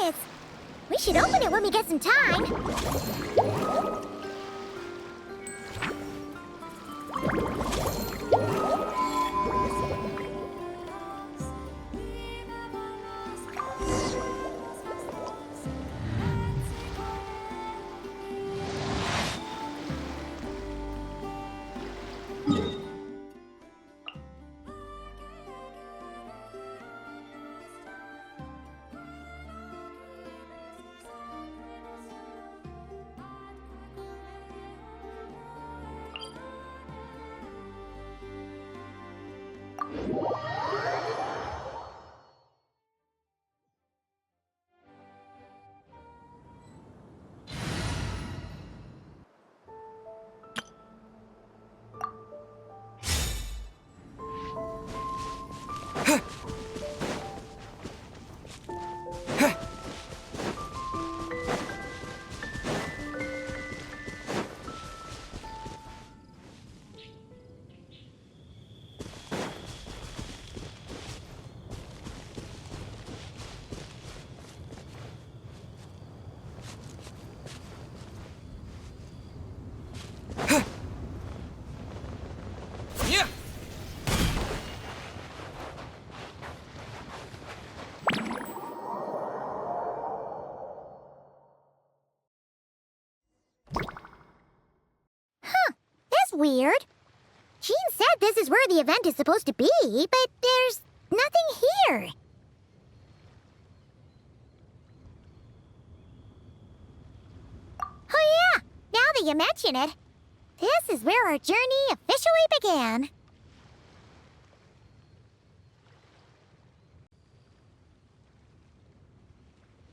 is. We should open it when we get some time. Weird. Jean said this is where the event is supposed to be, but there's nothing here. Oh yeah, now that you mention it, this is where our journey officially began.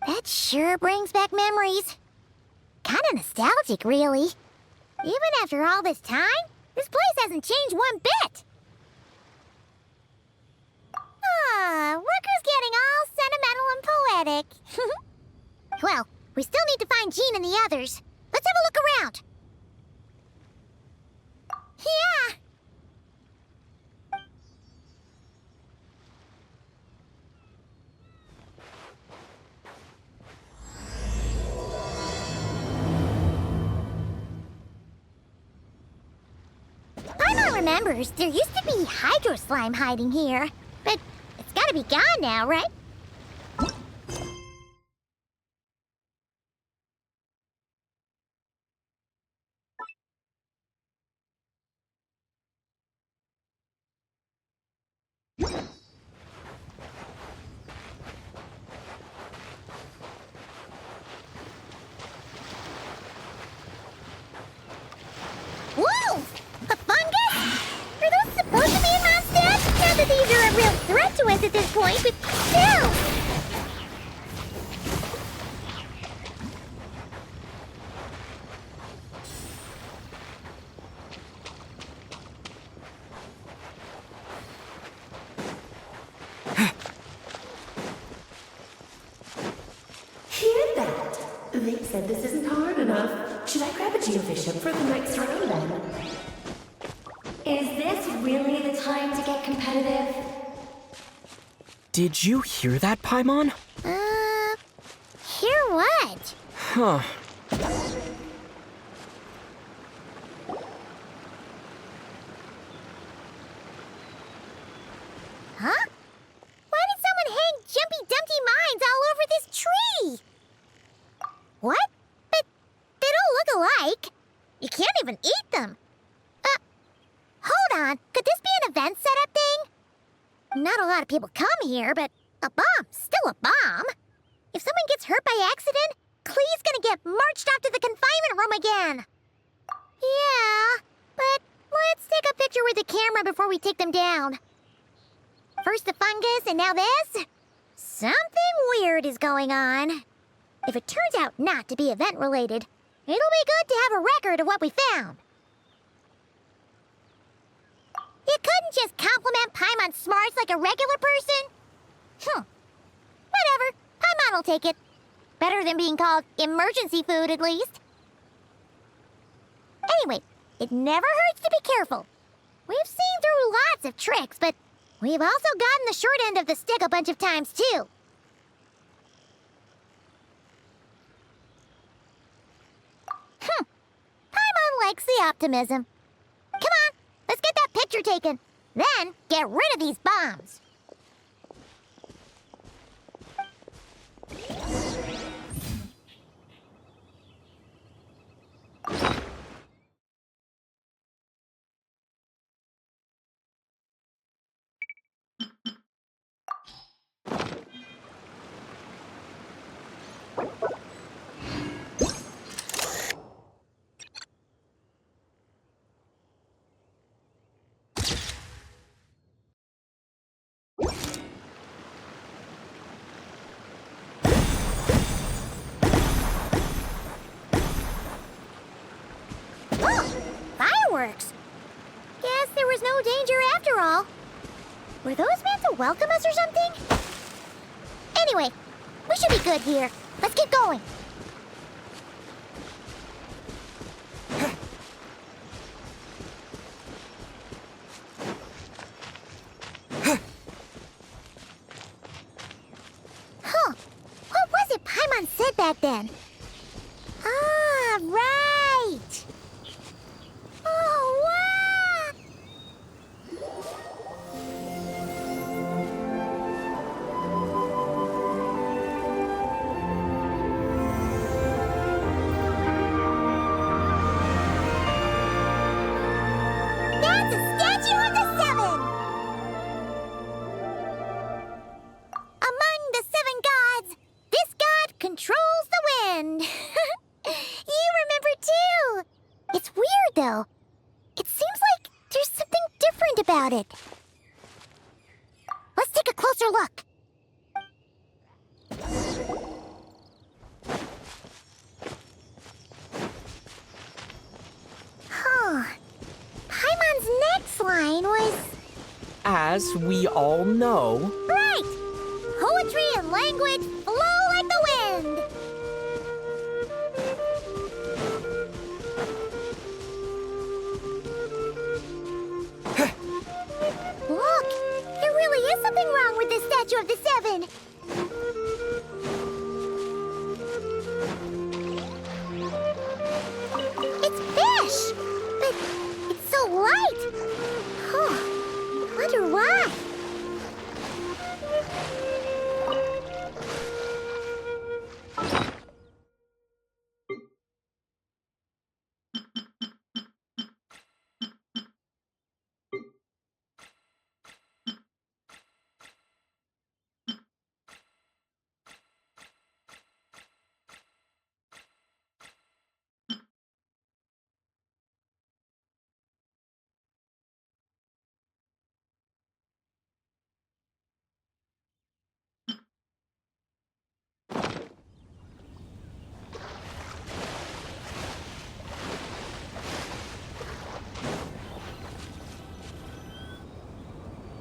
That sure brings back memories. Kinda nostalgic, really. Even after all this time, this place hasn't changed one bit. Worker's getting all sentimental and poetic. Well, we still need to find Jean and the others. Let's have a look around. Yeah. Remembers, there used to be hydro slime hiding here, but it's gotta be gone now, right? Whoa! A fungus? Are those supposed to be a monster? Not that these are a real threat to us at this point, but still! Hear that? They said this isn't hard enough. Should I grab a geobishop for the next round then? Is this really the time to get competitive? Did you hear that, Paimon? Hear what? Huh. Huh? Why did someone hang Jumpy Dumpty mines all over this tree? What? But they don't look alike. You can't even eat them. Hold on. Could this be an event setup thing? Not a lot of people come here, but a bomb's still a bomb. If someone gets hurt by accident, Clee's gonna get marched off to the confinement room again. Yeah, but let's take a picture with the camera before we take them down. First the fungus, and now this? Something weird is going on. If it turns out not to be event-related, it'll be good to have a record of what we found. You couldn't just compliment Paimon's smarts like a regular person? Whatever. Paimon will take it. Better than being called emergency food, at least. Anyway, it never hurts to be careful. We've seen through lots of tricks, but we've also gotten the short end of the stick a bunch of times, too. likes the optimism. Come on, let's get that picture taken. Then get rid of these bombs. Fireworks! Guess there was no danger after all. Were those meant to welcome us or something? Anyway, we should be good here. Let's get going. Huh. What was it Paimon said back then? Ah, right! Oh, wow! That's a statue of the Seven! Among the seven gods, this god controls the wind. You remember too! It's weird, though. It seems like there's something different about it. Let's take a closer look. Huh. Paimon's next line was... As we all know, Right! Poetry and language flow like the wind! Look! There really is something wrong with this statue of the Seven! It's fish! But it's so light! Huh. Wonder why?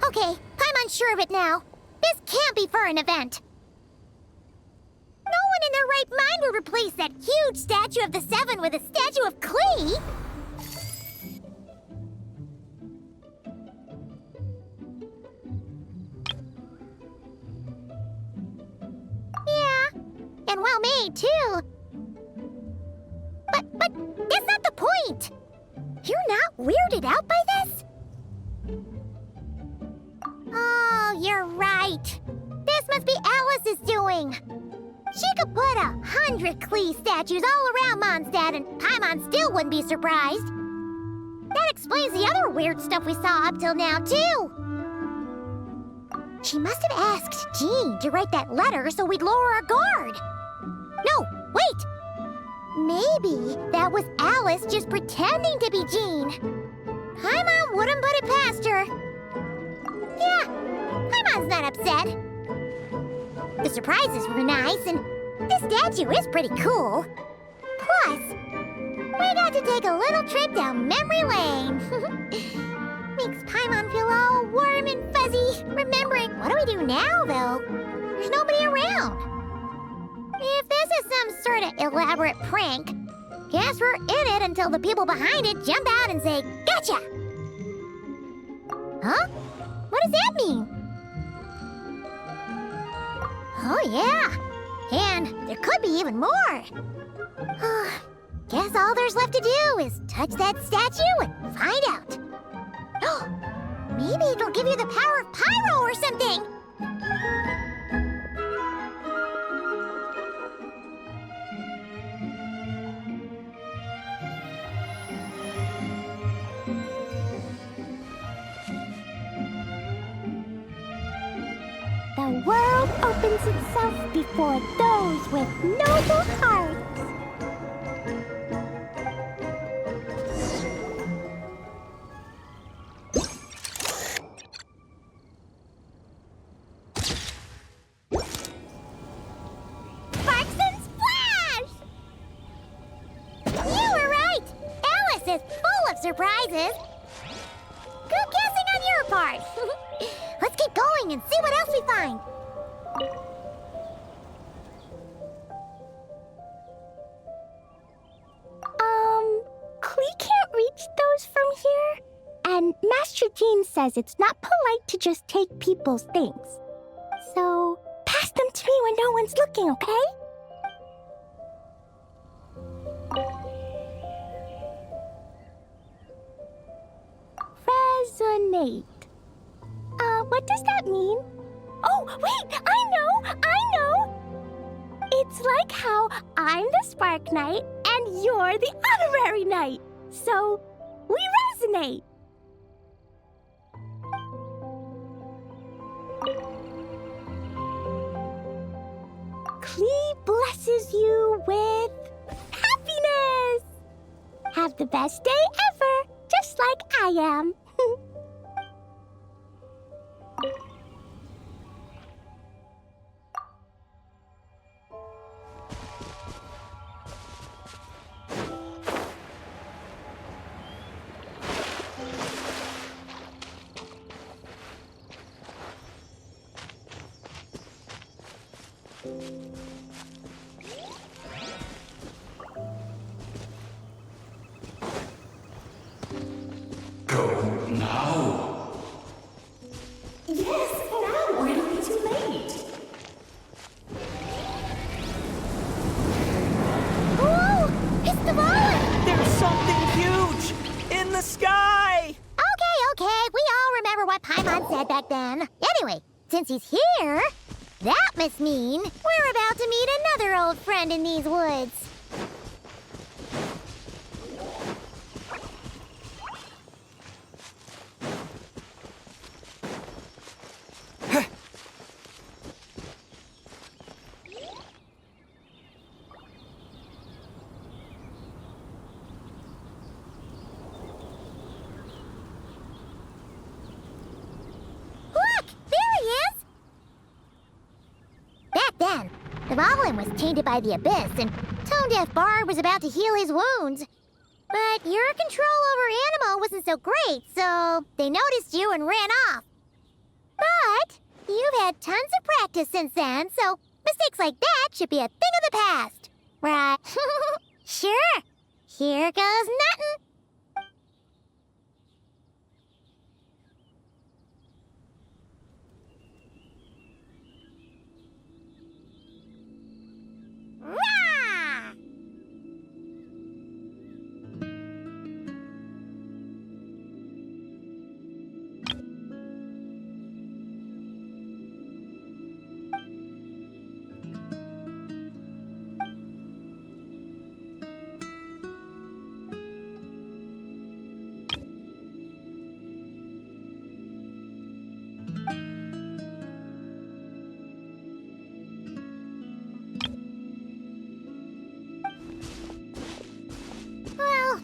Okay, I'm unsure of it now. This can't be for an event. No one in their right mind would replace that huge statue of the Seven with a statue of Klee. Yeah, and well made too. But that's not the point. You're not weirded out by this? Oh, you're right. This must be Alice's doing. She could put 100 Klee statues all around Mondstadt and Paimon still wouldn't be surprised. That explains the other weird stuff we saw up till now, too. She must have asked Jean to write that letter so we'd lower our guard. No, wait! Maybe that was Alice just pretending to be Jean. Paimon wouldn't put it past her. Yeah, Paimon's not upset. The surprises were nice, and this statue is pretty cool. Plus, we got to take a little trip down memory lane. Makes Paimon feel all warm and fuzzy, remembering what do we do now, though? There's nobody around. If this is some sort of elaborate prank, guess we're in it until the people behind it jump out and say, "Gotcha!" Huh? What does that mean? Oh, yeah. And there could be even more. Guess all there's left to do is touch that statue and find out. Maybe it'll give you the power of pyro or something. The world opens itself before those with noble hearts. Sparks and splash! You were right! Alice is full of surprises. Good guessing on your part. Let's keep going and see what else we find. Klee can't reach those from here. And Master Jean says it's not polite to just take people's things. So, pass them to me when no one's looking, okay? Resonate. What does that mean? Oh, wait! I know! It's like how I'm the Spark Knight and you're the Honorary Knight. So, we resonate. Klee blesses you with happiness. Have the best day ever, just like I am. Go now. Yes, now or it'll be too late. Whoa! It's the ball! There's something huge in the sky! Okay, we all remember what Paimon said back then. Anyway, since he's here, that must mean we're about to meet another old friend in these woods. Then, the Boblin was tainted by the Abyss, and Tone Deaf Bard was about to heal his wounds. But your control over Animo wasn't so great, so they noticed you and ran off. But you've had tons of practice since then, so mistakes like that should be a thing of the past. Right? Sure. Here goes nothing. Rah! Well,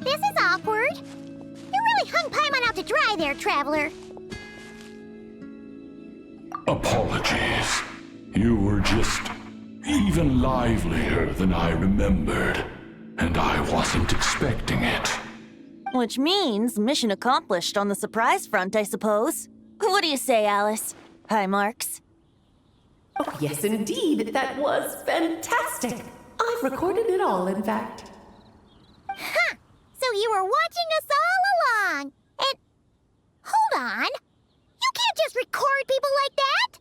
this is awkward. You really hung Paimon out to dry there, Traveler. Apologies. You were just even livelier than I remembered, and I wasn't expecting it. Which means mission accomplished on the surprise front, I suppose. What do you say, Alice? Hi, Marks. Oh, yes, indeed. That was fantastic. I've recorded it all, in fact. Huh! So you were watching us all along. And hold on. You can't just record people like that.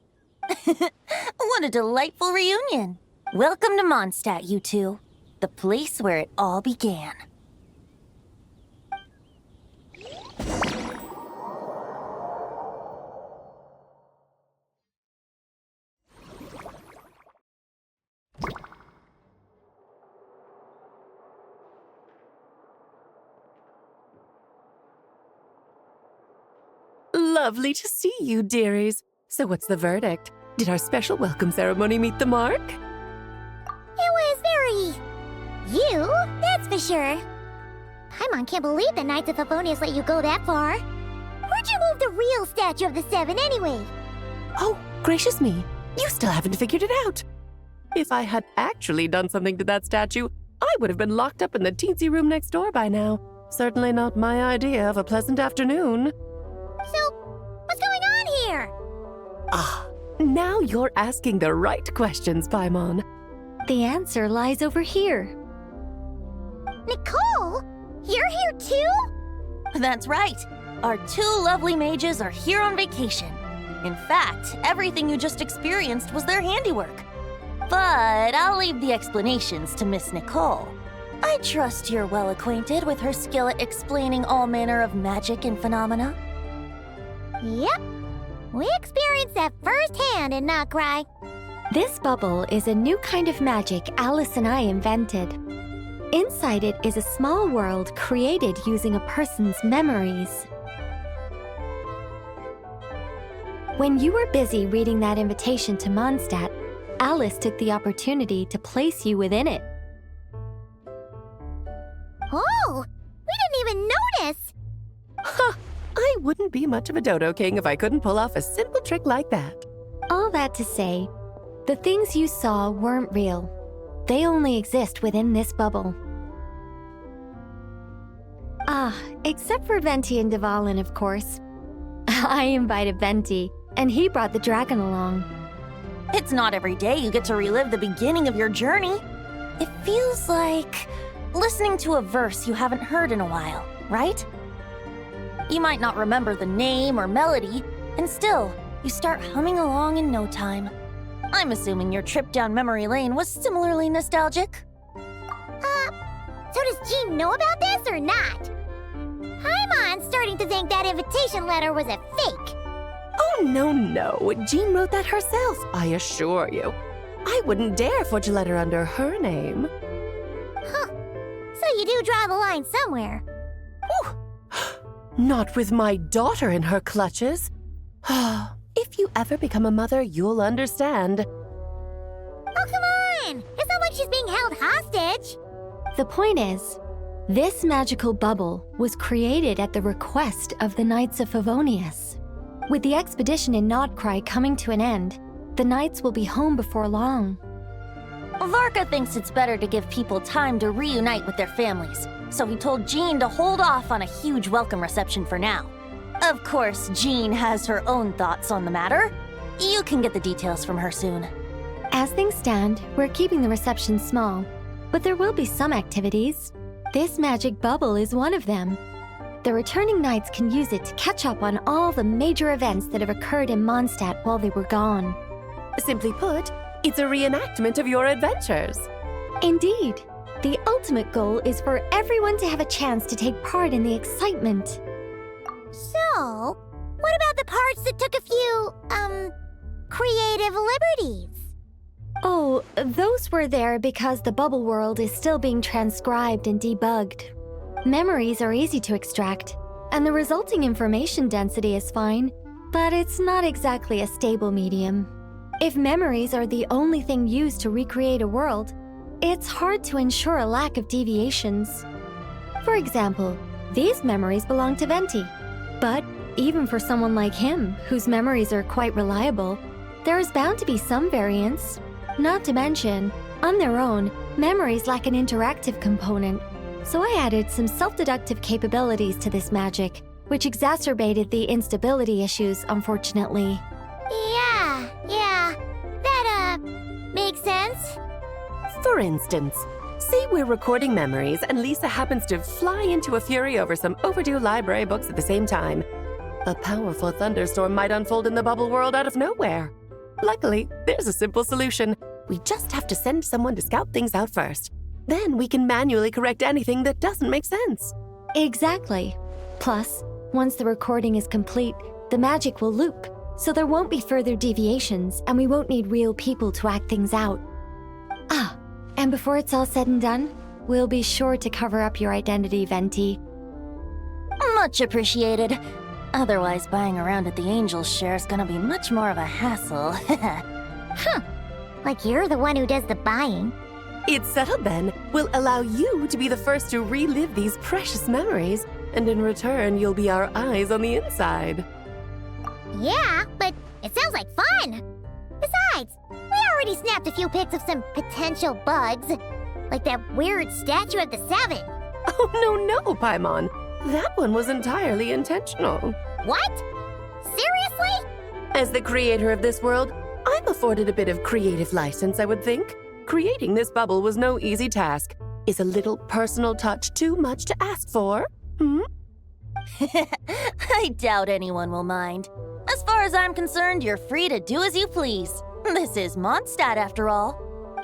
What a delightful reunion. Welcome to Mondstadt, you two. the place where it all began. Lovely to see you, dearies. So what's the verdict? Did our special welcome ceremony meet the mark? It was very... you, that's for sure. Paimon can't believe the Knights of Favonius let you go that far. Where'd you move the real statue of the Seven anyway? Oh, gracious me. You still haven't figured it out. If I had actually done something to that statue, I would have been locked up in the teensy room next door by now. Certainly not my idea of a pleasant afternoon. So, what's going on here? Ah, now you're asking the right questions, Paimon. The answer lies over here. Nicole? You're here too? That's right. Our two lovely mages are here on vacation. In fact, everything you just experienced was their handiwork. But I'll leave the explanations to Miss Nicole. I trust you're well acquainted with her skill at explaining all manner of magic and phenomena. Yep. We experienced that firsthand in Nocry. This bubble is a new kind of magic Alice and I invented. Inside it is a small world created using a person's memories. When you were busy reading that invitation to Mondstadt, Alice took the opportunity to place you within it. Oh, we didn't even notice. I wouldn't be much of a dodo king if I couldn't pull off a simple trick like that. All that to say, the things you saw weren't real. They only exist within this bubble. Ah, except for Venti and Dvalin, of course. I invited Venti, and he brought the dragon along. It's not every day you get to relive the beginning of your journey. It feels like listening to a verse you haven't heard in a while, right? You might not remember the name or melody, and still, you start humming along in no time. I'm assuming your trip down memory lane was similarly nostalgic. So does Jean know about this or not? Paimon's starting to think that invitation letter was a fake. Oh, no. Jean wrote that herself, I assure you. I wouldn't dare forge a letter under her name. Huh. So you do draw the line somewhere. Not with my daughter in her clutches. If you ever become a mother, you'll understand. Oh, come on! It's not like she's being held hostage. The point is, this magical bubble was created at the request of the Knights of Favonius. With the expedition in Nocry coming to an end, the Knights will be home before long. Varka thinks it's better to give people time to reunite with their families, so he told Jean to hold off on a huge welcome reception for now. Of course, Jean has her own thoughts on the matter. You can get the details from her soon. As things stand, we're keeping the reception small, but there will be some activities. This magic bubble is one of them. The returning Knights can use it to catch up on all the major events that have occurred in Mondstadt while they were gone. Simply put, it's a reenactment of your adventures. Indeed. The ultimate goal is for everyone to have a chance to take part in the excitement. So, what about the parts that took a few, creative liberties? Oh, those were there because the bubble world is still being transcribed and debugged. Memories are easy to extract, and the resulting information density is fine, but it's not exactly a stable medium. If memories are the only thing used to recreate a world, it's hard to ensure a lack of deviations. For example, these memories belong to Venti, but even for someone like him, whose memories are quite reliable, there is bound to be some variance. Not to mention, on their own, memories lack an interactive component, so I added some self-deductive capabilities to this magic, which exacerbated the instability issues, unfortunately. Yeah, that, makes sense. For instance, say we're recording memories and Lisa happens to fly into a fury over some overdue library books at the same time. A powerful thunderstorm might unfold in the bubble world out of nowhere. Luckily, there's a simple solution. We just have to send someone to scout things out first. Then we can manually correct anything that doesn't make sense. Exactly. Plus, once the recording is complete, the magic will loop, so there won't be further deviations, and we won't need real people to act things out. Ah, and before it's all said and done, we'll be sure to cover up your identity, Venti. Much appreciated. Otherwise, buying around at the Angel's share is gonna be much more of a hassle. Huh. Like you're the one who does the buying. It's settled then. We'll allow you to be the first to relive these precious memories, and in return, you'll be our eyes on the inside. Yeah, but it sounds like fun. Besides, we already snapped a few pics of some potential bugs. Like that weird statue of the Seven. Oh, no, Paimon. That one was entirely intentional. What? Seriously? As the creator of this world, I'm afforded a bit of creative license, I would think. Creating this bubble was no easy task. Is a little personal touch too much to ask for? I doubt anyone will mind. As far as I'm concerned, you're free to do as you please. This is Mondstadt, after all.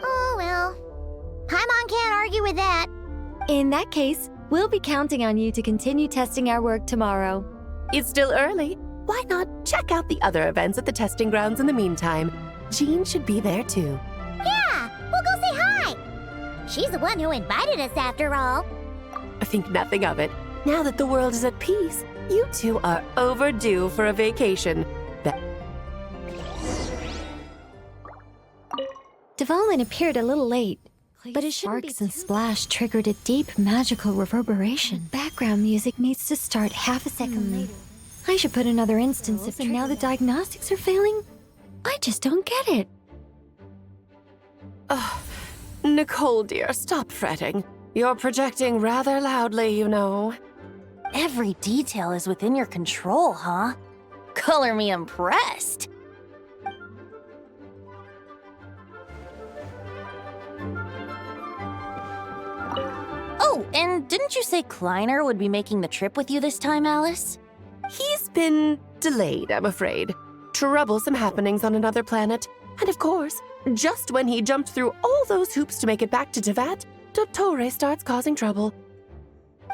Oh, well. Paimon can't argue with that. In that case, we'll be counting on you to continue testing our work tomorrow. It's still early. Why not check out the other events at the testing grounds in the meantime? Jean should be there too. Yeah, we'll go say hi. She's the one who invited us after all. I think nothing of it. Now that the world is at peace, you two are overdue for a vacation. Dvalin appeared a little late, but his sparks and splash triggered a deep magical reverberation. Background music needs to start half a second later. I should put another instance of and now the diagnostics are failing? I just don't get it. Nicole, dear, stop fretting. You're projecting rather loudly, you know. Every detail is within your control, huh? Color me impressed. Oh, and didn't you say Kleiner would be making the trip with you this time, Alice? He's been delayed, I'm afraid. Troublesome happenings on another planet. And of course, just when he jumped through all those hoops to make it back to Tevat, Dottore starts causing trouble.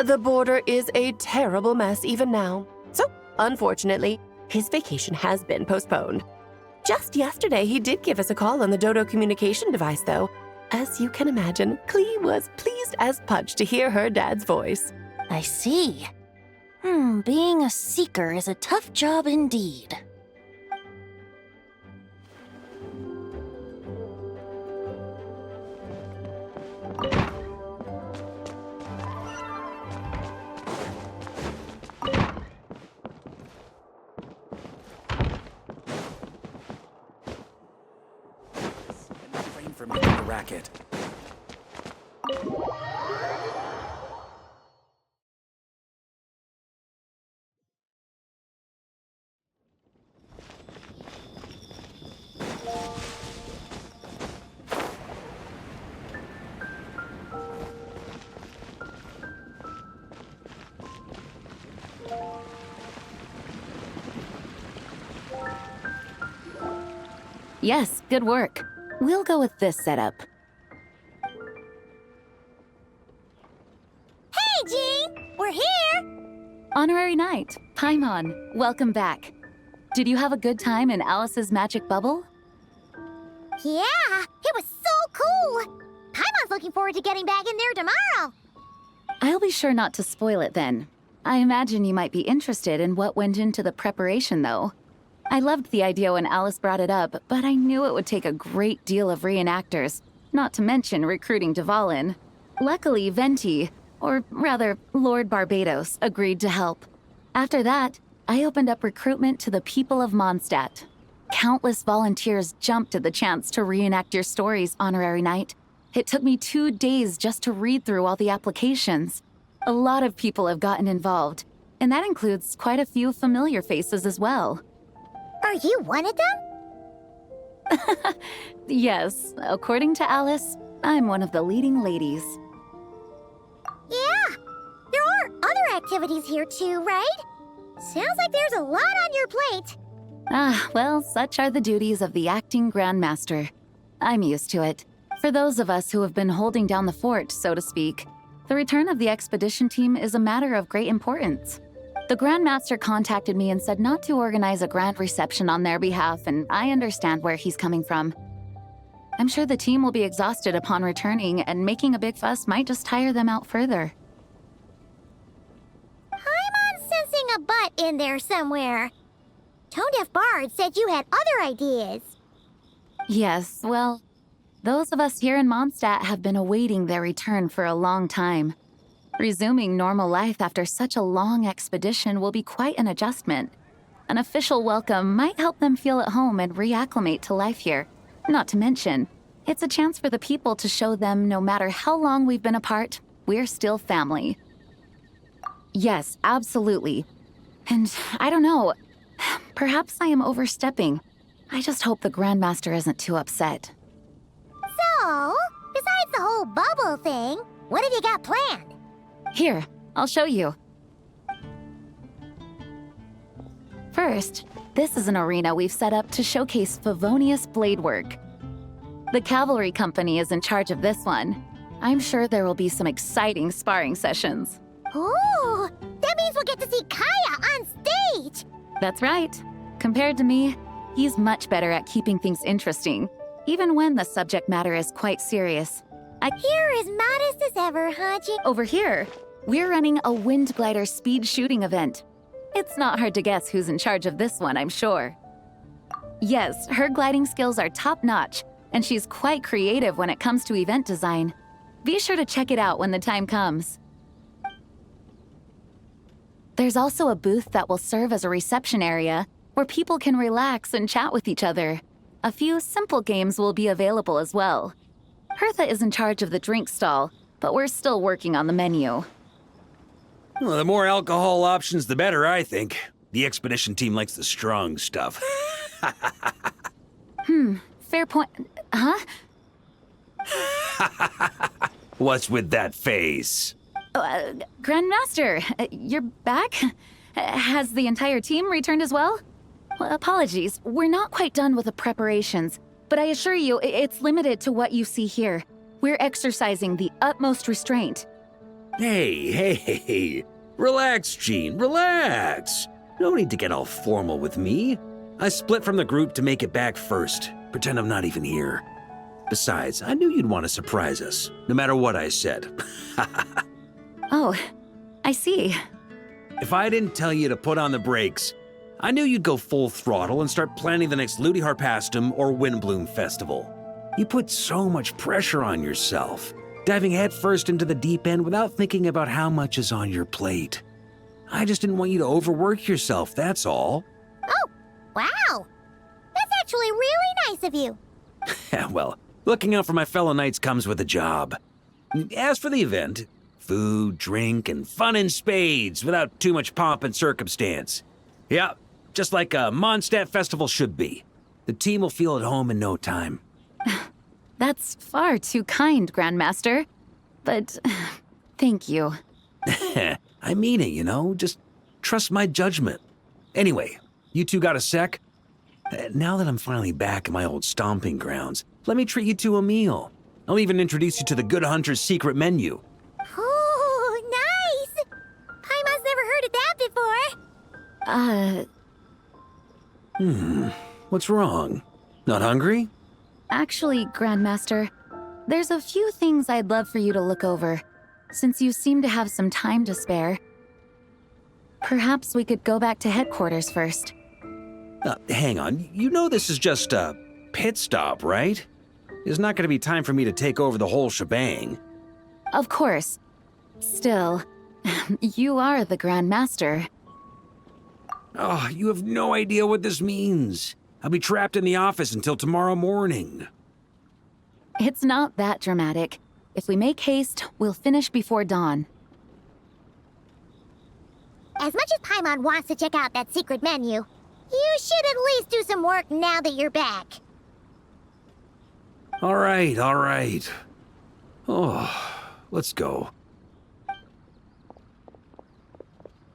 The border is a terrible mess even now. So, unfortunately, his vacation has been postponed. Just yesterday, he did give us a call on the Dodo communication device, though. As you can imagine, Klee was pleased as punch to hear her dad's voice. I see. Being a seeker is a tough job indeed. Refrain from making a racket. Yes, good work. We'll go with this setup. Hey, Jean! We're here! Honorary Knight, Paimon, welcome back. Did you have a good time in Alice's magic bubble? Yeah, it was so cool! Paimon's looking forward to getting back in there tomorrow. I'll be sure not to spoil it then. I imagine you might be interested in what went into the preparation, though. I loved the idea when Alice brought it up, but I knew it would take a great deal of reenactors, not to mention recruiting Dvalin. Luckily, Venti, or rather, Lord Barbados, agreed to help. After that, I opened up recruitment to the people of Mondstadt. Countless volunteers jumped at the chance to reenact your stories, Honorary Knight. It took me 2 days just to read through all the applications. A lot of people have gotten involved, and that includes quite a few familiar faces as well. Are you one of them? Yes, according to Alice, I'm one of the leading ladies. Yeah, there are other activities here too, right? Sounds like there's a lot on your plate. Ah, well, such are the duties of the acting Grandmaster. I'm used to it. For those of us who have been holding down the fort, so to speak, the return of the expedition team is a matter of great importance. The Grand Master contacted me and said not to organize a grand reception on their behalf, and I understand where he's coming from. I'm sure the team will be exhausted upon returning, and making a big fuss might just tire them out further. I'm sensing a butt in there somewhere. Tone Deaf Bard said you had other ideas. Yes, well, those of us here in Mondstadt have been awaiting their return for a long time. Resuming normal life after such a long expedition will be quite an adjustment. An official welcome might help them feel at home and reacclimate to life here. Not to mention, it's a chance for the people to show them no matter how long we've been apart, we're still family. Yes, absolutely. And I don't know, perhaps I am overstepping. I just hope the Grandmaster isn't too upset. So, besides the whole bubble thing, what have you got planned? Here, I'll show you. First, this is an arena we've set up to showcase Favonius blade work. The cavalry company is in charge of this one. I'm sure there will be some exciting sparring sessions. Ooh, that means we'll get to see Kaya on stage! That's right. Compared to me, he's much better at keeping things interesting, even when the subject matter is quite serious. You're as modest as ever, Haji. Over here, we're running a wind glider speed shooting event. It's not hard to guess who's in charge of this one, I'm sure. Yes, her gliding skills are top-notch, and she's quite creative when it comes to event design. Be sure to check it out when the time comes. There's also a booth that will serve as a reception area where people can relax and chat with each other. A few simple games will be available as well. Hertha is in charge of the drink stall, but we're still working on the menu. Well, the more alcohol options, the better, I think. The expedition team likes the strong stuff. Fair point. Huh? What's with that face? Grandmaster, you're back? Has the entire team returned as well? Well, apologies, we're not quite done with the preparations, but I assure you, it's limited to what you see here. We're exercising the utmost restraint. Hey. Relax, Gene, relax. No need to get all formal with me. I split from the group to make it back first. Pretend I'm not even here. Besides, I knew you'd want to surprise us, no matter what I said. Oh, I see. If I didn't tell you to put on the brakes, I knew you'd go full throttle and start planning the next Ludi Harpastum or Windbloom Festival. You put so much pressure on yourself, diving headfirst into the deep end without thinking about how much is on your plate. I just didn't want you to overwork yourself, that's all. Oh, wow! That's actually really nice of you. Well, looking out for my fellow knights comes with a job. As for the event, food, drink, and fun in spades without too much pomp and circumstance. Yeah, just like a Mondstadt festival should be. The team will feel at home in no time. That's far too kind, Grandmaster. But thank you. I mean it, you know? Just trust my judgment. Anyway, you two got a sec? Now that I'm finally back in my old stomping grounds, let me treat you to a meal. I'll even introduce you to the Good Hunter's secret menu. Ooh, nice! Paimon's never heard of that before. What's wrong? Not hungry? Actually, Grandmaster, there's a few things I'd love for you to look over, since you seem to have some time to spare. Perhaps we could go back to headquarters first. Hang on, you know this is just a pit stop, right? There's not going to be time for me to take over the whole shebang. Of course. Still, you are the Grandmaster. Oh, you have no idea what this means. I'll be trapped in the office until tomorrow morning. It's not that dramatic. If we make haste, we'll finish before dawn. As much as Paimon wants to check out that secret menu, you should at least do some work now that you're back. All right. Oh, let's go.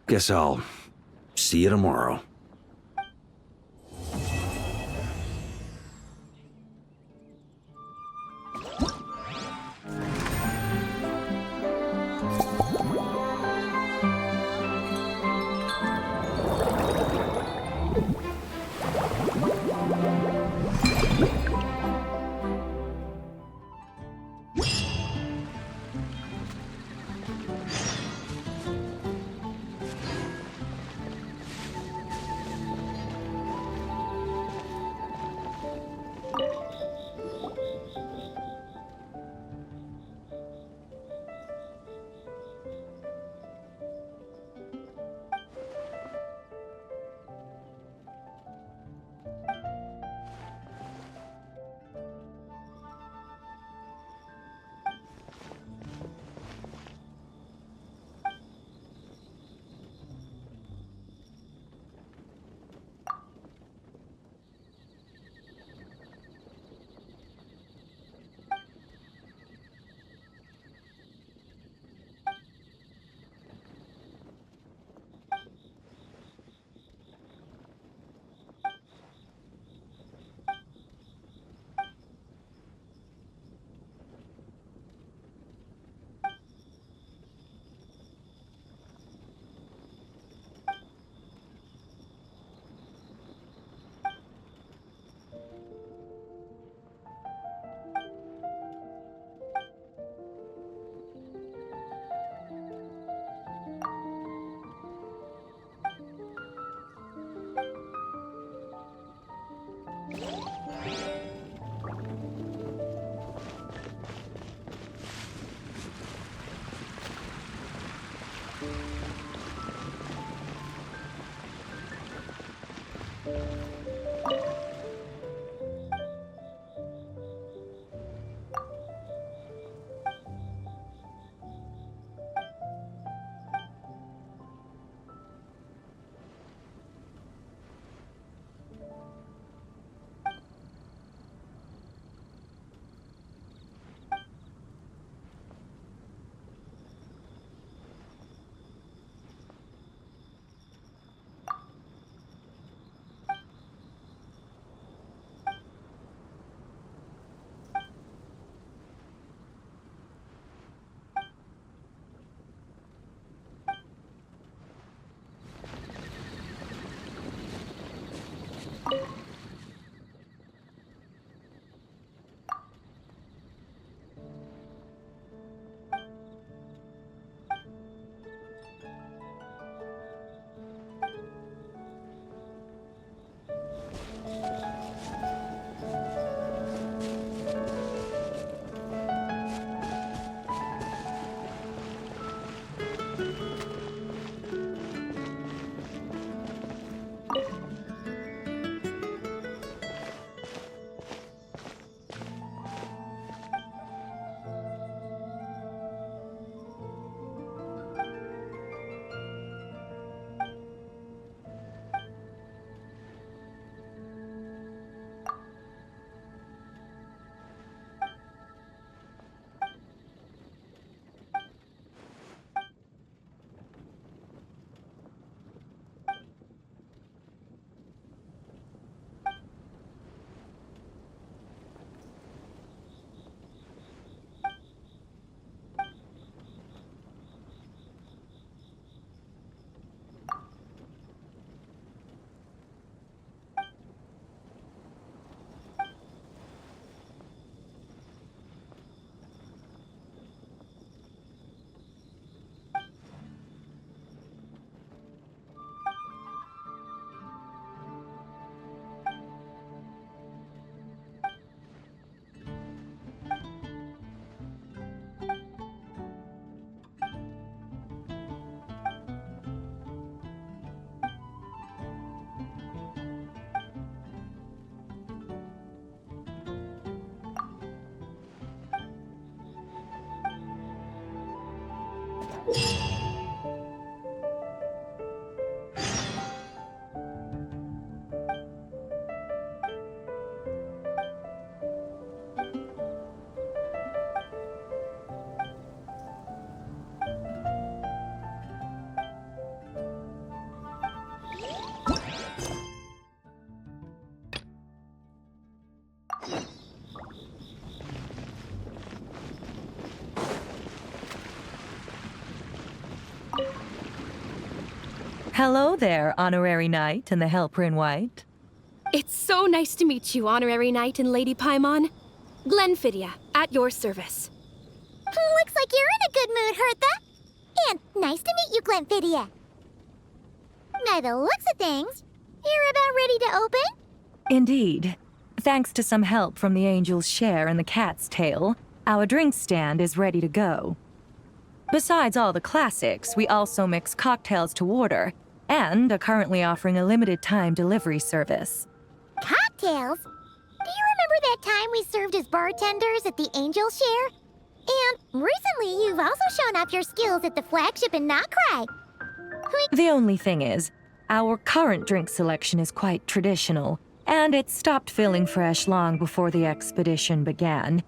Guess I'll see you tomorrow. Hello there, Honorary Knight and the Helper in White. It's so nice to meet you, Honorary Knight and Lady Paimon. Glenfidia, at your service. Looks like you're in a good mood, Hertha. And nice to meet you, Glenfidia. By the looks of things, you're about ready to open? Indeed. Thanks to some help from the Angel's Share and the Cat's Tail, our drink stand is ready to go. Besides all the classics, we also mix cocktails to order, and are currently offering a limited-time delivery service. Cocktails? Do you remember that time we served as bartenders at the Angel Share? And recently, you've also shown off your skills at the flagship in Nokrai. The only thing is, our current drink selection is quite traditional, and it stopped feeling fresh long before the expedition began.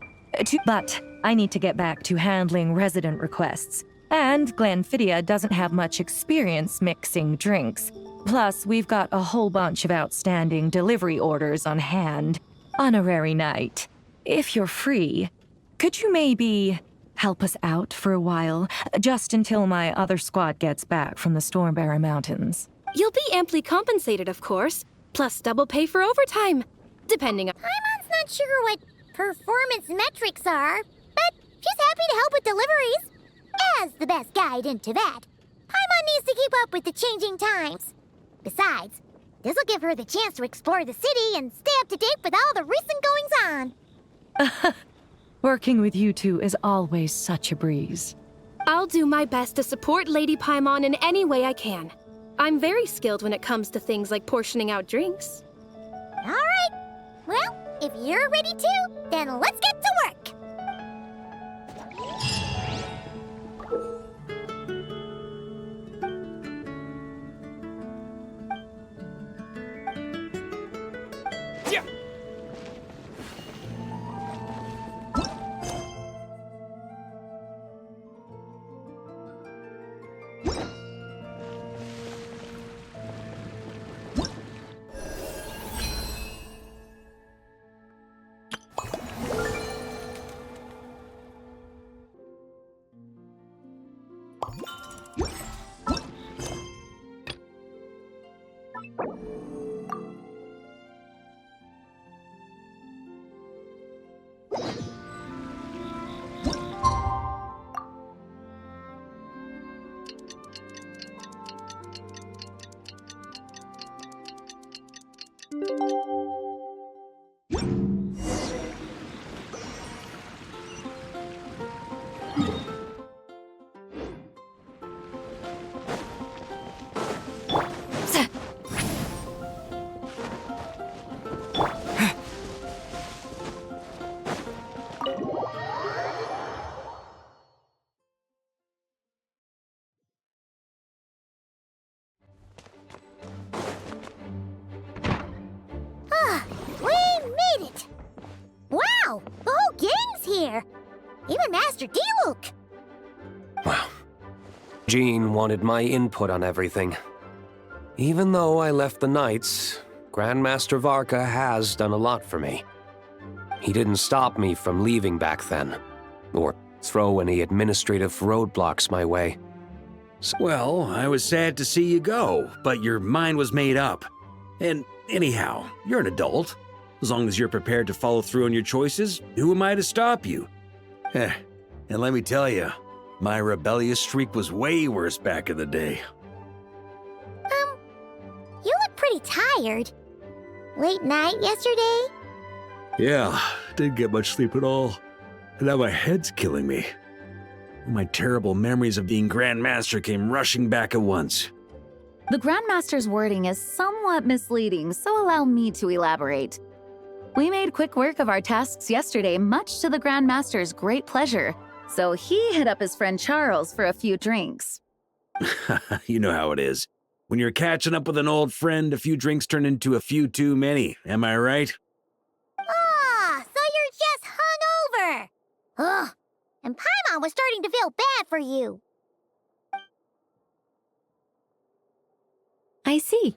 But I need to get back to handling resident requests, and Glenfidia doesn't have much experience mixing drinks. Plus, we've got a whole bunch of outstanding delivery orders on hand. Honorary Knight, if you're free, could you maybe help us out for a while, just until my other squad gets back from the Stormbearer Mountains? You'll be amply compensated, of course, plus double pay for overtime, depending on... Paimon's not sure what performance metrics are, but she's happy to help with deliveries. As the best guide into that, Paimon needs to keep up with the changing times. Besides, this'll give her the chance to explore the city and stay up to date with all the recent goings-on. Working with you two is always such a breeze. I'll do my best to support Lady Paimon in any way I can. I'm very skilled when it comes to things like portioning out drinks. All right. Well, if you're ready to, then let's get to work. Even Master D-Luke! Wow. Jean wanted my input on everything. Even though I left the Knights, Grandmaster Varka has done a lot for me. He didn't stop me from leaving back then, or throw any administrative roadblocks my way. Well, I was sad to see you go, but your mind was made up. And anyhow, you're an adult. As long as you're prepared to follow through on your choices, who am I to stop you? And let me tell you, my rebellious streak was way worse back in the day. You look pretty tired. Late night yesterday? Yeah, didn't get much sleep at all. And now my head's killing me. My terrible memories of being Grandmaster came rushing back at once. The Grandmaster's wording is somewhat misleading, so allow me to elaborate. We made quick work of our tasks yesterday, much to the Grandmaster's great pleasure. So he hit up his friend Charles for a few drinks. You know how it is. When you're catching up with an old friend, a few drinks turn into a few too many. Am I right? Ah, so you're just hungover. Ugh, and Paimon was starting to feel bad for you. I see.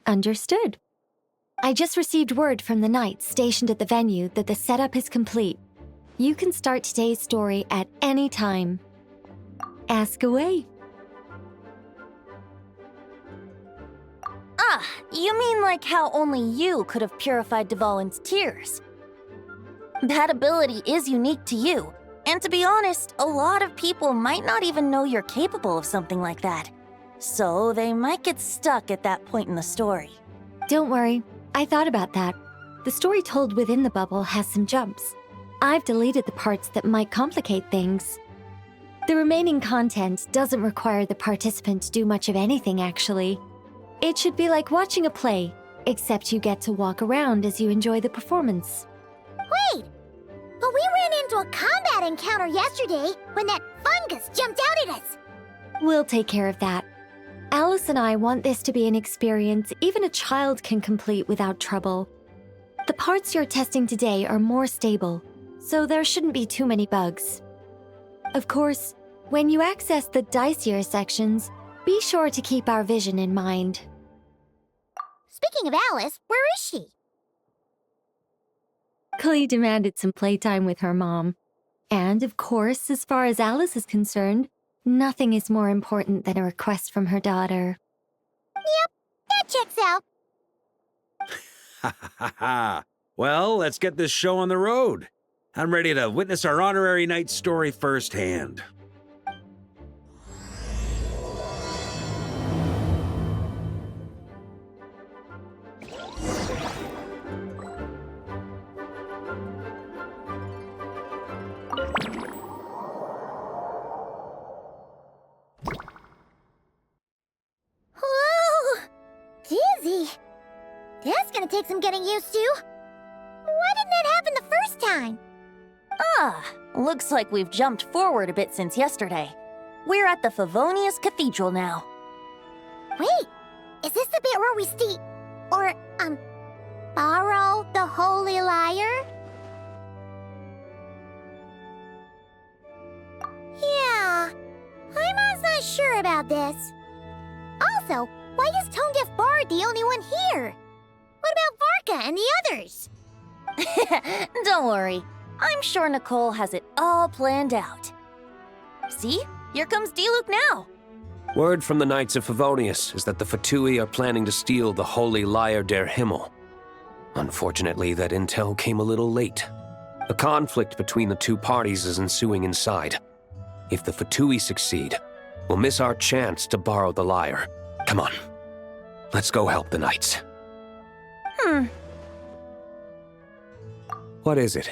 Understood. I just received word from the knights stationed at the venue that the setup is complete. You can start today's story at any time. Ask away. Ah, you mean like how only you could have purified Dvalin's tears? That ability is unique to you, and to be honest, a lot of people might not even know you're capable of something like that. So they might get stuck at that point in the story. Don't worry, I thought about that. The story told within the bubble has some jumps. I've deleted the parts that might complicate things. The remaining content doesn't require the participant to do much of anything, actually. It should be like watching a play, except you get to walk around as you enjoy the performance. Wait! But we ran into a combat encounter yesterday when that fungus jumped out at us. We'll take care of that. Alice and I want this to be an experience even a child can complete without trouble. The parts you're testing today are more stable, so there shouldn't be too many bugs. Of course, when you access the dicier sections, be sure to keep our vision in mind. Speaking of Alice, where is she? Clee demanded some playtime with her mom. And of course, as far as Alice is concerned, nothing is more important than a request from her daughter. Yep, that checks out. Ha ha ha ha. Well, let's get this show on the road. I'm ready to witness our honorary knight's story firsthand. Whoa! Dizzy. That's gonna take some getting used to. Why didn't that happen the first time? Ah, looks like we've jumped forward a bit since yesterday. We're at the Favonius Cathedral now. Wait, is this the bit where we borrow the Holy Lyre? Yeah, I'm not sure about this. Also, why is Tone Deaf Bard the only one here? What about Varka and the others? Don't worry. I'm sure Nicole has it all planned out. See? Here comes Diluc now. Word from the Knights of Favonius is that the Fatui are planning to steal the Holy Lyre der Himmel. Unfortunately, that intel came a little late. A conflict between the two parties is ensuing inside. If the Fatui succeed, we'll miss our chance to borrow the lyre. Come on. Let's go help the Knights. What is it?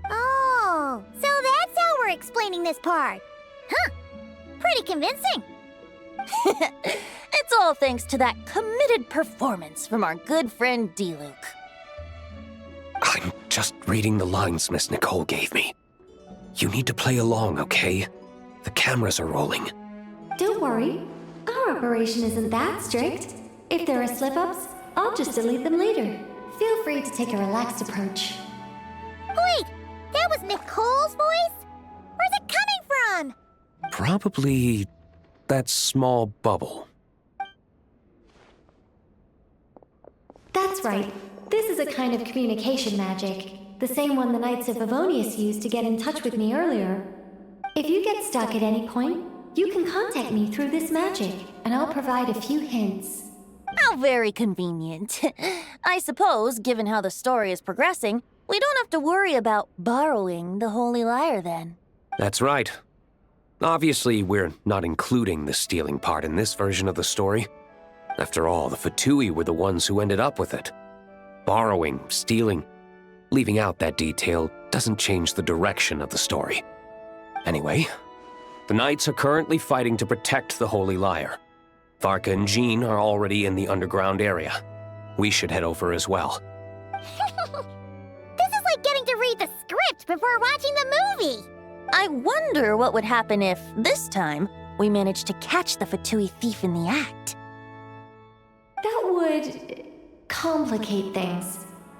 Oh, so that's how we're explaining this part. Huh, pretty convincing. It's all thanks to that committed performance from our good friend Diluc. I'm just reading the lines Miss Nicole gave me. You need to play along, okay? The cameras are rolling. Don't worry. Our operation isn't that strict. If there are slip-ups, I'll just delete them later. Feel free to take a relaxed approach. Wait, that was Nicole's voice? Where's it coming from? Probably that small bubble. That's right. This is a kind of communication magic. The same one the Knights of Favonius used to get in touch with me earlier. If you get stuck at any point, you can contact me through this magic, and I'll provide a few hints. How very convenient. I suppose, given how the story is progressing, we don't have to worry about borrowing the Holy Lyre then. That's right. Obviously, we're not including the stealing part in this version of the story. After all, the Fatui were the ones who ended up with it. Borrowing, stealing, leaving out that detail doesn't change the direction of the story. Anyway, the Knights are currently fighting to protect the Holy Lyre. Varka and Jean are already in the underground area. We should head over as well. This is like getting to read the script before watching the movie. I wonder what would happen if, this time, we managed to catch the Fatui thief in the act. That would complicate things.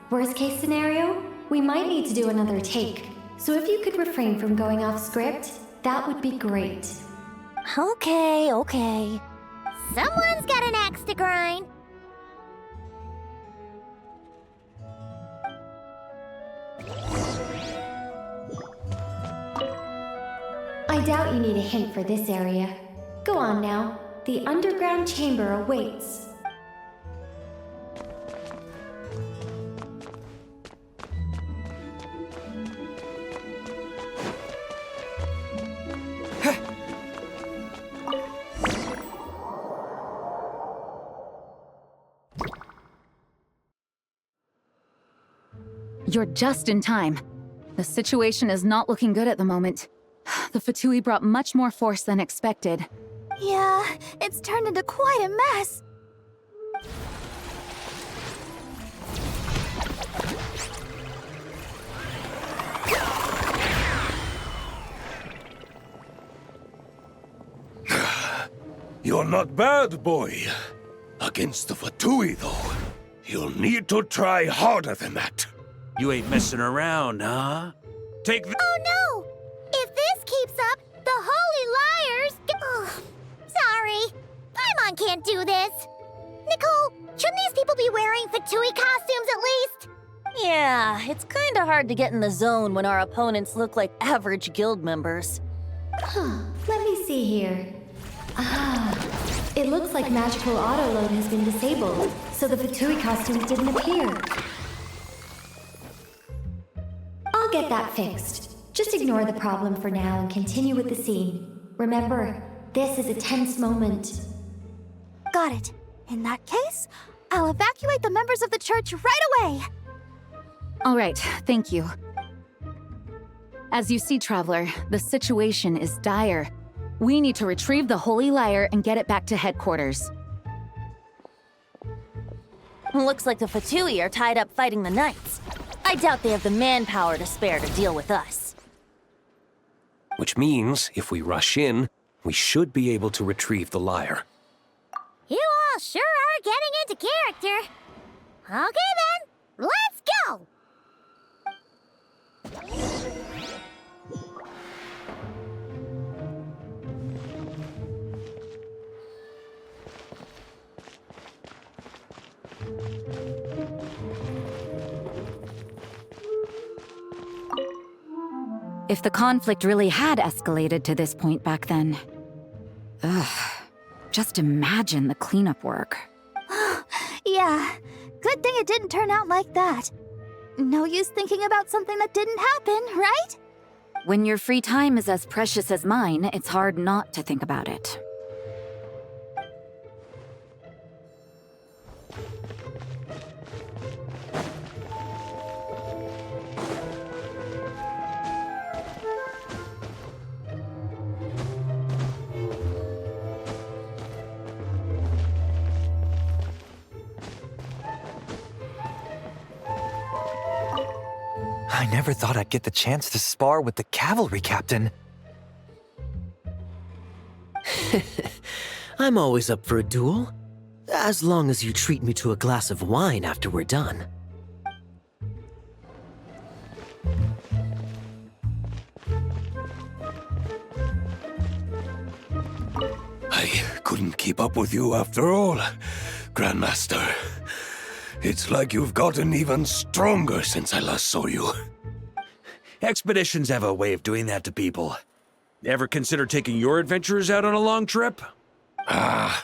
Worst case scenario, we might need to do another take. So if you could refrain from going off script, that would be great. Okay. Someone's got an axe to grind. I doubt you need a hint for this area. Go on now. The underground chamber awaits. You're just in time. The situation is not looking good at the moment. The Fatui brought much more force than expected. Yeah, it's turned into quite a mess. You're not bad, boy. Against the Fatui, though, you'll need to try harder than that. You ain't messing around, huh? Take the— Oh no! If this keeps up, the Holy Liars... Ugh, sorry. Paimon can't do this. Nicole, shouldn't these people be wearing Fatui costumes at least? Yeah, it's kinda hard to get in the zone when our opponents look like average guild members. Let me see here. It looks like magical autoload has been disabled, so the Fatui costumes didn't appear. I'll get that fixed. Just ignore the problem for now and continue with the scene. Remember, this is a tense moment. Got it. In that case, I'll evacuate the members of the church right away. All right, thank you. As you see, Traveler, the situation is dire. We need to retrieve the Holy Lyre and get it back to headquarters. Looks like the Fatui are tied up fighting the Knights. I doubt they have the manpower to spare to deal with us. Which means, if we rush in, we should be able to retrieve the lyre. You all sure are getting into character. Okay then, let's go! If the conflict really had escalated to this point back then... just imagine the cleanup work. Yeah, good thing it didn't turn out like that. No use thinking about something that didn't happen, right? When your free time is as precious as mine, it's hard not to think about it. I never thought I'd get the chance to spar with the cavalry captain. I'm always up for a duel, as long as you treat me to a glass of wine after we're done. I couldn't keep up with you after all, Grandmaster. It's like you've gotten even stronger since I last saw you. Expeditions have a way of doing that to people. Ever consider taking your adventurers out on a long trip? I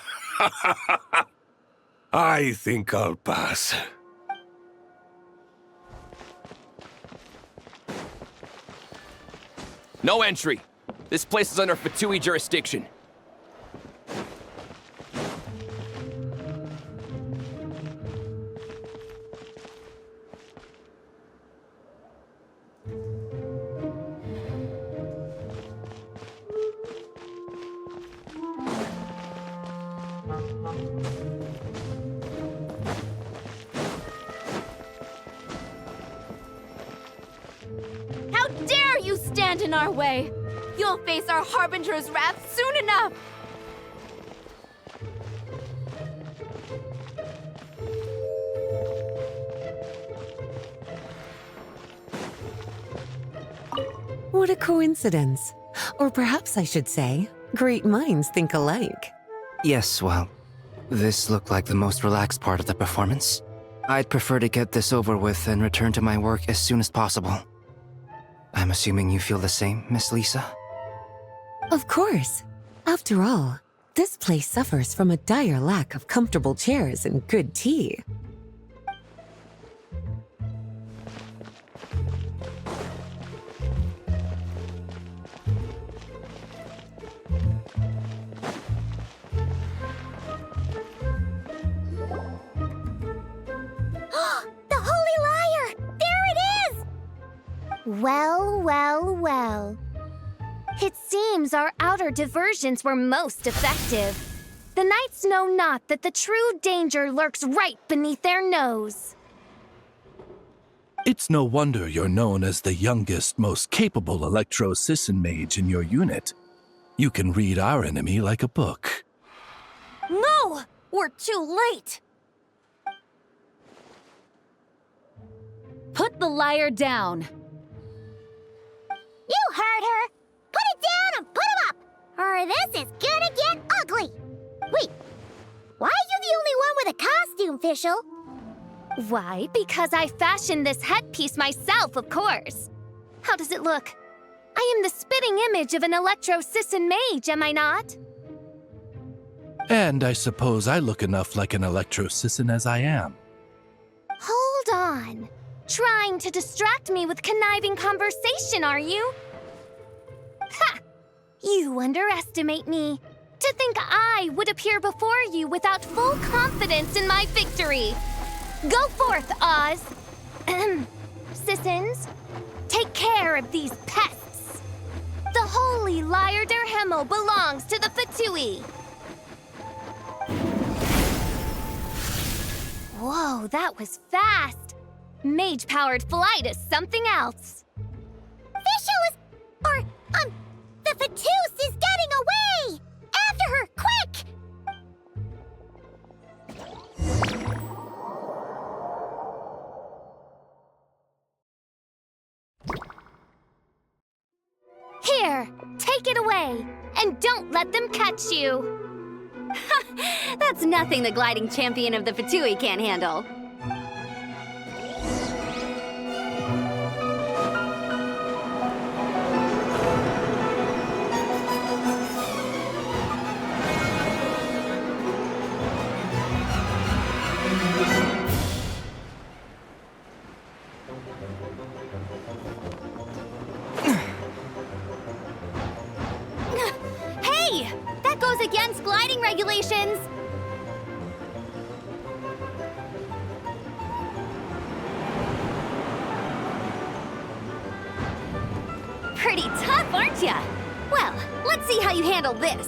think I'll pass. No entry. This place is under Fatui jurisdiction. you stand in our way. You'll face our Harbinger's wrath soon enough. What a coincidence. Or perhaps I should say, great minds think alike. Yes, well, this looked like the most relaxed part of the performance. I'd prefer to get this over with and return to my work as soon as possible. I'm assuming you feel the same, Miss Lisa? Of course. After all, this place suffers from a dire lack of comfortable chairs and good tea. Well, well, well. It seems our outer diversions were most effective. The knights know not that the true danger lurks right beneath their nose. It's no wonder you're known as the youngest, most capable electro-Sisson mage in your unit. You can read our enemy like a book. No! We're too late! Put the lyre down. You heard her! Put it down and put him up! Or this is gonna get ugly! Wait, why are you the only one with a costume, Fischl? Why? Because I fashioned this headpiece myself, of course. How does it look? I am the spitting image of an electro-Sisson mage, am I not? And I suppose I look enough like an electro-Sisson as I am. Hold on. Trying to distract me with conniving conversation, are you? Ha! You underestimate me. To think I would appear before you without full confidence in my victory. Go forth, Oz. Sissons, take care of these pests. The holy Lyre der Himmel belongs to the Fatui. Whoa, that was fast. Mage-powered flight is something else. Fischl is... the Fatus is getting away! After her, quick! Here, take it away, and don't let them catch you. That's nothing the gliding champion of the Fatui can't handle. Hey! That goes against gliding regulations! Pretty tough, aren't ya? Well, let's see how you handle this.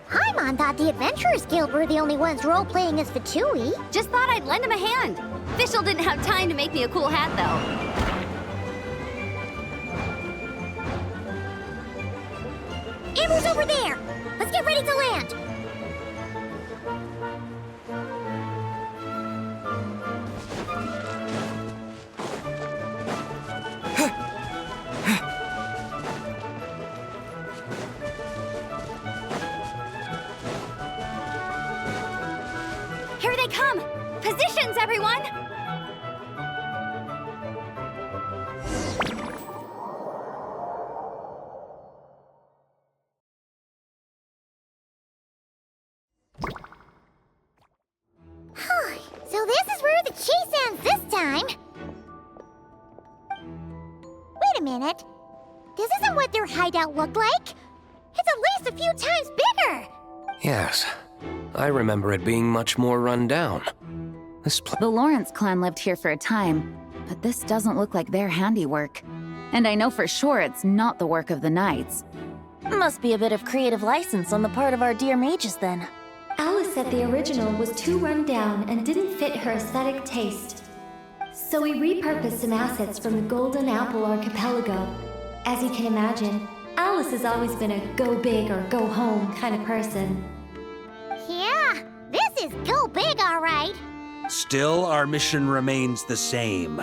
Paimon thought the Adventurers Guild were the only ones role-playing as Fatui. Just thought I'd lend him a hand. Fischl didn't have time to make me a cool hat, though. Amber's over there! Let's get ready to land! Here they come! Positions, everyone! So this is where the chase ends this time. Wait a minute. This isn't what their hideout looked like. It's at least a few times bigger. Yes, I remember it being much more run down. The Lawrence clan lived here for a time, but this doesn't look like their handiwork. And I know for sure it's not the work of the knights. Must be a bit of creative license on the part of our dear mages then. Alice said the original was too run down and didn't fit her aesthetic taste. So we repurposed some assets from the Golden Apple Archipelago. As you can imagine, Alice has always been a go big or go home kind of person. Yeah, this is go big, all right. Still, our mission remains the same.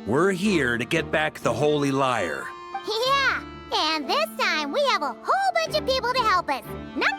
We're here to get back the Holy Lyre. Yeah, and this time we have a whole bunch of people to help us. Not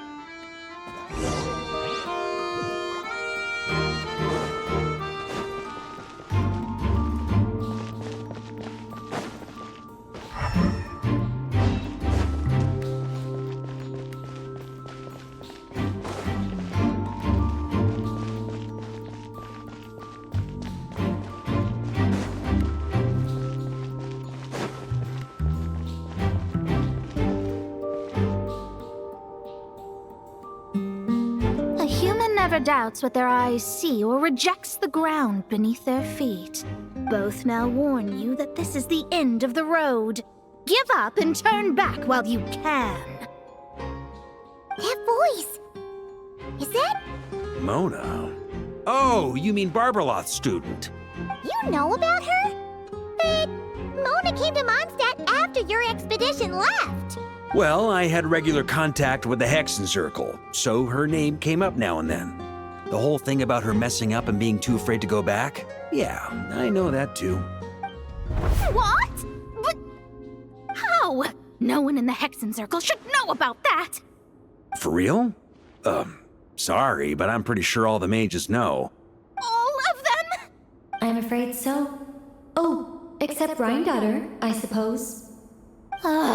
never doubts what their eyes see or rejects the ground beneath their feet. Both now warn you that this is the end of the road. Give up and turn back while you can. that voice. Is that? Mona? Oh, you mean Barbarloth's student. You know about her? But Mona came to Mondstadt after your expedition left. Well, I had regular contact with the Hexen Circle, so her name came up now and then. The whole thing about her messing up and being too afraid to go back? Yeah, I know that too. What? But how? No one in the Hexen Circle should know about that. For real? Sorry, but I'm pretty sure all the mages know. All of them? I'm afraid so. Oh, except Rheindotter, I suppose. Fine.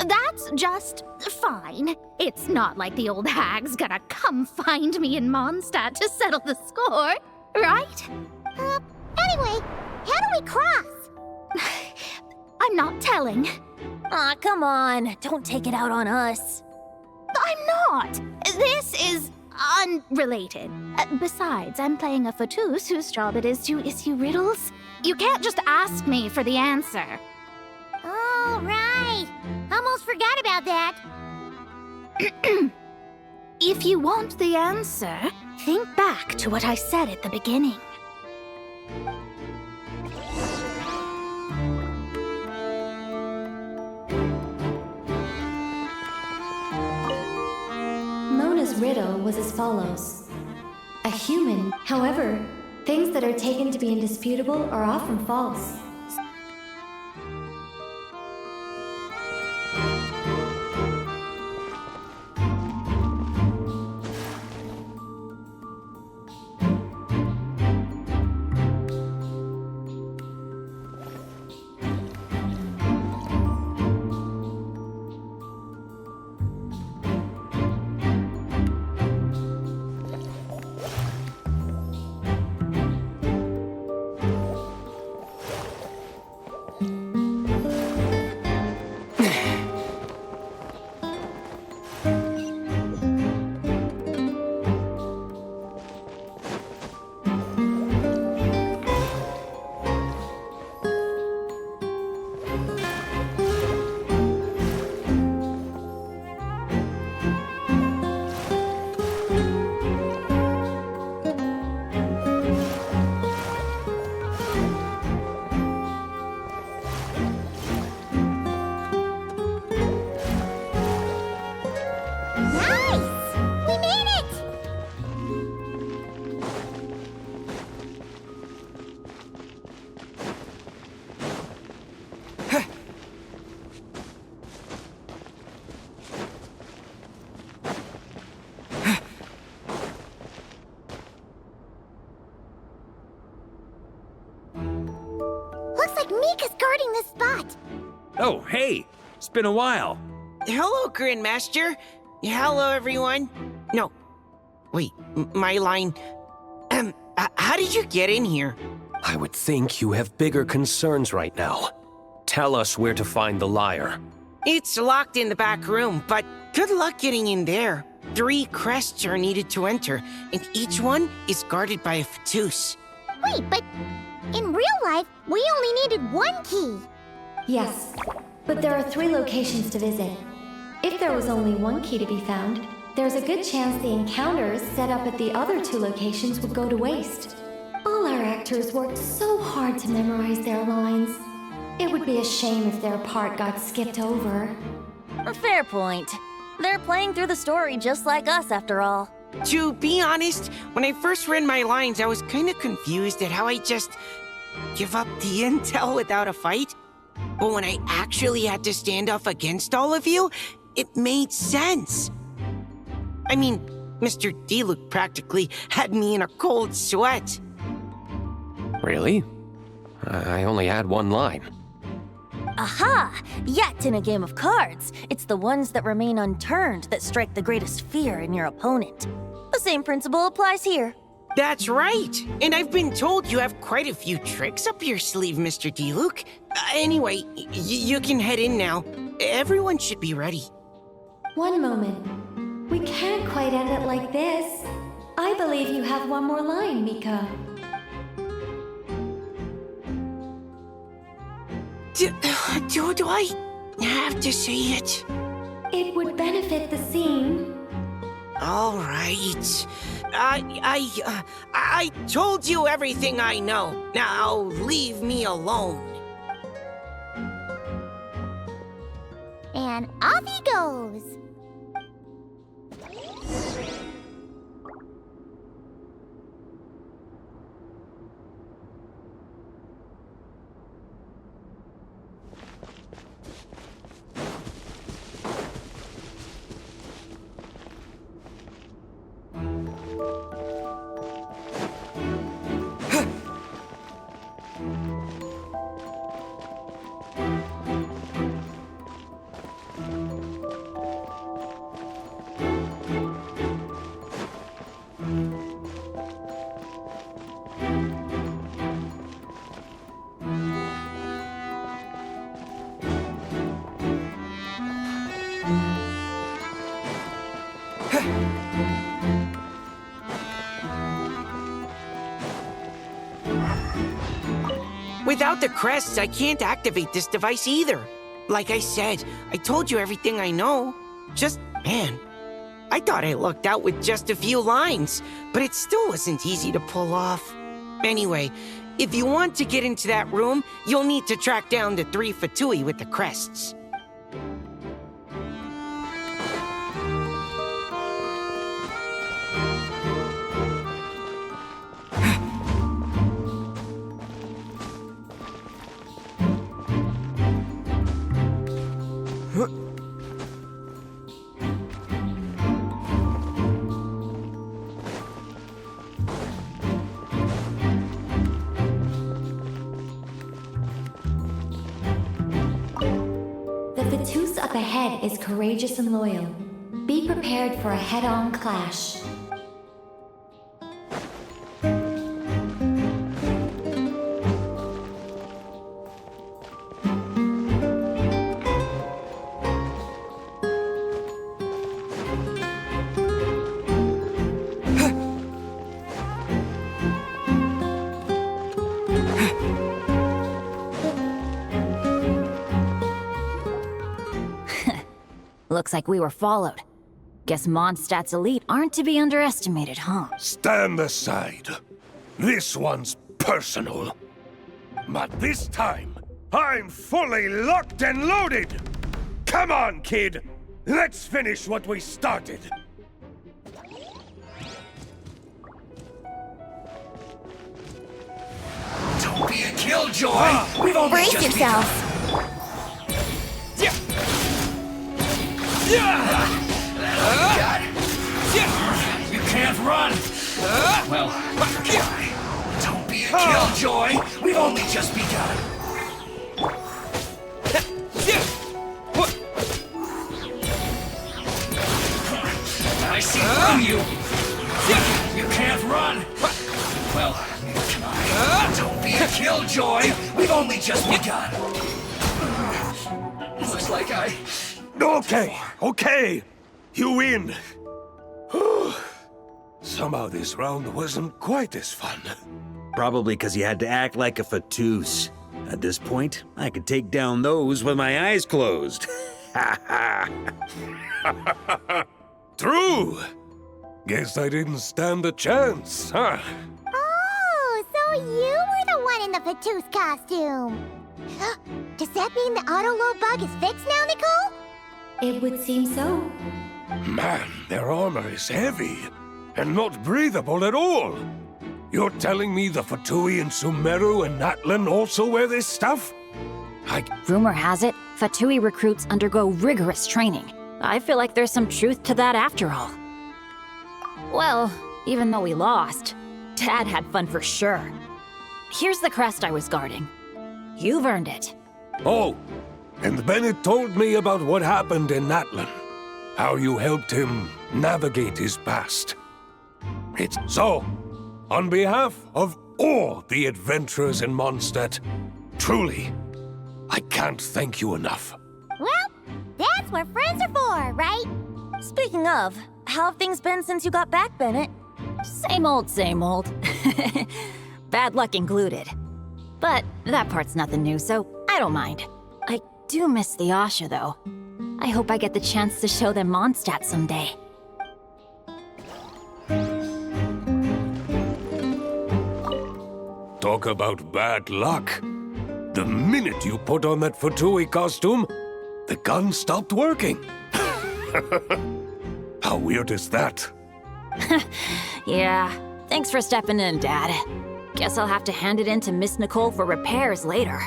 That's just fine. It's not like the old hag's gonna come find me in Mondstadt to settle the score, right? Anyway, how do we cross? I'm not telling. Aw, come on. Don't take it out on us. I'm not. This is unrelated. Besides, I'm playing a fatus whose job it is to issue riddles. You can't just ask me for the answer. Oh, right. Almost forgot about that. If you want the answer, think back to what I said at the beginning. Mona's riddle was as follows. A human, however, things that are taken to be indisputable are often false. Mika's guarding this spot. Oh, hey! It's been a while. Hello, Grandmaster. Hello, everyone. No. Wait, my line. How did you get in here? I would think you have bigger concerns right now. Tell us where to find the lyre. It's locked in the back room, but good luck getting in there. 3 crests are needed to enter, and each one is guarded by a fatus. Wait, but in real life, we only needed 1 key. Yes, but there are 3 locations to visit. If there was only one key to be found, there's a good chance the encounters set up at the other 2 locations would go to waste. All our actors worked so hard to memorize their lines. It would be a shame if their part got skipped over. A fair point. They're playing through the story just like us, after all. To be honest, when I first read my lines, I was kind of confused at how I just give up the intel without a fight. But when I actually had to stand up against all of you, it made sense. I mean, Mr. Diluc practically had me in a cold sweat. Really? I only had one line. Aha! Yet in a game of cards, it's the ones that remain unturned that strike the greatest fear in your opponent. The same principle applies here. That's right. And I've been told you have quite a few tricks up your sleeve, Mr. Diluc. Anyway, you can head in now. Everyone should be ready. One moment. We can't quite end it like this. I believe you have one more line, Mika. Do I have to say it? It would benefit the scene. All right. I told you everything I know. Now leave me alone. And off he goes. Without the crests, I can't activate this device either. Like I said, I told you everything I know. Just, man, I thought I lucked out with just a few lines, but it still wasn't easy to pull off. Anyway, if you want to get into that room, you'll need to track down the 3 Fatui with the crests. The Fatus up ahead is courageous and loyal. Be prepared for a head-on clash. Looks like we were followed. Guess Mondstadt's elite aren't to be underestimated, huh? Stand aside. This one's personal. But this time, I'm fully locked and loaded! Come on, kid! Let's finish what we started! Don't be a killjoy! We've only Brace just yourself. You can't run! Well, don't be a killjoy! We've only just begun! I see through you! You can't run! Well, neither can I. Don't be a killjoy! We've only just begun! Looks like I... Okay. You win. Somehow this round wasn't quite as fun. Probably because you had to act like a Fatus. At this point, I could take down those with my eyes closed. Ha ha! True! Guess I didn't stand a chance, huh? Oh, so you were the one in the Fatou's costume. Does that mean the auto-load bug is fixed now, Nicole? It would seem so. Man, their armor is heavy and not breathable at all. You're telling me the Fatui and Sumeru and Natlan also wear this stuff? Rumor has it, Fatui recruits undergo rigorous training. I feel like there's some truth to that after all. Well, even though we lost, Dad had fun for sure. Here's the crest I was guarding. You've earned it. Oh, and Bennett told me about what happened in Natlan. How you helped him navigate his past. It's so, on behalf of all the adventurers in Mondstadt, truly, I can't thank you enough. Well, that's what friends are for, right? Speaking of, how have things been since you got back, Bennett? Same old, same old. Bad luck included. But that part's nothing new, so I don't mind. I do miss the Asha, though. I hope I get the chance to show them Mondstadt someday. Talk about bad luck. The minute you put on that Fatui costume, the gun stopped working. How weird is that? Yeah, thanks for stepping in, Dad. Guess I'll have to hand it in to Miss Nicole for repairs later.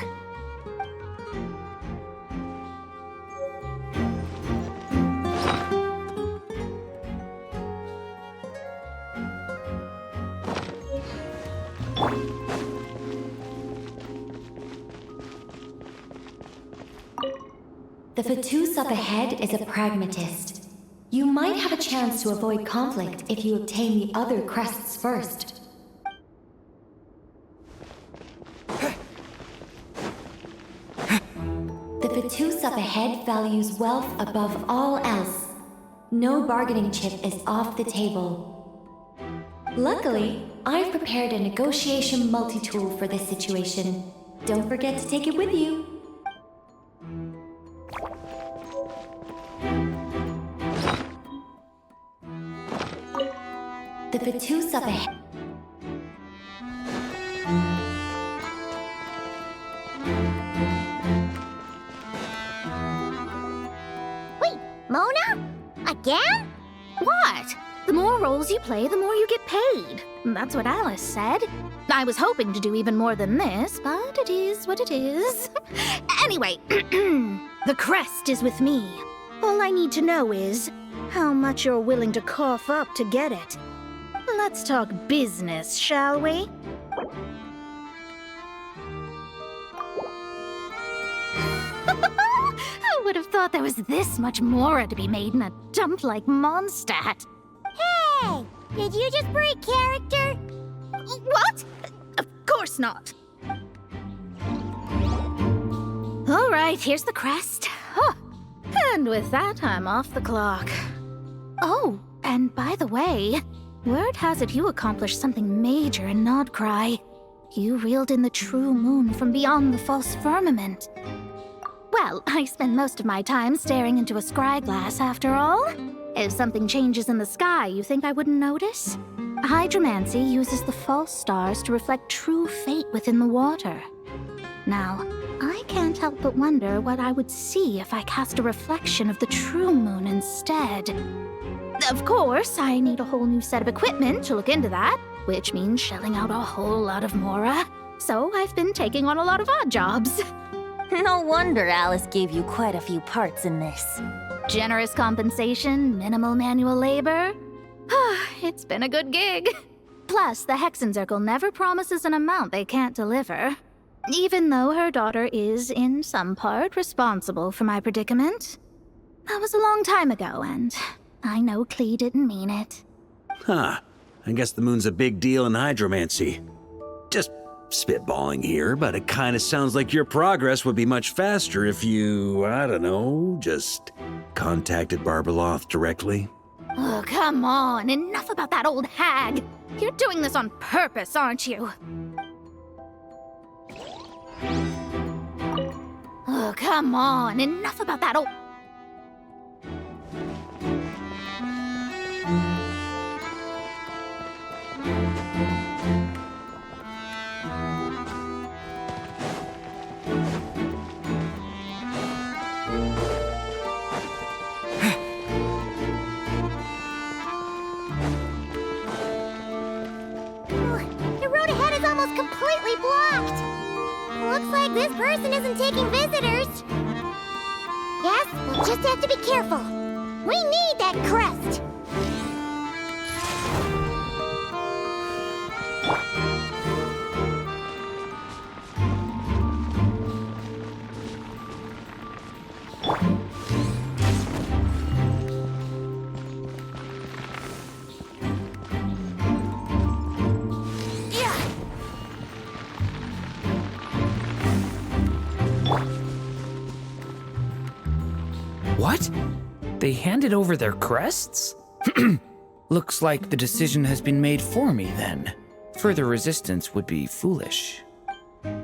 The Fatus up ahead is a pragmatist. You might have a chance to avoid conflict if you obtain the other crests first. The Fatus up ahead values wealth above all else. No bargaining chip is off the table. Luckily, I've prepared a negotiation multi-tool for this situation. Don't forget to take it with you. The Fatus up ahead. Wait, Mona? Again? What? The more roles you play, the more you get paid. That's what Alice said. I was hoping to do even more than this, but it is what it is. Anyway, the crest is with me. All I need to know is how much you're willing to cough up to get it. Let's talk business, shall we? I would have thought there was this much more to be made in a dump like Mondstadt. Hey! Did you just break character? What? Of course not. All right, here's the crest. Huh. And with that, I'm off the clock. Oh, and by the way, word has it you accomplished something major in Nodcry. You reeled in the true moon from beyond the false firmament. Well, I spend most of my time staring into a scry glass after all. If something changes in the sky, you think I wouldn't notice? Hydromancy uses the false stars to reflect true fate within the water. Now, I can't help but wonder what I would see if I cast a reflection of the true moon instead. Of course, I need a whole new set of equipment to look into that, which means shelling out a whole lot of mora. So I've been taking on a lot of odd jobs. No wonder Alice gave you quite a few parts in this. Generous compensation, minimal manual labor. It's been a good gig. Plus, the Hexen Circle never promises an amount they can't deliver. Even though her daughter is, in some part, responsible for my predicament. That was a long time ago, and I know Klee didn't mean it. Huh. I guess the moon's a big deal in hydromancy. Just spitballing here, but it kind of sounds like your progress would be much faster if you, I don't know, just contacted Barbeloth directly. Oh, come on. Enough about that old hag. You're doing this on purpose, aren't you? Oh, come on. Enough about that old... The road ahead is almost completely blocked. Looks like this person isn't taking visitors. Yes, we'll just have to be careful. We need that crest. What? They handed over their crests? Looks like the decision has been made for me then. Further resistance would be foolish. Gotta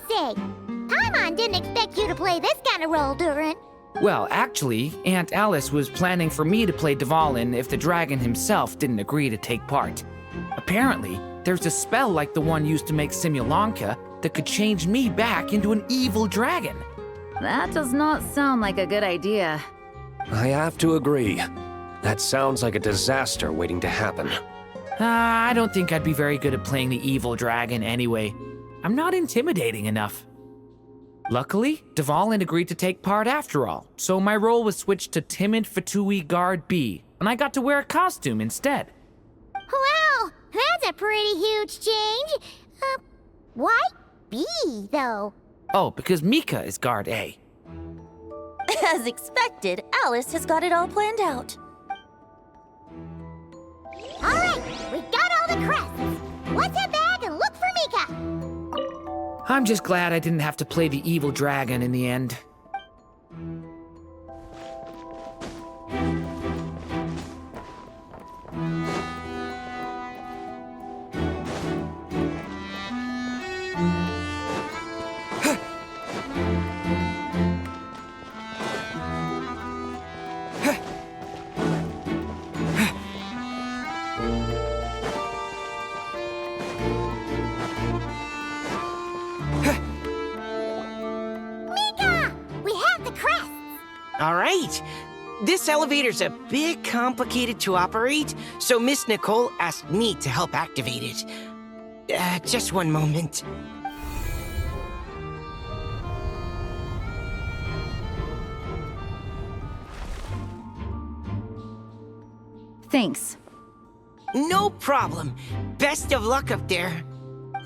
say, Paimon didn't expect you to play this kind of role, Durin. Well, actually, Aunt Alice was planning for me to play Dvalin if the dragon himself didn't agree to take part. Apparently, there's a spell like the one used to make Simulanka that could change me back into an evil dragon. That does not sound like a good idea. I have to agree. That sounds like a disaster waiting to happen. I don't think I'd be very good at playing the evil dragon anyway. I'm not intimidating enough. Luckily, Dvalin agreed to take part after all, so my role was switched to Timid Fatui Guard B, and I got to wear a costume instead. Wow, that's a pretty huge change. Why B, though? Oh, because Mika is Guard A. As expected, Alice has got it all planned out. All right, we got all the crests. Let's head back and look for Mika. I'm just glad I didn't have to play the evil dragon in the end. All right. This elevator's a bit complicated to operate, so Miss Nicole asked me to help activate it. Just one moment. Thanks. No problem. Best of luck up there.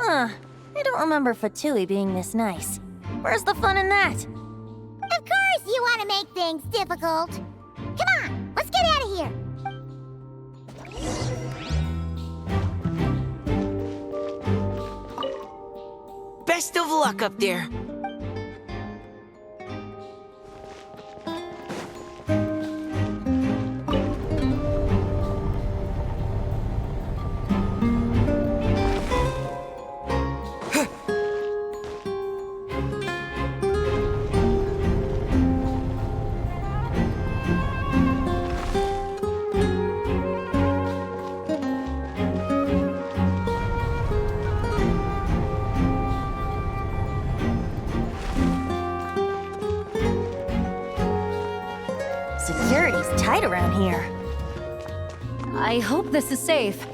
Huh. I don't remember Fatui being this nice. Where's the fun in that? Of course you want to make things difficult. Come on, let's get out of here. Best of luck up there. Security's tight around here. I hope this is safe.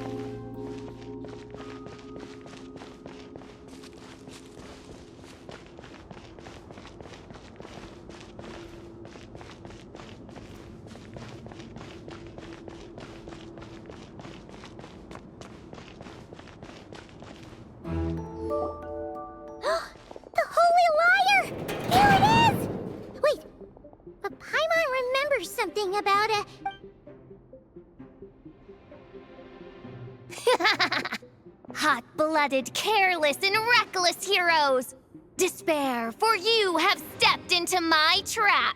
The Holy Liar! Here it is! Wait, but Paimon remembers something about a... Hot-blooded, careless, and reckless heroes! Despair, for you have stepped into my trap!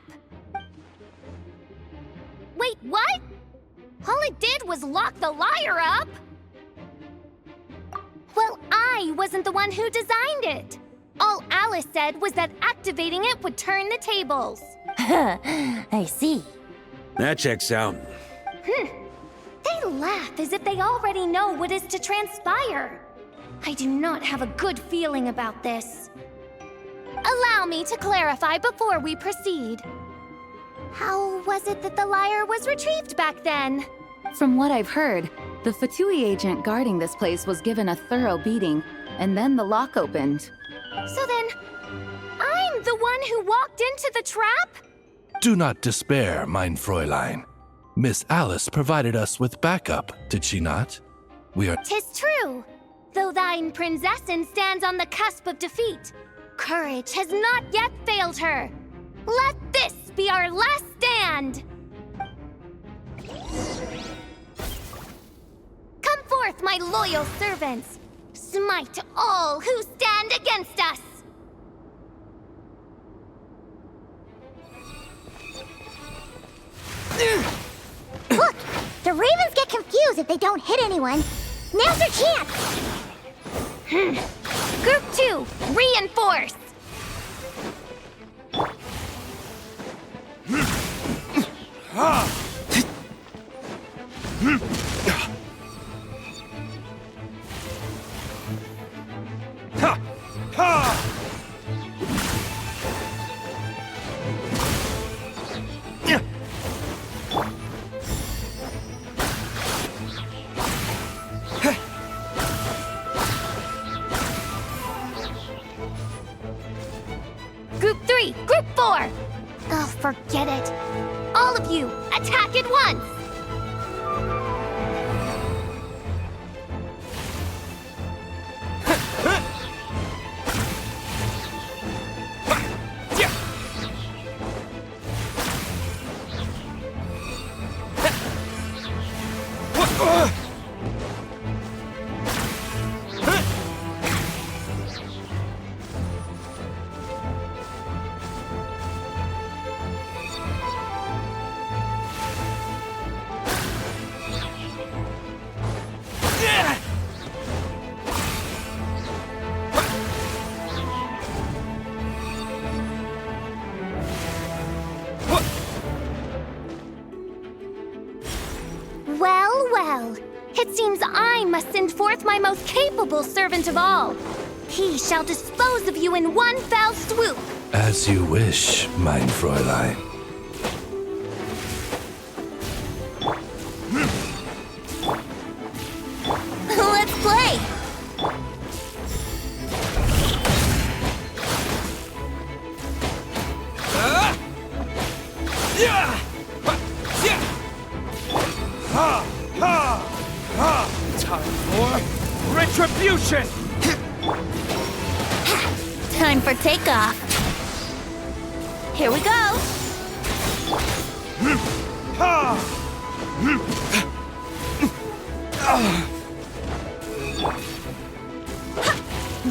Wait, what? All it did was lock the liar up? Well, I wasn't the one who designed it. All Alice said was that activating it would turn the tables. I see. That checks out. They laugh as if they already know what is to transpire. I do not have a good feeling about this. Allow me to clarify before we proceed. How was it that the lyre was retrieved back then? From what I've heard, the Fatui agent guarding this place was given a thorough beating, and then the lock opened. So then, I'm the one who walked into the trap? Do not despair, mein Fräulein. Miss Alice provided us with backup, did she not? We are— 'Tis true. Though thine Prinzessin stands on the cusp of defeat, courage has not yet failed her. Let this be our last stand! Come forth, my loyal servants! Smite all who stand against us! Look! The ravens get confused if they don't hit anyone. Now's your chance! Group 2, reinforce! Group 3, Group 4! Oh, forget it. All of you, attack at once! Well, well. It seems I must send forth my most capable servant of all. He shall dispose of you in one fell swoop. As you wish, mein Fräulein. Let's play! Time for retribution! Time for takeoff. Here we go.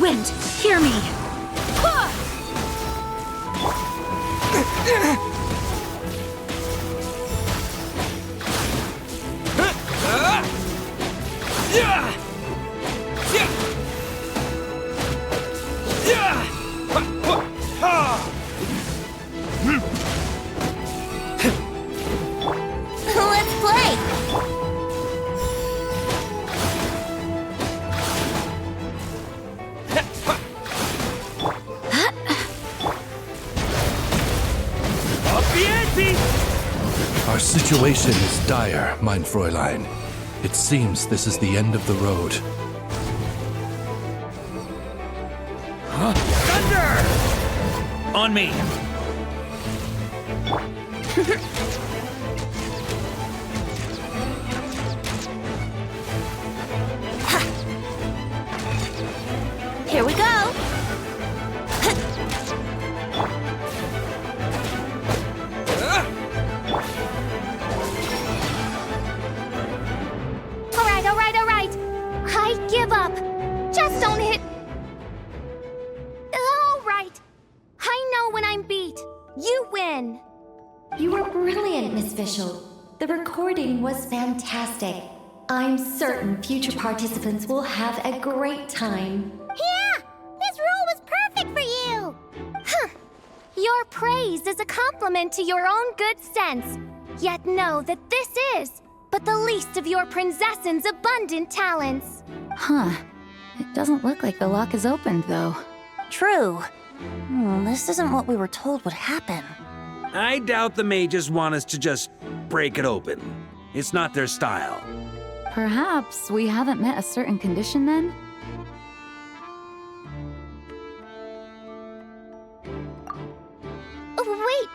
Wind, hear me! Let's play! Our situation is dire, mein Fräulein. It seems this is the end of the road. Thunder! On me! Here we go. All right. I give up. Just don't hit. All right. I know when I'm beat. You win. You were brilliant, Miss Fischl. The recording was fantastic. I'm certain future participants will have a great time. Yeah! This role was perfect for you! Huh. Your praise is a compliment to your own good sense. Yet know that this is but the least of your princess's abundant talents. Huh. It doesn't look like the lock is opened, though. True. This isn't what we were told would happen. I doubt the mages want us to just break it open. It's not their style. Perhaps we haven't met a certain condition then? Oh, wait!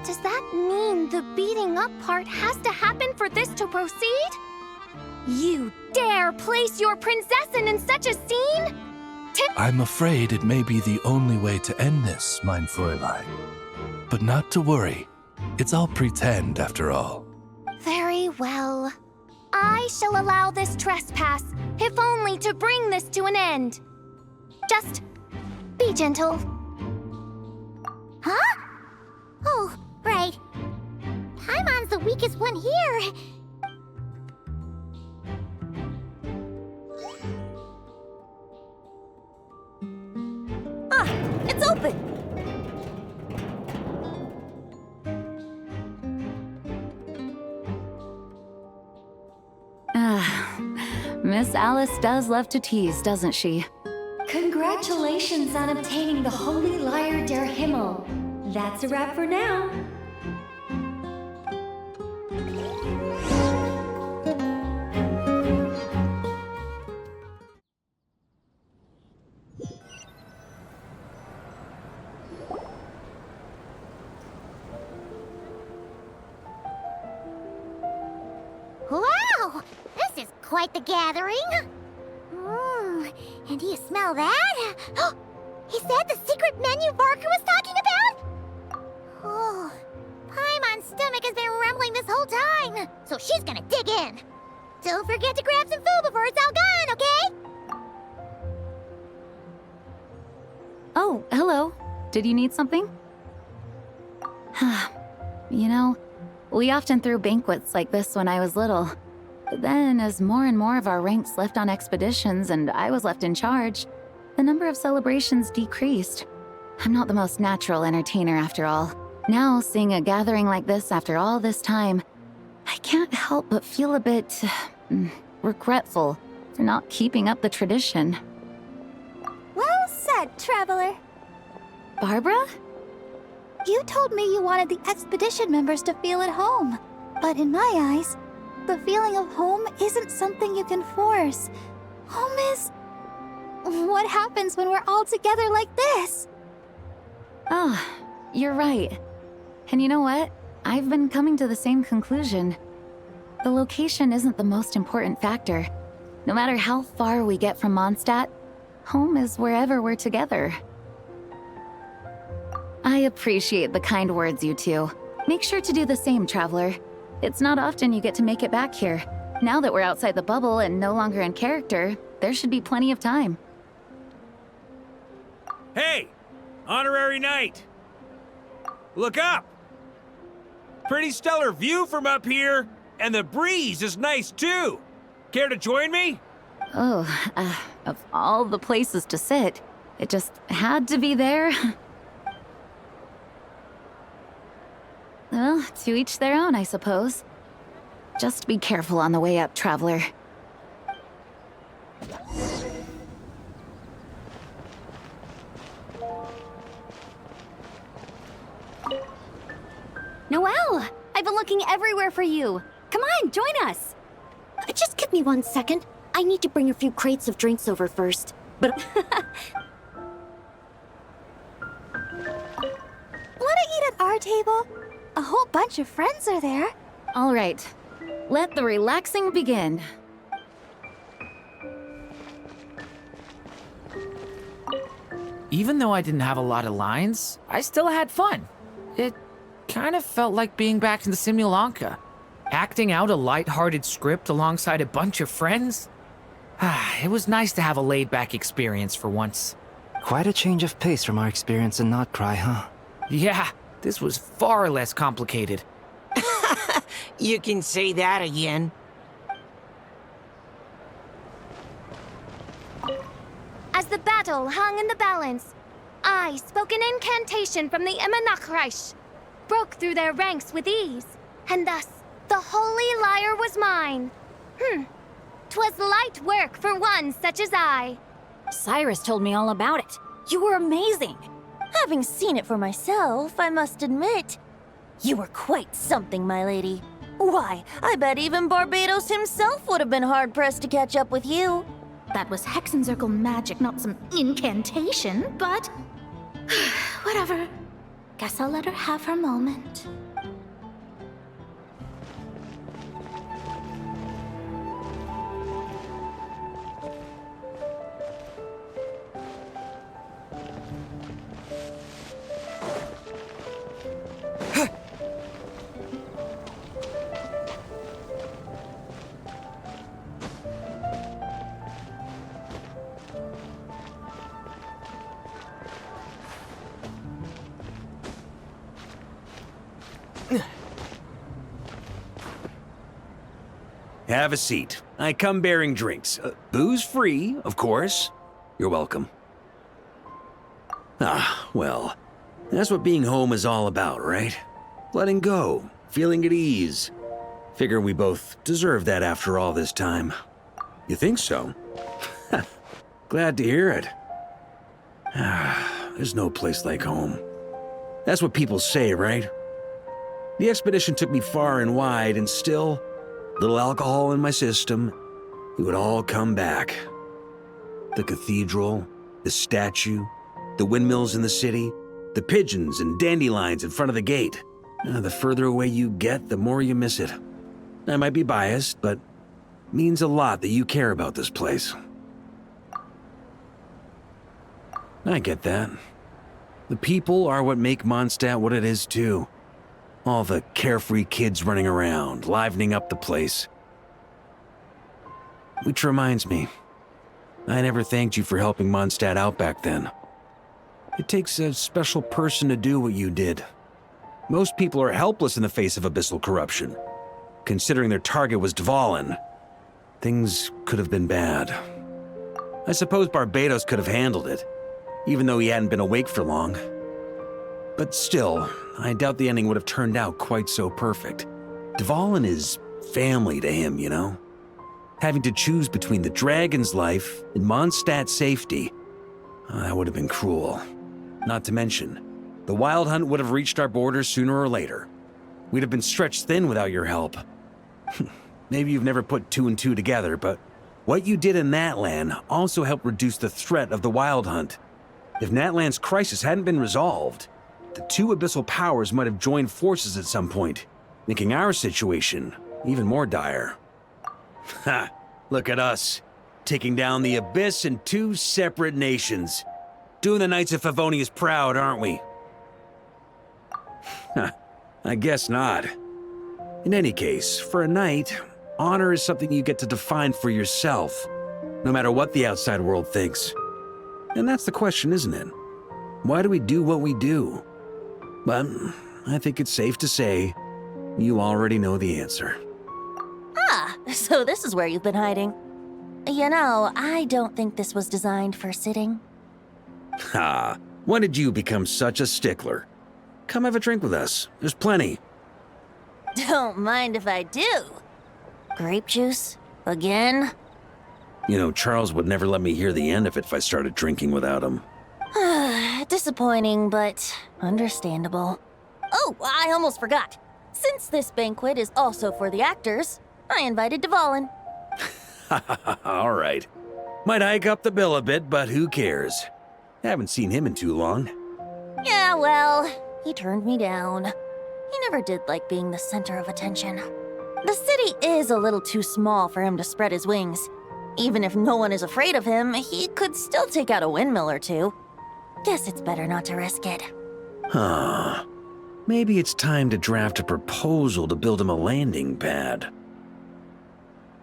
Does that mean the beating up part has to happen for this to proceed? You dare place your princess in such a scene? I'm afraid it may be the only way to end this, mein Fräulein. But not to worry. It's all pretend, after all. Very well. I shall allow this trespass, if only to bring this to an end. Just be gentle. Huh? Oh, right. Paimon's the weakest one here. Ah, it's open! Miss Alice does love to tease, doesn't she? Congratulations on obtaining the Holy Lyre der Himmel. That's a wrap for now. Wow! This is quite the gathering. And do you smell that? Is that the secret menu Varka was talking about? Oh, Paimon's stomach has been rumbling this whole time, so she's gonna dig in. Don't forget to grab some food before it's all gone, okay? Oh, hello. Did you need something? You know, we often threw banquets like this when I was little. But then, as more and more of our ranks left on expeditions and I was left in charge, the number of celebrations decreased. I'm not the most natural entertainer after all. Now, seeing a gathering like this after all this time, I can't help but feel a bit regretful for not keeping up the tradition. Well said, traveler. Barbara? You told me you wanted the expedition members to feel at home. But in my eyes, the feeling of home isn't something you can force. Home is... what happens when we're all together like this? Oh, you're right. And you know what? I've been coming to the same conclusion. The location isn't the most important factor. No matter how far we get from Mondstadt, home is wherever we're together. I appreciate the kind words, you two. Make sure to do the same, traveler. It's not often you get to make it back here. Now that we're outside the bubble and no longer in character, there should be plenty of time. Hey! Honorary Knight! Look up! Pretty stellar view from up here, and the breeze is nice too. Care to join me? Oh, of all the places to sit, it just had to be there. Well, to each their own, I suppose. Just be careful on the way up, traveler. Noelle! I've been looking everywhere for you. Come on, join us. Just give me 1 second. I need to bring a few crates of drinks over first. But... Wanna eat at our table? A whole bunch of friends are there. All right. Let the relaxing begin. Even though I didn't have a lot of lines, I still had fun. It kind of felt like being back in the Simulanka. Acting out a light-hearted script alongside a bunch of friends. It was nice to have a laid-back experience for once. Quite a change of pace from our experience in Notcry, huh? Yeah, this was far less complicated. You can say that again. As the battle hung in the balance, I spoke an incantation from the Emanachreich, broke through their ranks with ease, and thus the holy lyre was mine. 'Twas light work for one such as I. Cyrus told me all about it. You were amazing. Having seen it for myself, I must admit, you were quite something, my lady. Why, I bet even Barbados himself would have been hard-pressed to catch up with you. That was Hexencircle magic, not some incantation, but... whatever. Guess I'll let her have her moment. Have a seat. I come bearing drinks. Booze free, of course. You're welcome. Ah, well, that's what being home is all about, right? Letting go, feeling at ease. Figure we both deserve that after all this time. You think so? Glad to hear it. There's no place like home. That's what people say, right? The expedition took me far and wide, and still, little alcohol in my system, it would all come back. The cathedral, the statue, the windmills in the city, the pigeons and dandelions in front of the gate. The further away you get, the more you miss it. I might be biased, but it means a lot that you care about this place. I get that. The people are what make Mondstadt what it is, too. All the carefree kids running around, livening up the place. Which reminds me, I never thanked you for helping Mondstadt out back then. It takes a special person to do what you did. Most people are helpless in the face of abyssal corruption. Considering their target was Dvalin, things could have been bad. I suppose Barbados could have handled it, even though he hadn't been awake for long. But still, I doubt the ending would have turned out quite so perfect. Dvalin is family to him, you know? Having to choose between the dragon's life and Mondstadt's safety, that would have been cruel. Not to mention, the Wild Hunt would have reached our borders sooner or later. We'd have been stretched thin without your help. Maybe you've never put two and two together, but what you did in Natlan also helped reduce the threat of the Wild Hunt. If Natlan's crisis hadn't been resolved, the two abyssal powers might have joined forces at some point, making our situation even more dire. Ha! Look at us, taking down the Abyss in two separate nations. Doing the Knights of Favonius proud, aren't we? I guess not. In any case, for a knight, honor is something you get to define for yourself, no matter what the outside world thinks. And that's the question, isn't it? Why do we do what we do? But I think it's safe to say you already know the answer. Ah, so this is where you've been hiding. You know, I don't think this was designed for sitting. Ha! When did you become such a stickler? Come have a drink with us. There's plenty. Don't mind if I do. Grape juice? Again? You know, Charles would never let me hear the end of it if I started drinking without him. Disappointing, but understandable. Oh, I almost forgot. Since this banquet is also for the actors, I invited Dvalin. All right. Might hike up the bill a bit, but who cares? Haven't seen him in too long. Yeah, well, he turned me down. He never did like being the center of attention. The city is a little too small for him to spread his wings. Even if no one is afraid of him, he could still take out a windmill or two. Guess it's better not to risk it. Huh. Maybe it's time to draft a proposal to build him a landing pad.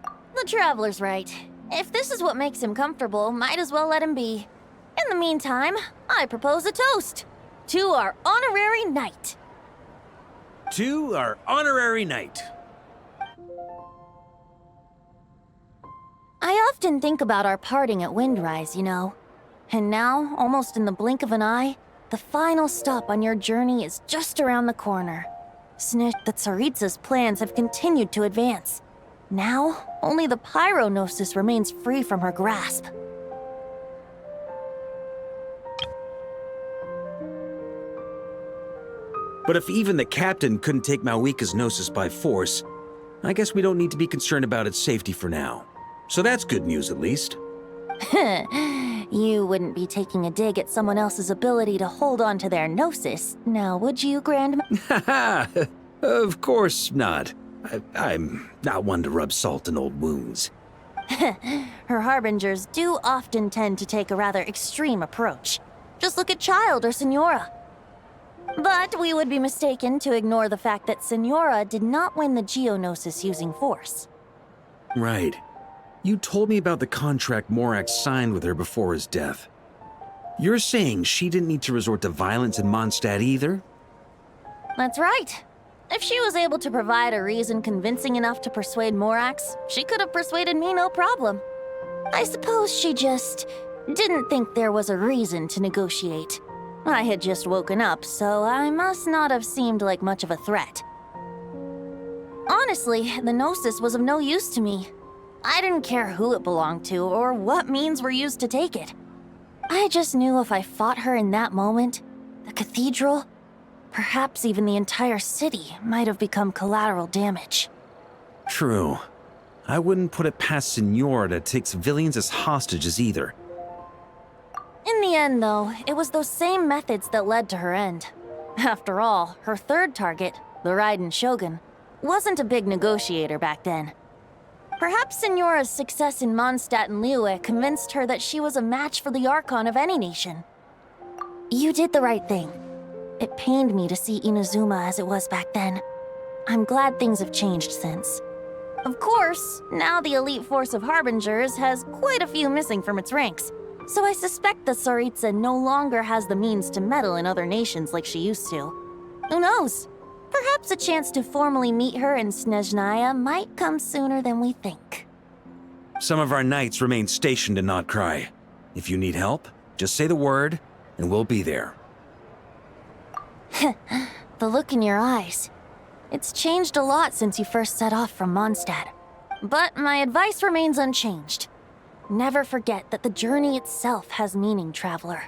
The Traveler's right. If this is what makes him comfortable, might as well let him be. In the meantime, I propose a toast to our honorary knight. To our honorary knight. I often think about our parting at Windrise, you know. And now, almost in the blink of an eye, the final stop on your journey is just around the corner. That Tsaritsa's plans have continued to advance. Now, only the Pyronosis remains free from her grasp. But if even the captain couldn't take Malwika's Gnosis by force, I guess we don't need to be concerned about its safety for now. So that's good news, at least. You wouldn't be taking a dig at someone else's ability to hold on to their Gnosis, now would you, Haha! Of course not. I'm not one to rub salt in old wounds. Her harbingers do often tend to take a rather extreme approach. Just look at Child or Signora. But we would be mistaken to ignore the fact that Signora did not win the Geonosis using force. Right. You told me about the contract Morax signed with her before his death. You're saying she didn't need to resort to violence in Mondstadt either? That's right. If she was able to provide a reason convincing enough to persuade Morax, she could have persuaded me no problem. I suppose she just didn't think there was a reason to negotiate. I had just woken up, so I must not have seemed like much of a threat. Honestly, the Gnosis was of no use to me. I didn't care who it belonged to or what means were used to take it. I just knew if I fought her in that moment, the cathedral, perhaps even the entire city, might have become collateral damage. True. I wouldn't put it past Signora to take civilians as hostages either. In the end, though, it was those same methods that led to her end. After all, her third target, the Raiden Shogun, wasn't a big negotiator back then. Perhaps Signora's success in Mondstadt and Liyue convinced her that she was a match for the Archon of any nation. You did the right thing. It pained me to see Inazuma as it was back then. I'm glad things have changed since. Of course, now the elite force of Harbingers has quite a few missing from its ranks, so I suspect that Tsaritsa no longer has the means to meddle in other nations like she used to. Who knows? Perhaps a chance to formally meet her in Snezhnaya might come sooner than we think. Some of our knights remain stationed in Notcry. If you need help, just say the word, and we'll be there. The look in your eyes. It's changed a lot since you first set off from Mondstadt. But my advice remains unchanged. Never forget that the journey itself has meaning, traveler.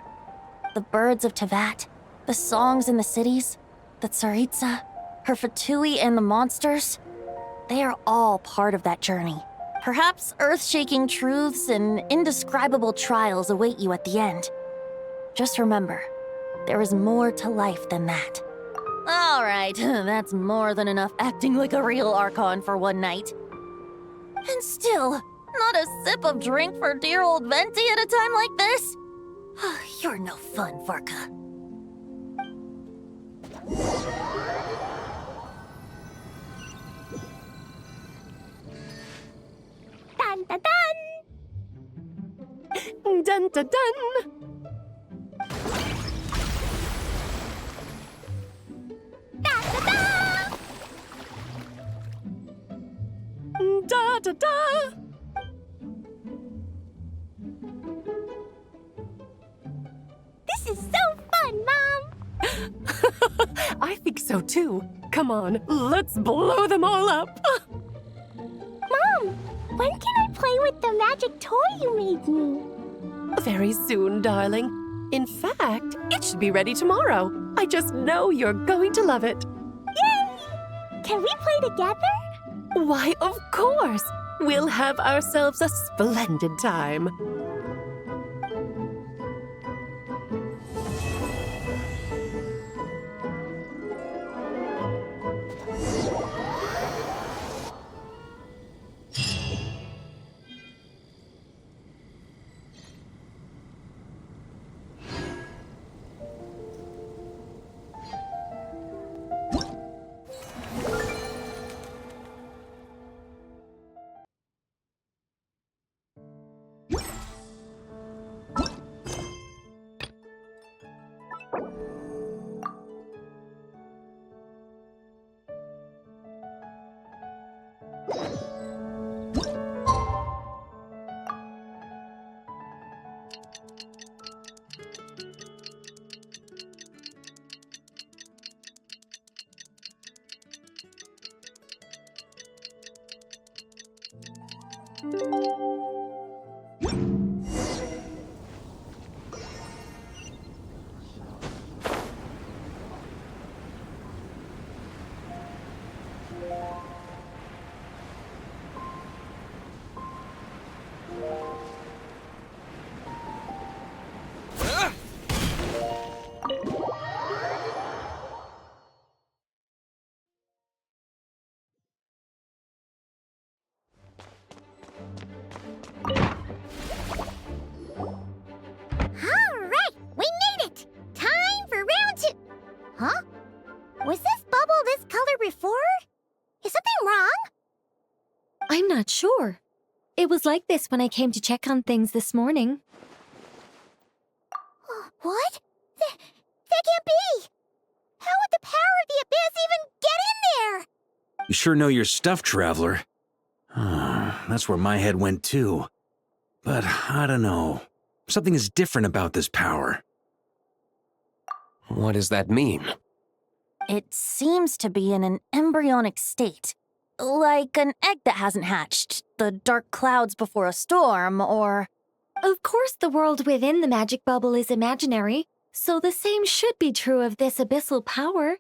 The birds of Tevat, the songs in the cities, the Tsaritsa, her Fatui and the monsters, they are all part of that journey. Perhaps earth-shaking truths and indescribable trials await you at the end. Just remember, there is more to life than that. All right, that's more than enough acting like a real Archon for one night. And still, not a sip of drink for dear old Venti at a time like this? You're no fun, Varka. Dun dun dun! Dun dun dun! Da da da! This is so fun, Mom! I think so too. Come on, let's blow them all up! Mom, when can I play with the magic toy you made me? Very soon, darling. In fact, it should be ready tomorrow. I just know you're going to love it. Yay! Can we play together? Why, of course! We'll have ourselves a splendid time. Alright, we made it! Time for round 2. Huh? Was this bubble this color before? Is something wrong? I'm not sure. It was like this when I came to check on things this morning. What? That can't be! How would the power of the abyss even get in there? You sure know your stuff, Traveler. That's where my head went too. But I don't know. Something is different about this power. What does that mean? It seems to be in an embryonic state. Like an egg that hasn't hatched, the dark clouds before a storm, or... Of course the world within the magic bubble is imaginary, so the same should be true of this abyssal power.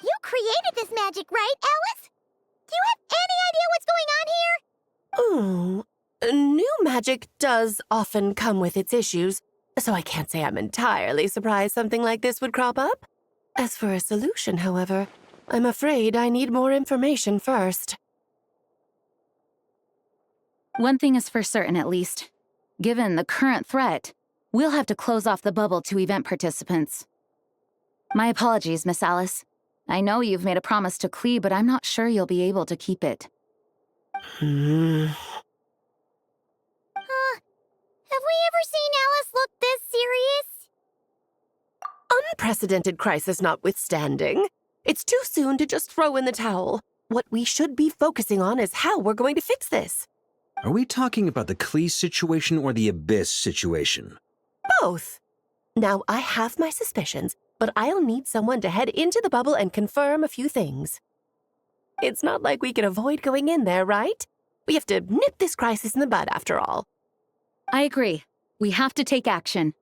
You created this magic, right, Alice? Do you have any idea what's going on here? New magic does often come with its issues, so I can't say I'm entirely surprised something like this would crop up. As for a solution, however, I'm afraid I need more information first. One thing is for certain, at least. Given the current threat, we'll have to close off the bubble to event participants. My apologies, Miss Alice. I know you've made a promise to Klee, but I'm not sure you'll be able to keep it. Have we ever seen Alice look this serious? Unprecedented crisis notwithstanding, it's too soon to just throw in the towel. What we should be focusing on is how we're going to fix this. Are we talking about the Klee situation or the Abyss situation? Both. Now, I have my suspicions, but I'll need someone to head into the bubble and confirm a few things. It's not like we can avoid going in there, right? We have to nip this crisis in the bud, after all. I agree. We have to take action.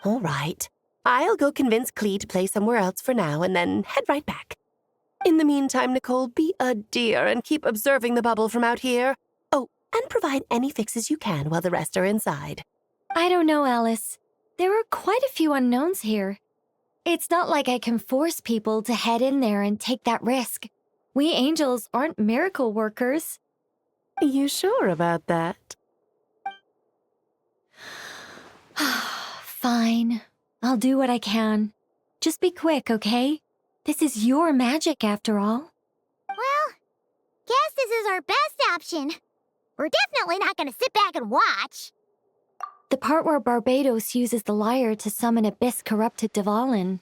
All right. I'll go convince Klee to play somewhere else for now and then head right back. In the meantime, Nicole, be a dear and keep observing the bubble from out here. Oh, and provide any fixes you can while the rest are inside. I don't know, Alice. There are quite a few unknowns here. It's not like I can force people to head in there and take that risk. We angels aren't miracle workers. You sure about that? Fine. I'll do what I can. Just be quick, okay? This is your magic, after all. Well, guess this is our best option. We're definitely not going to sit back and watch. The part where Barbados uses the lyre to summon abyss-corrupted Dvalin.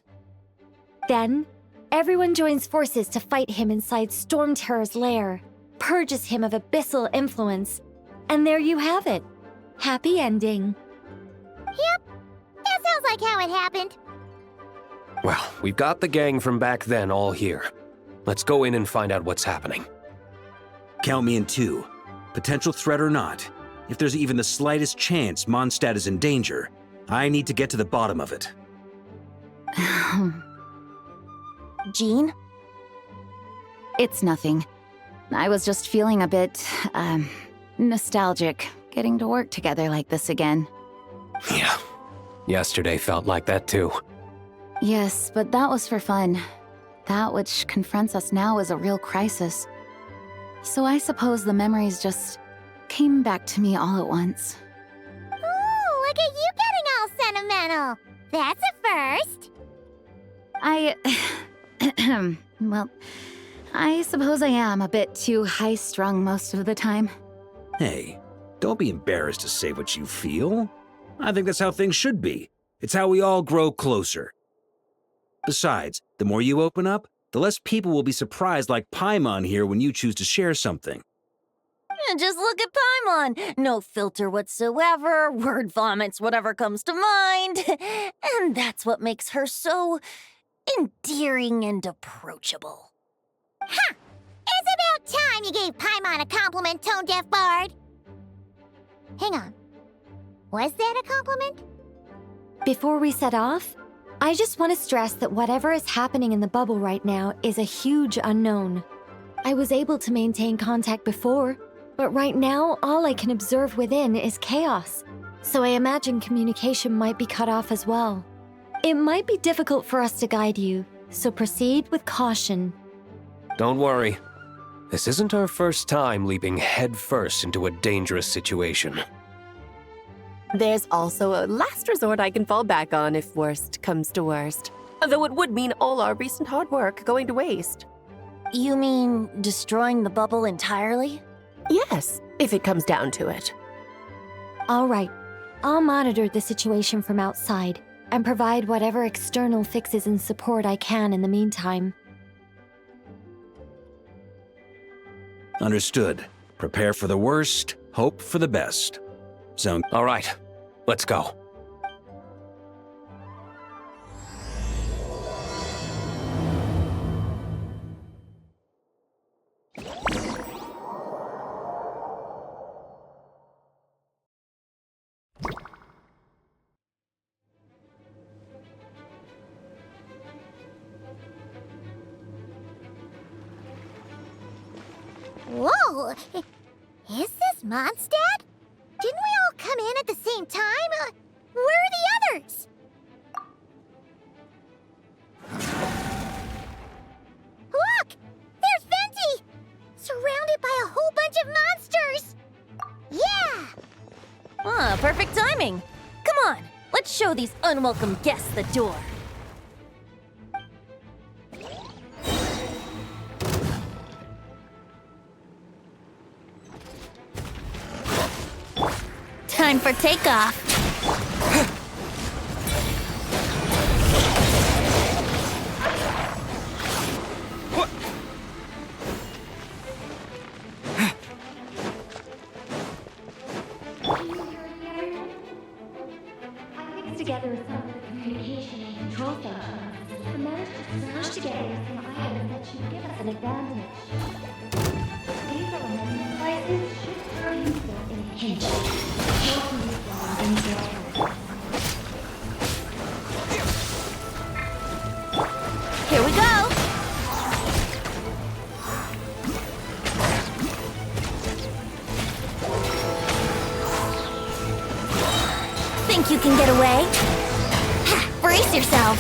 Then, everyone joins forces to fight him inside Storm Terror's lair, purges him of abyssal influence, and there you have it. Happy ending. Yep, that sounds like how it happened. Well, we've got the gang from back then all here. Let's go in and find out what's happening. Count me in 2. Potential threat or not, if there's even the slightest chance Mondstadt is in danger, I need to get to the bottom of it. Jean? It's nothing. I was just feeling a bit, nostalgic, getting to work together like this again. Yeah, yesterday felt like that too. Yes, but that was for fun. That which confronts us now is a real crisis. So I suppose the memories just came back to me all at once. Ooh, look at you getting all sentimental. That's a first. Well, I suppose I am a bit too high-strung most of the time. Hey, don't be embarrassed to say what you feel. I think that's how things should be. It's how we all grow closer. Besides, the more you open up, the less people will be surprised like Paimon here when you choose to share something. Just look at Paimon. No filter whatsoever, word vomits whatever comes to mind. And that's what makes her so endearing and approachable. Ha! It's about time you gave Paimon a compliment, tone-deaf bard. Hang on. Was that a compliment? Before we set off, I just want to stress that whatever is happening in the bubble right now is a huge unknown. I was able to maintain contact before, but right now all I can observe within is chaos, so I imagine communication might be cut off as well. It might be difficult for us to guide you, so proceed with caution. Don't worry. This isn't our first time leaping headfirst into a dangerous situation. There's also a last resort I can fall back on if worst comes to worst. Though it would mean all our recent hard work going to waste. You mean destroying the bubble entirely? Yes, if it comes down to it. All right, I'll monitor the situation from outside and provide whatever external fixes and support I can in the meantime. Understood. Prepare for the worst, hope for the best. Sound... All right, let's go. Whoa! Is this Mondstadt? Didn't we all come in at the same time? Where are the others? Look! There's Venti! Surrounded by a whole bunch of monsters! Yeah! Ah, perfect timing. Come on, let's show these unwelcome guests the door. Time for takeoff. Together some of the communication and control functions, and managed to smash together some items that should give us an advantage. These elements devices should turn useful in a pinch. Here we go! Think you can get away? Ha, brace yourself!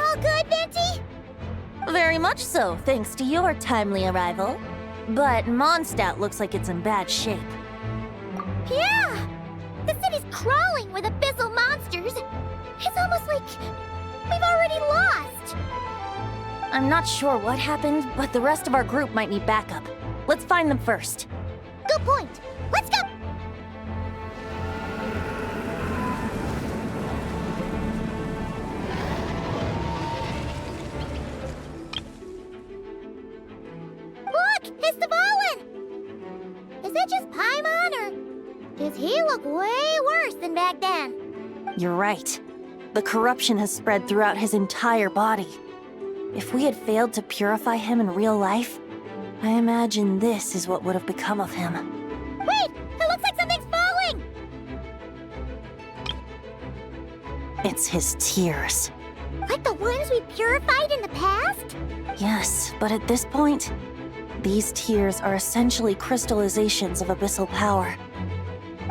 All good, Venti? Very much so, thanks to your timely arrival. But Mondstadt looks like it's in bad shape. Yeah! The city's crawling with abyssal monsters. It's almost like we've already lost. I'm not sure what happened, but the rest of our group might need backup. Let's find them first. Good point. Let's go! Look! It's Dvalin! Is that just Paimon, or does he look way worse than back then? You're right. The corruption has spread throughout his entire body. If we had failed to purify him in real life, I imagine this is what would have become of him. Wait! It looks like something's falling! It's his tears. Like the ones we purified in the past? Yes, but at this point, these tears are essentially crystallizations of abyssal power.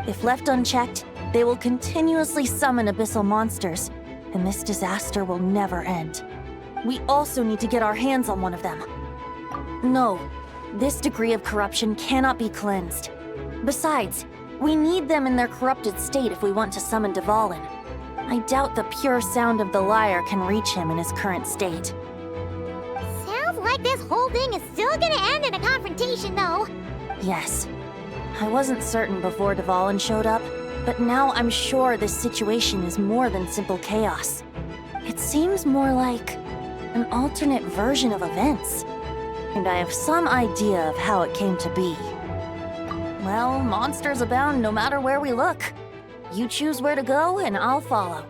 If left unchecked, they will continuously summon abyssal monsters, and this disaster will never end. We also need to get our hands on one of them. No, this degree of corruption cannot be cleansed. Besides, we need them in their corrupted state if we want to summon Dvalin. I doubt the pure sound of the lyre can reach him in his current state. Sounds like this whole thing is still gonna end in a confrontation, though. Yes. I wasn't certain before Dvalin showed up, but now I'm sure this situation is more than simple chaos. It seems more like an alternate version of events. And I have some idea of how it came to be. Well, monsters abound no matter where we look. You choose where to go, and I'll follow.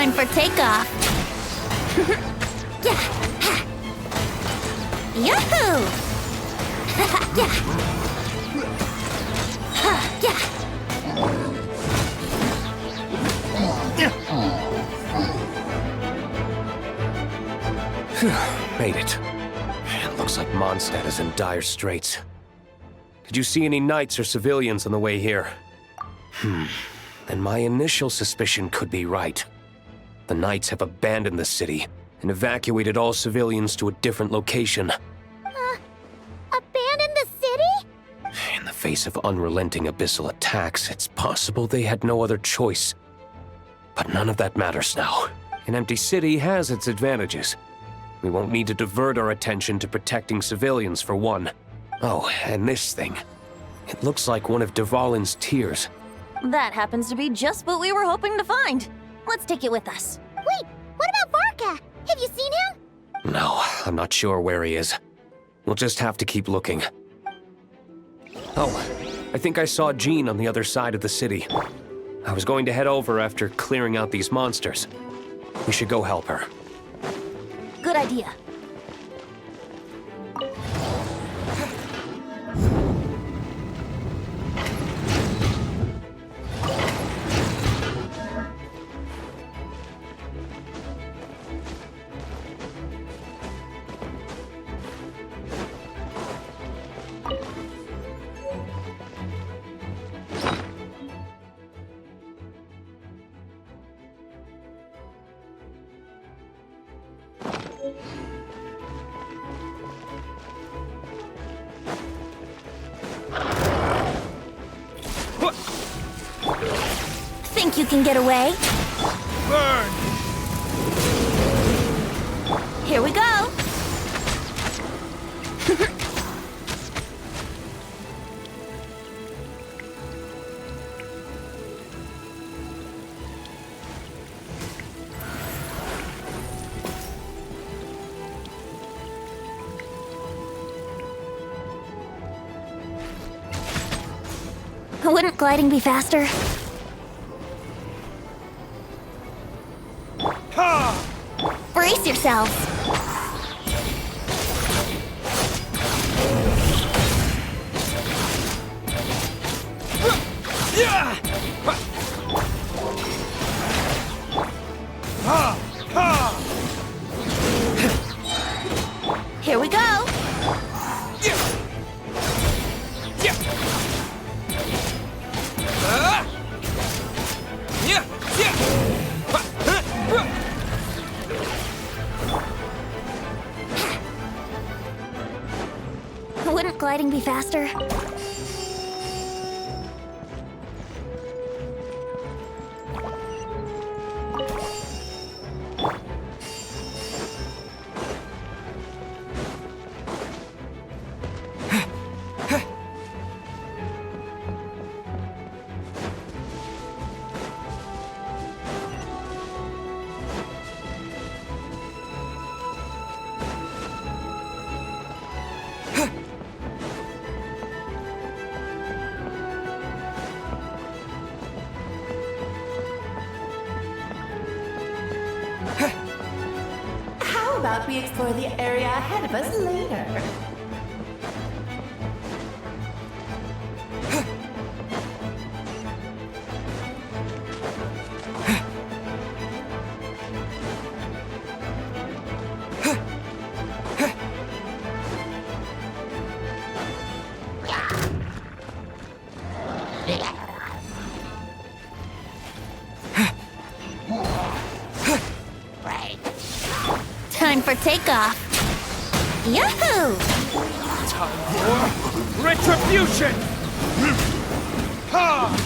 Time for takeoff. Yeah. Yahoo! Yeah. Made it. Looks like Mondstadt is in dire straits. Did you see any knights or civilians on the way here? Then my initial suspicion could be right. The knights have abandoned the city and evacuated all civilians to a different location. Abandon the city? In the face of unrelenting abyssal attacks, it's possible they had no other choice. But none of that matters now. An empty city has its advantages. We won't need to divert our attention to protecting civilians, for one. Oh, and this thing. It looks like one of Dvalin's tears. That happens to be just what we were hoping to find. Let's take it with us. Wait, what about Varka? Have you seen him? No, I'm not sure where he is. We'll just have to keep looking. Oh, I think I saw Jean on the other side of the city. I was going to head over after clearing out these monsters. We should go help her. Good idea. Think you can get away? Burn! Here we go! Wouldn't gliding be faster? Brace yourselves! Here we go! Wouldn't gliding be faster? How about we explore the area ahead of us later? Time for takeoff. Yahoo! Time for retribution! Ha!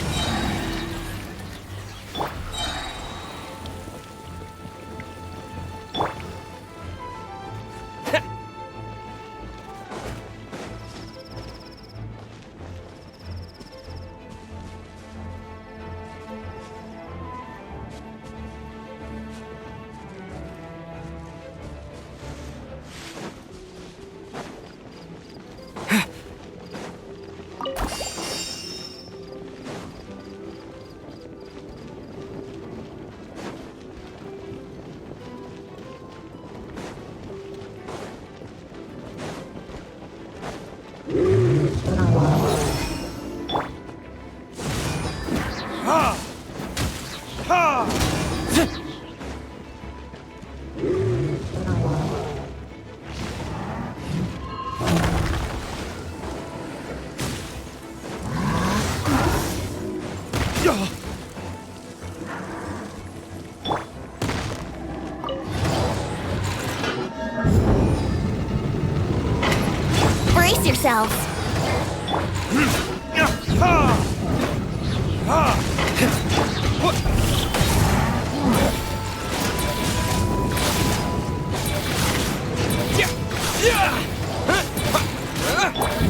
yourselves.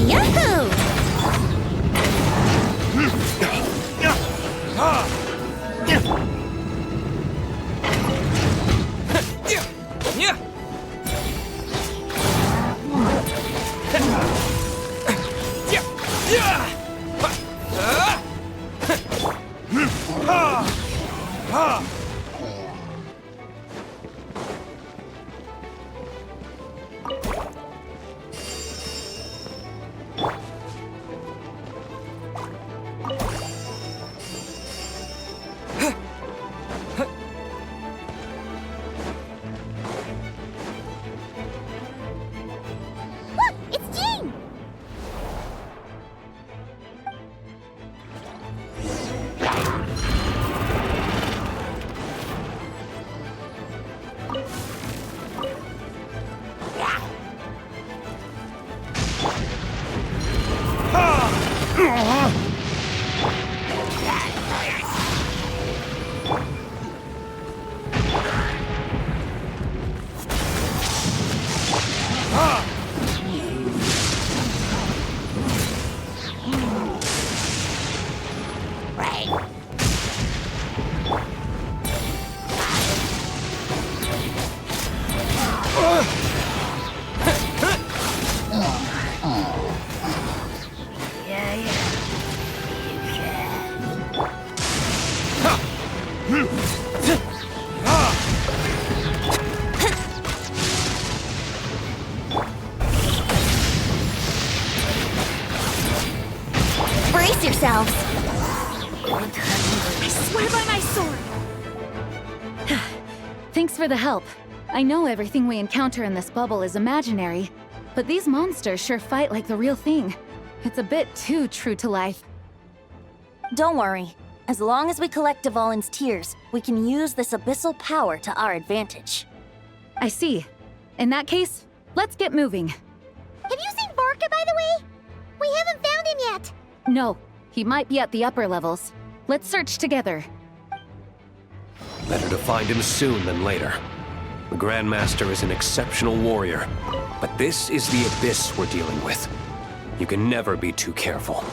Yahoo! Look, it's Jean! Brace yourselves. I swear by my sword! Thanks for the help. I know everything we encounter in this bubble is imaginary, but these monsters sure fight like the real thing. It's a bit too true to life. Don't worry. As long as we collect Dvalin's tears, we can use this abyssal power to our advantage. I see. In that case, let's get moving. Have you seen Vorka, by the way? We haven't found him yet. No, he might be at the upper levels. Let's search together. Better to find him soon than later. The Grandmaster is an exceptional warrior, but this is the abyss we're dealing with. You can never be too careful.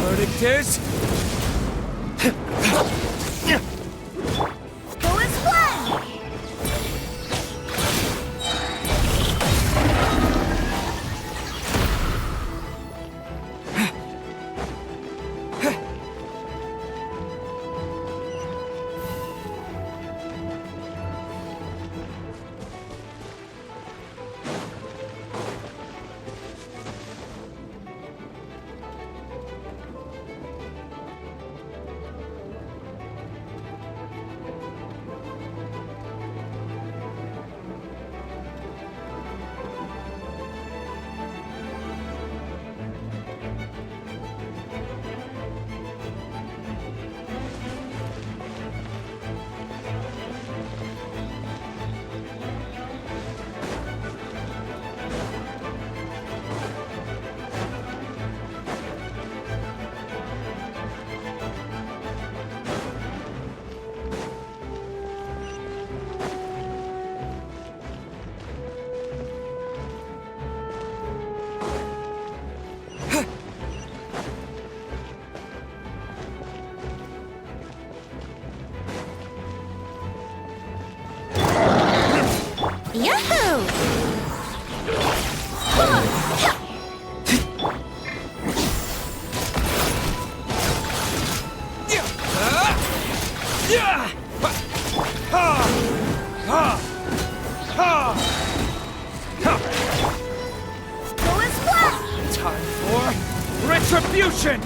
Verdict is... Go as one! Yahoo! Time for retribution!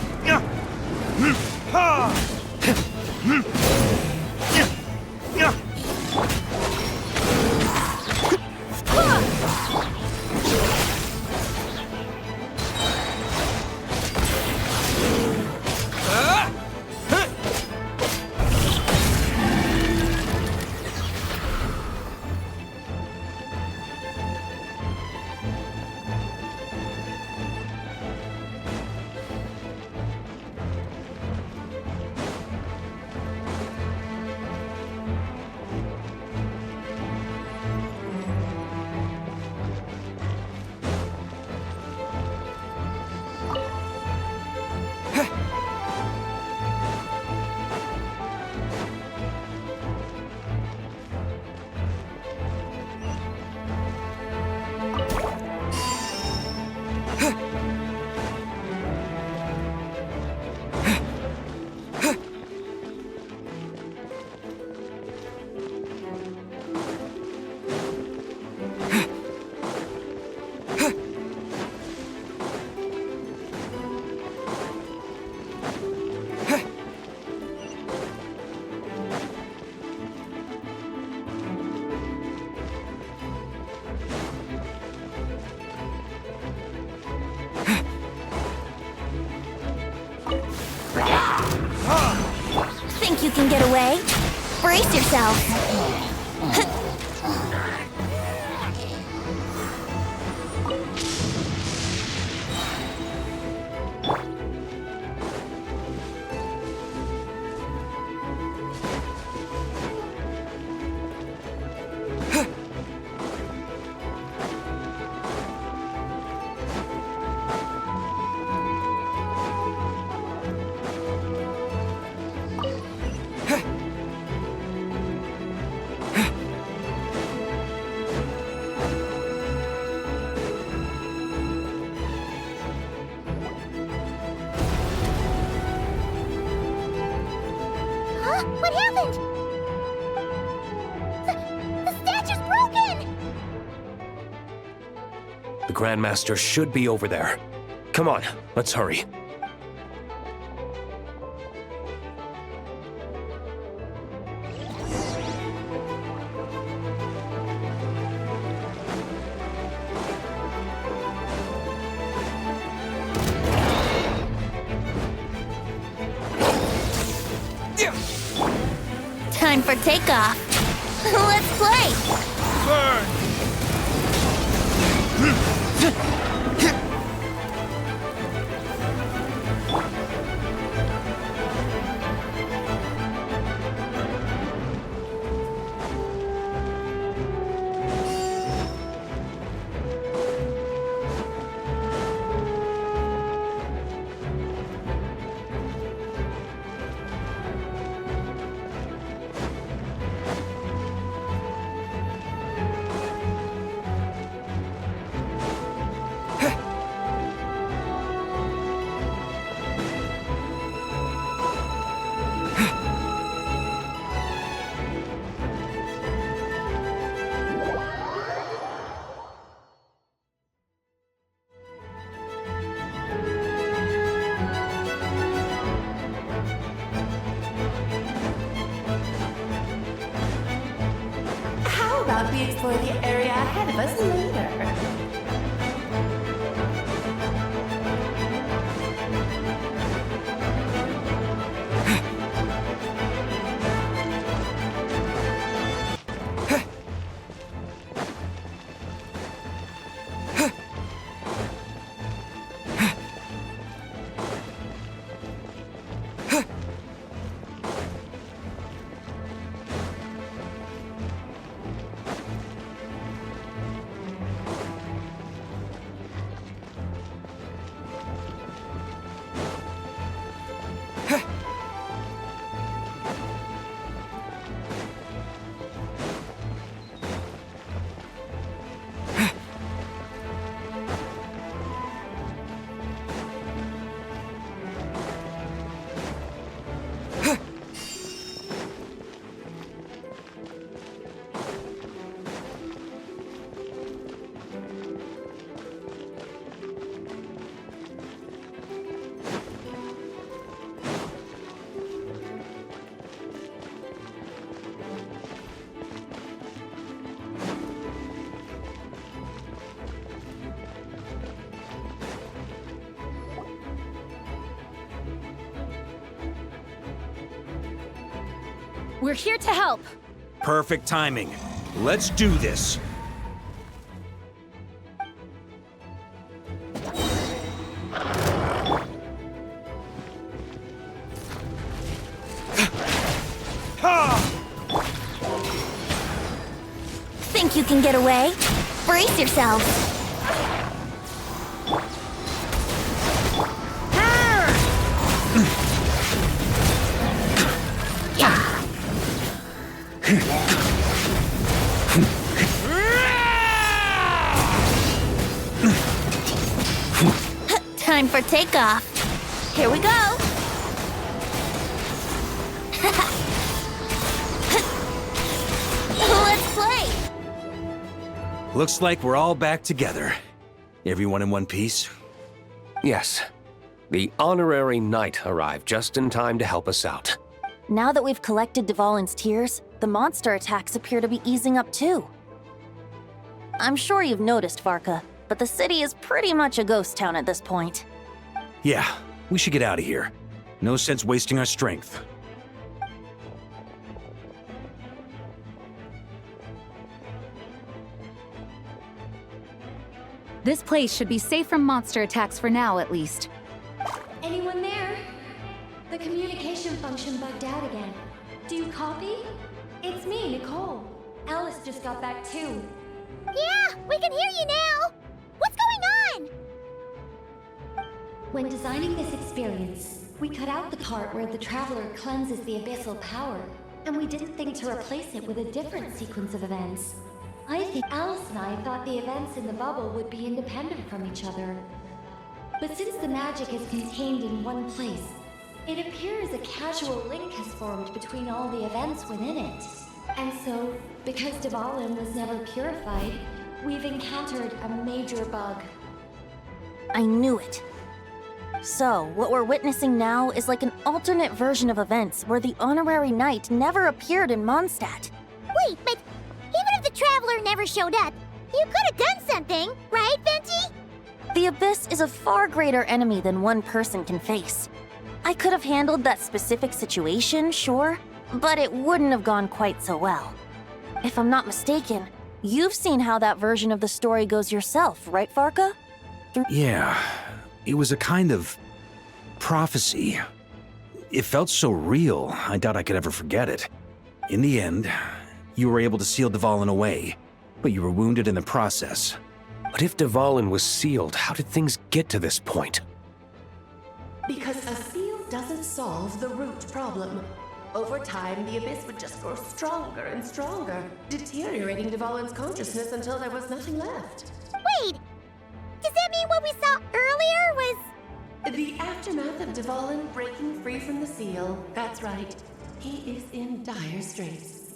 Think you can get away? Brace yourself. What happened? The statue's broken! The Grandmaster should be over there. Come on, let's hurry. Time for takeoff. Let's play! Burn! How about we explore the area ahead of us later? We're here to help. Perfect timing. Let's do this. Think you can get away? Brace yourselves. Time for takeoff. Here we go. Let's play. Looks like we're all back together. Everyone in one piece? Yes. The honorary knight arrived just in time to help us out. Now that we've collected Dvalin's tears, the monster attacks appear to be easing up too. I'm sure you've noticed, Varka, but the city is pretty much a ghost town at this point. Yeah, we should get out of here. No sense wasting our strength. This place should be safe from monster attacks for now, at least. Anyone there? The communication function bugged out again. Do you copy? It's me, Nicole. Alice just got back too. Yeah, we can hear you now. What's going on? When designing this experience, we cut out the part where the Traveler cleanses the abyssal power, and we didn't think to replace it with a different sequence of events. I think Alice and I thought the events in the bubble would be independent from each other. But since the magic is contained in one place, it appears a casual link has formed between all the events within it. And so, because Dvalin was never purified, we've encountered a major bug. I knew it. So, what we're witnessing now is like an alternate version of events where the honorary knight never appeared in Mondstadt. Wait, but even if the Traveler never showed up, you could have done something, right, Venti? The Abyss is a far greater enemy than one person can face. I could have handled that specific situation, sure, but it wouldn't have gone quite so well. If I'm not mistaken, you've seen how that version of the story goes yourself, right, Varka? Yeah, it was a kind of prophecy. It felt so real, I doubt I could ever forget it. In the end, you were able to seal Dvalin away, but you were wounded in the process. But if Dvalin was sealed, how did things get to this point? Because a seal doesn't solve the root problem. Over time, the Abyss would just grow stronger and stronger, deteriorating Dvalin's consciousness until there was nothing left. Wait! Does that mean what we saw earlier was... The aftermath of Dvalin breaking free from the seal. That's right. He is in dire straits.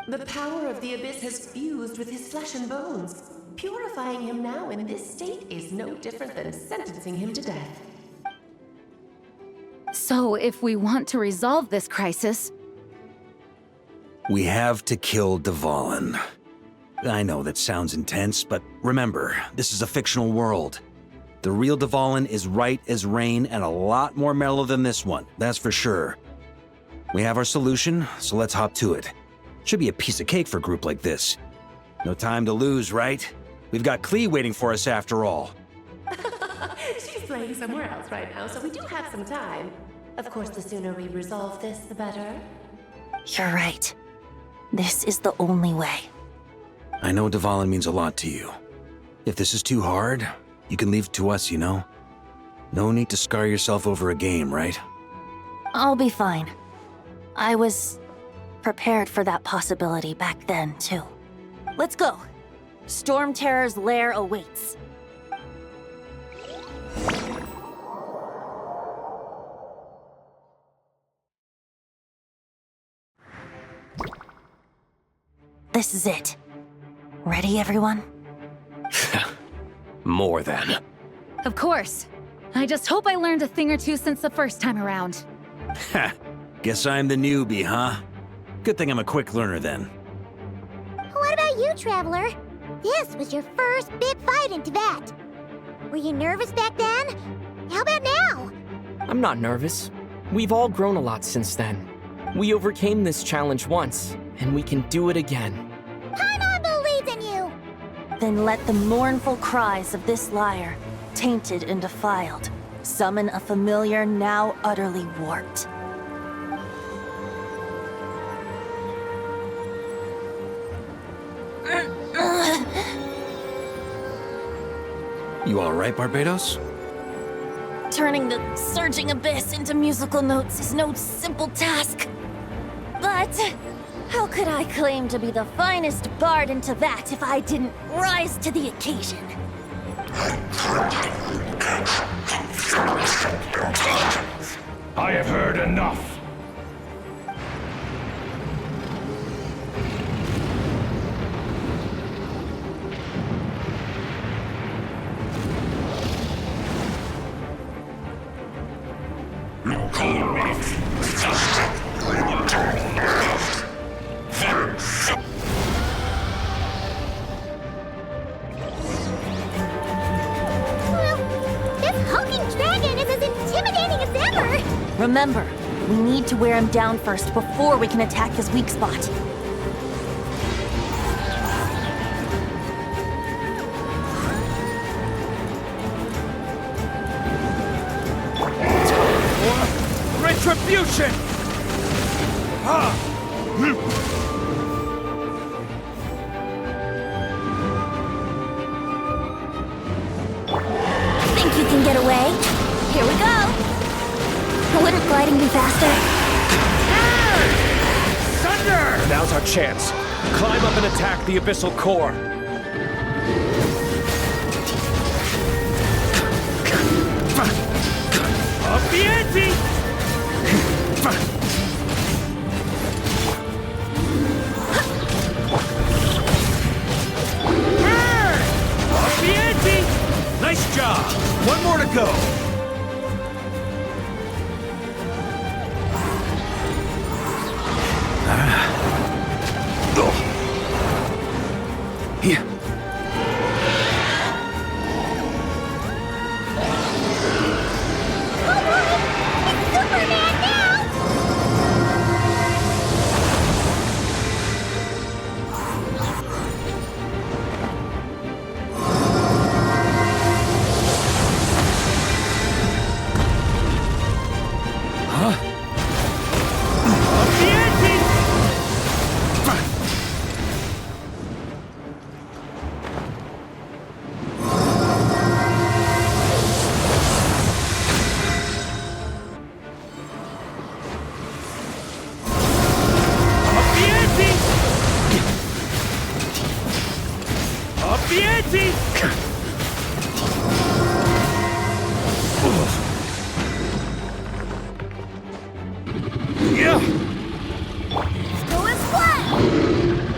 The power of the Abyss has fused with his flesh and bones. Purifying him now in this state is no different than sentencing him to death. So, if we want to resolve this crisis... We have to kill Dvalin. I know that sounds intense, but remember, this is a fictional world. The real Dvalin is right as rain and a lot more mellow than this one, that's for sure. We have our solution, so let's hop to it. Should be a piece of cake for a group like this. No time to lose, right? We've got Klee waiting for us after all. She's playing somewhere else right now, so we do have some time. Of course, the sooner we resolve this, the better. You're right. This is the only way. I know Dvalin means a lot to you. If this is too hard, you can leave it to us, you know? No need to scar yourself over a game, right? I'll be fine. I was prepared for that possibility back then, too. Let's go. Storm Terror's lair awaits. This is it. Ready, everyone? More than. Of course. I just hope I learned a thing or two since the first time around. Ha! Guess I'm the newbie, huh? Good thing I'm a quick learner then. What about you, Traveler? This was your first big fight in Tibet. Were you nervous back then? How about now? I'm not nervous. We've all grown a lot since then. We overcame this challenge once, and we can do it again. Paimon believes in you! Then let the mournful cries of this lyre, tainted and defiled, summon a familiar now utterly warped. You alright, Barbados? Turning the surging abyss into musical notes is no simple task. But how could I claim to be the finest bard into that if I didn't rise to the occasion? I have heard enough. This hulking dragon is as intimidating as ever! Remember, we need to wear him down first before we can attack his weak spot. Retribution! Think you can get away? Here we go! Wouldn't gliding be faster? Thunder! Now's our chance. Climb up and attack the abyssal core. Up the ante! Up the ante! Nice job! One more to go! Here.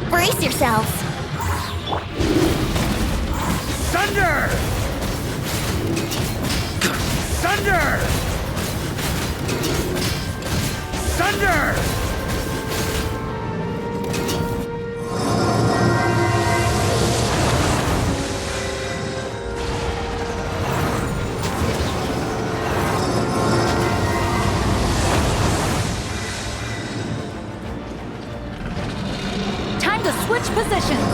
Brace yourselves! Thunder! Thunder! Thunder! Time to switch positions!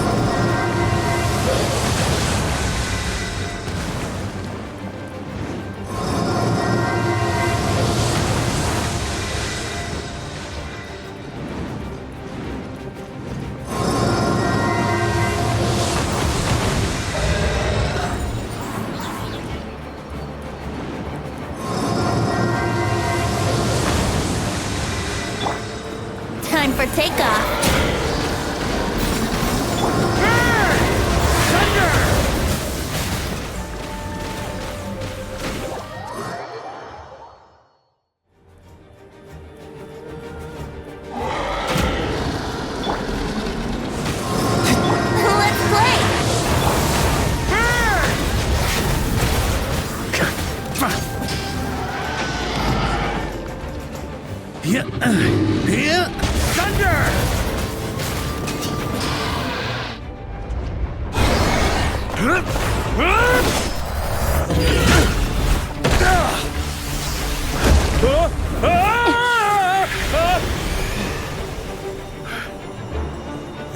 Time for takeoff! Thunder!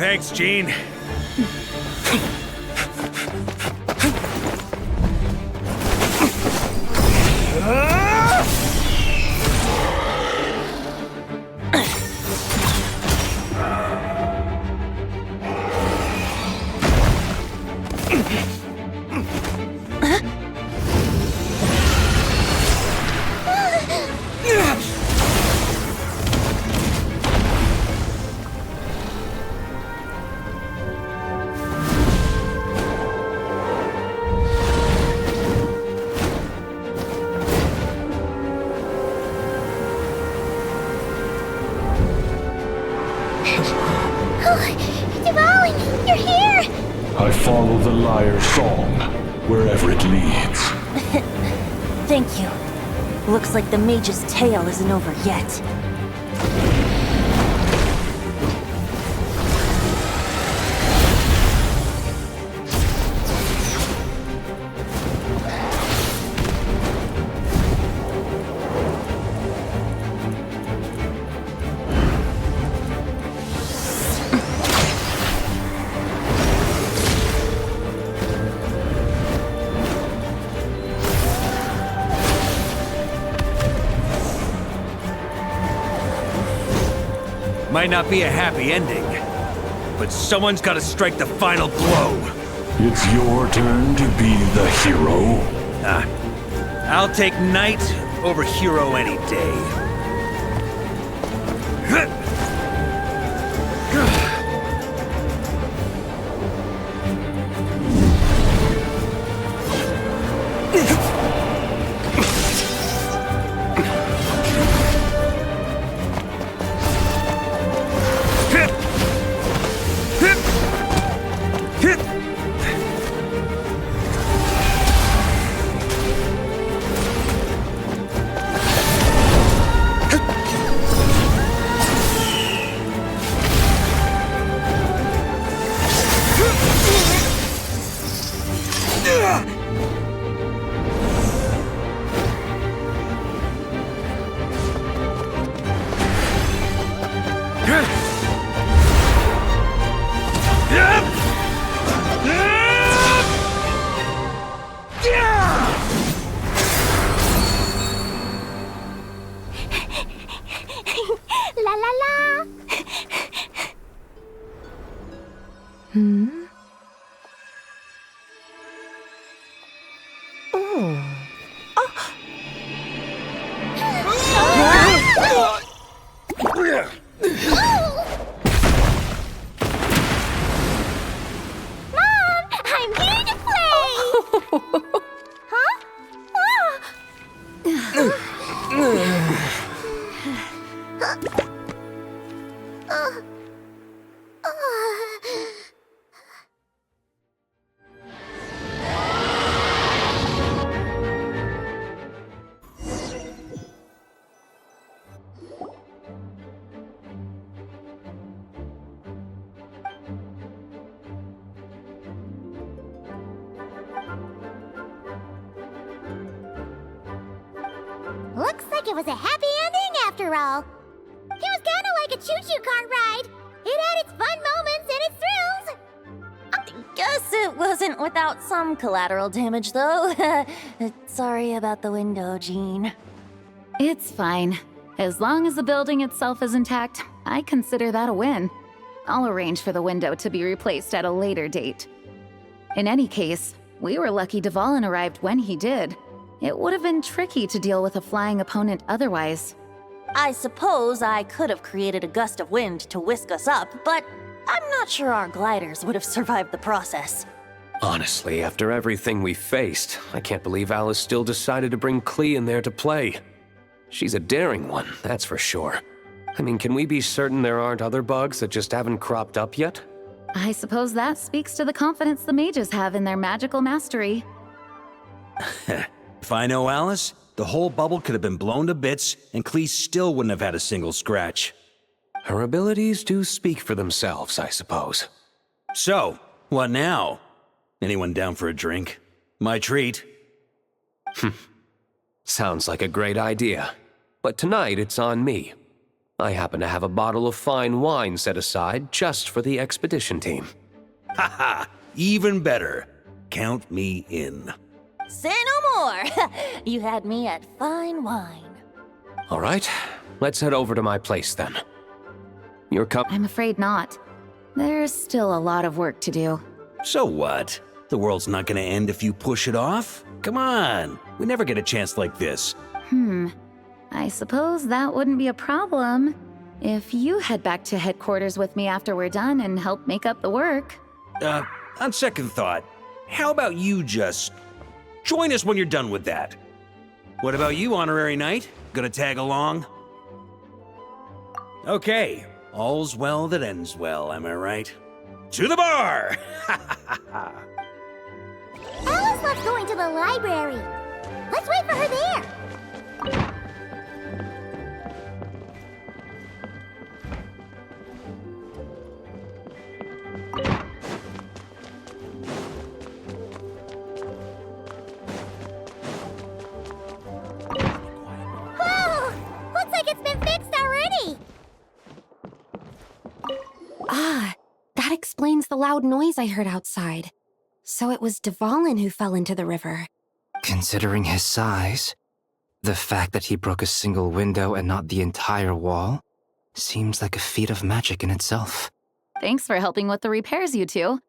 Thanks, Gene. Devon, you're here! I follow the lyre's song, wherever it leads. Thank you. Looks like the mage's tale isn't over yet. Might not be a happy ending, but someone's gotta strike the final blow. It's your turn to be the hero. I'll take knight over hero any day. La la la! Mom, I'm here to play! Huh? Looks like it was a happy ending after all. It was kinda like a choo-choo car ride. It had its fun moments and its thrills. I guess it wasn't without some collateral damage, though. Sorry about the window, Jean. It's fine. As long as the building itself is intact, I consider that a win. I'll arrange for the window to be replaced at a later date. In any case, we were lucky Dvalin arrived when he did. It would have been tricky to deal with a flying opponent otherwise. I suppose I could have created a gust of wind to whisk us up, but I'm not sure our gliders would have survived the process. Honestly, after everything we faced, I can't believe Alice still decided to bring Klee in there to play. She's a daring one, that's for sure. I mean, can we be certain there aren't other bugs that just haven't cropped up yet? I suppose that speaks to the confidence the mages have in their magical mastery. If I know Alice, the whole bubble could have been blown to bits, and Klee still wouldn't have had a single scratch. Her abilities do speak for themselves, I suppose. So, what now? Anyone down for a drink? My treat. Sounds like a great idea. But tonight it's on me. I happen to have a bottle of fine wine set aside just for the expedition team. Haha, even better. Count me in. Say no more! You had me at fine wine. All right, let's head over to my place then. Your cup. I'm afraid not. There's still a lot of work to do. So what? The world's not gonna end if you push it off? Come on, we never get a chance like this. I suppose that wouldn't be a problem if you head back to headquarters with me after we're done and help make up the work. On second thought, how about you just join us when you're done with that? What about you, Honorary Knight? Gonna tag along? Okay, all's well that ends well, am I right? To the bar! Alice loves going to the library. Let's wait for her there. Whoa! Looks like it's been fixed already. Ah, that explains the loud noise I heard outside. So it was Dvalin who fell into the river. Considering his size, the fact that he broke a single window and not the entire wall seems like a feat of magic in itself. Thanks for helping with the repairs, you two.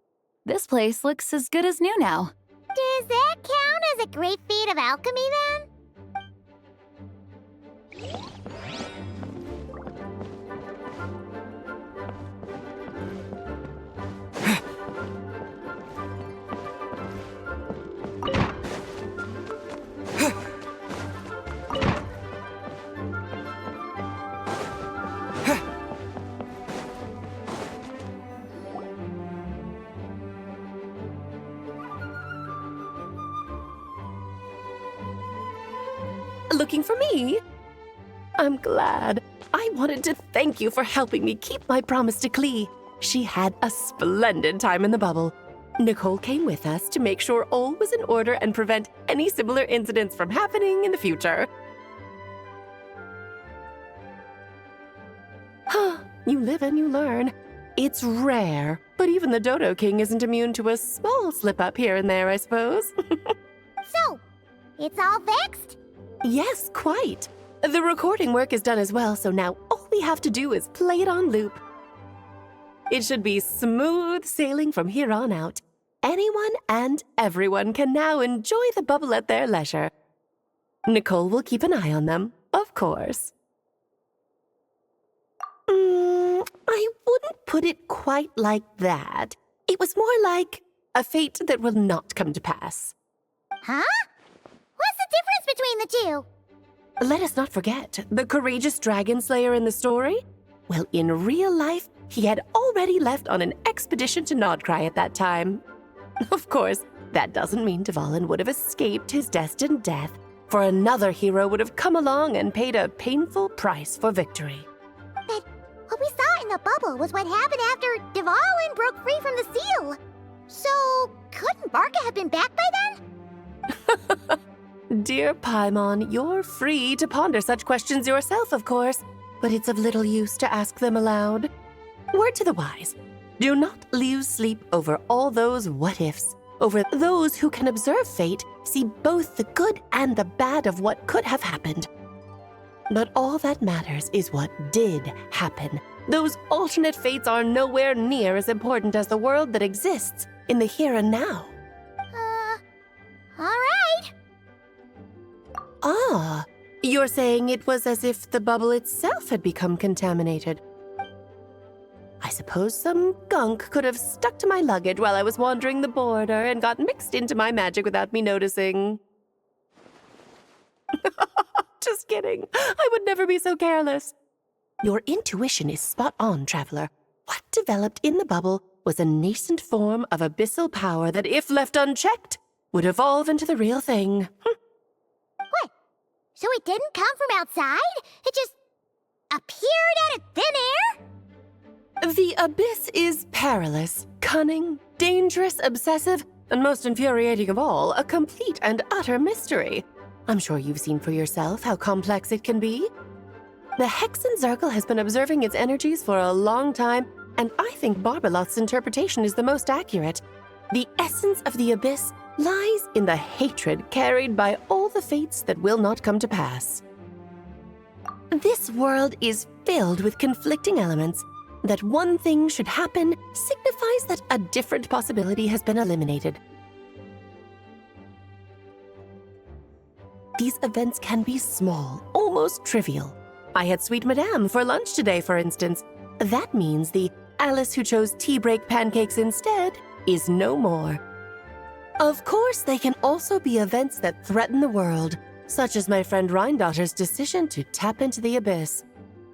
This place looks as good as new now. Does that count as a great feat of alchemy then? Looking for me? I'm glad. I wanted to thank you for helping me keep my promise to Klee. She had a splendid time in the bubble. Nicole came with us to make sure all was in order and prevent any similar incidents from happening in the future. You live and you learn. It's rare, but even the Dodo King isn't immune to a small slip-up here and there, I suppose. So, it's all fixed? Yes, quite. The recording work is done as well, so now all we have to do is play it on loop. It should be smooth sailing from here on out. Anyone and everyone can now enjoy the bubble at their leisure. Nicole will keep an eye on them, of course. I wouldn't put it quite like that. It was more like a fate that will not come to pass. Huh? What's the difference between the two? Let us not forget the courageous dragon slayer in the story. Well, in real life, he had already left on an expedition to Nodcry at that time. Of course, that doesn't mean Dvalin would have escaped his destined death, for another hero would have come along and paid a painful price for victory. But what we saw in the bubble was what happened after Dvalin broke free from the seal. So, couldn't Barca have been back by then? Dear Paimon, you're free to ponder such questions yourself, of course, but it's of little use to ask them aloud. Word to the wise, do not lose sleep over all those what-ifs, over those who can observe fate, see both the good and the bad of what could have happened. But all that matters is what did happen. Those alternate fates are nowhere near as important as the world that exists in the here and now. All right. Ah, you're saying it was as if the bubble itself had become contaminated. I suppose some gunk could have stuck to my luggage while I was wandering the border and got mixed into my magic without me noticing. Just kidding. I would never be so careless. Your intuition is spot on, Traveler. What developed in the bubble was a nascent form of abyssal power that, if left unchecked, would evolve into the real thing. What? So it didn't come from outside? It just appeared out of thin air? The abyss is perilous, cunning, dangerous, obsessive, and most infuriating of all, a complete and utter mystery. I'm sure you've seen for yourself how complex it can be. The Hexen Circle has been observing its energies for a long time, and I think Barbalot's interpretation is the most accurate. The essence of the abyss lies in the hatred carried by all the fates that will not come to pass. This world is filled with conflicting elements. That one thing should happen signifies that a different possibility has been eliminated. These events can be small, almost trivial. I had Sweet Madame for lunch today, for instance. That means the Alice who chose tea break pancakes instead is no more. Of course, they can also be events that threaten the world, such as my friend Rhindotter's decision to tap into the abyss.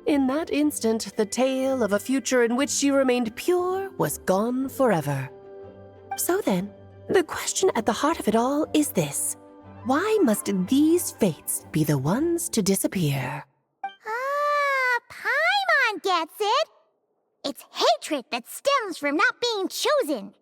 In that instant, the tale of a future in which she remained pure was gone forever. So then, the question at the heart of it all is this. Why must these fates be the ones to disappear? Paimon gets it. It's hatred that stems from not being chosen.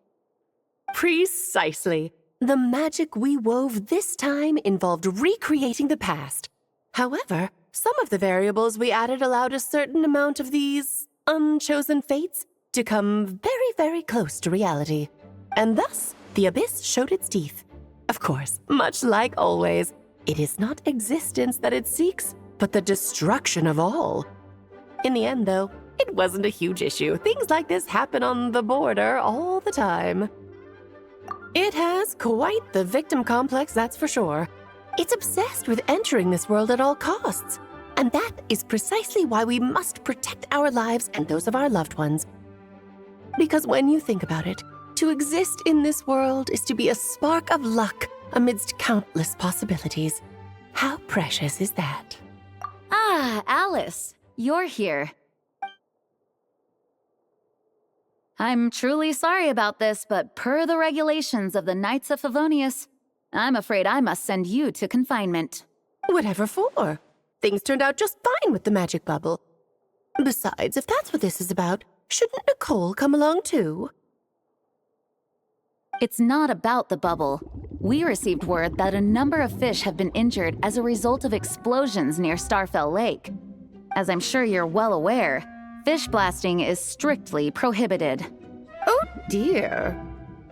Precisely. The magic we wove this time involved recreating the past. However, some of the variables we added allowed a certain amount of these unchosen fates to come very, very close to reality. And thus, the abyss showed its teeth. Of course, much like always, it is not existence that it seeks, but the destruction of all. In the end, though, it wasn't a huge issue. Things like this happen on the border all the time. It has quite the victim complex, that's for sure. It's obsessed with entering this world at all costs. And that is precisely why we must protect our lives and those of our loved ones. Because when you think about it, to exist in this world is to be a spark of luck amidst countless possibilities. How precious is that? Ah, Alice, you're here. I'm truly sorry about this, but per the regulations of the Knights of Favonius, I'm afraid I must send you to confinement. Whatever for? Things turned out just fine with the magic bubble. Besides, if that's what this is about, shouldn't Nicole come along too? It's not about the bubble. We received word that a number of fish have been injured as a result of explosions near Starfell Lake. As I'm sure you're well aware, fish blasting is strictly prohibited. Oh dear.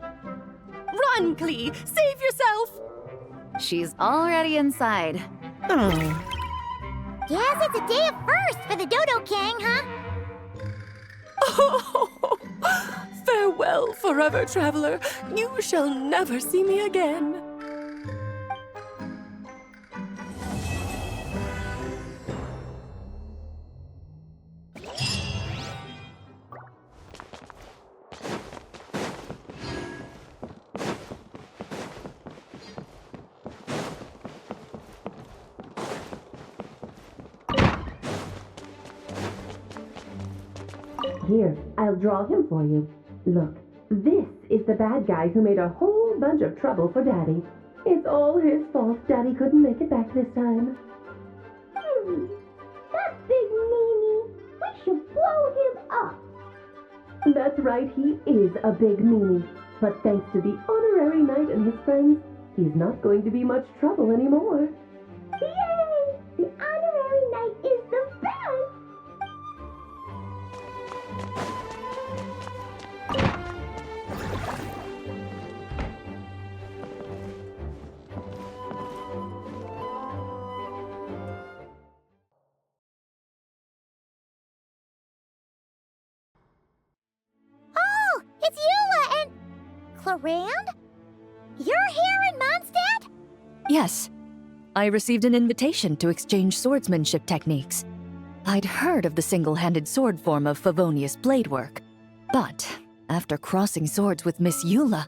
Run, Klee! Save yourself! She's already inside. Guess it's a day of first for the Dodo King, huh? Oh, farewell, forever traveler. You shall never see me again. Here, I'll draw him for you. Look, this is the bad guy who made a whole bunch of trouble for Daddy. It's all his fault Daddy couldn't make it back this time. That big meanie! We should blow him up! That's right, he is a big meanie. But thanks to the honorary knight and his friends, he's not going to be much trouble anymore. Yay! The honorary knight is the best! Oh, it's Eula and... Clarand? You're here in Mondstadt? Yes. I received an invitation to exchange swordsmanship techniques. I'd heard of the single-handed sword form of Favonius blade work. But after crossing swords with Miss Eula,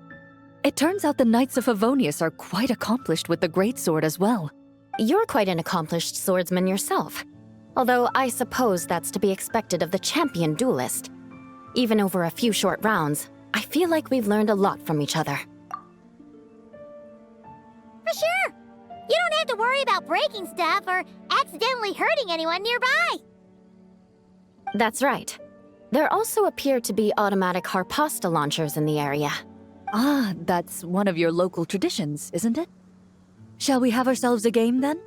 it turns out the Knights of Favonius are quite accomplished with the greatsword as well. You're quite an accomplished swordsman yourself. Although I suppose that's to be expected of the champion duelist. Even over a few short rounds, I feel like we've learned a lot from each other. For sure! You don't have to worry about breaking stuff or accidentally hurting anyone nearby! That's right. There also appear to be automatic harpasta launchers in the area. Ah, that's one of your local traditions, isn't it? Shall we have ourselves a game then?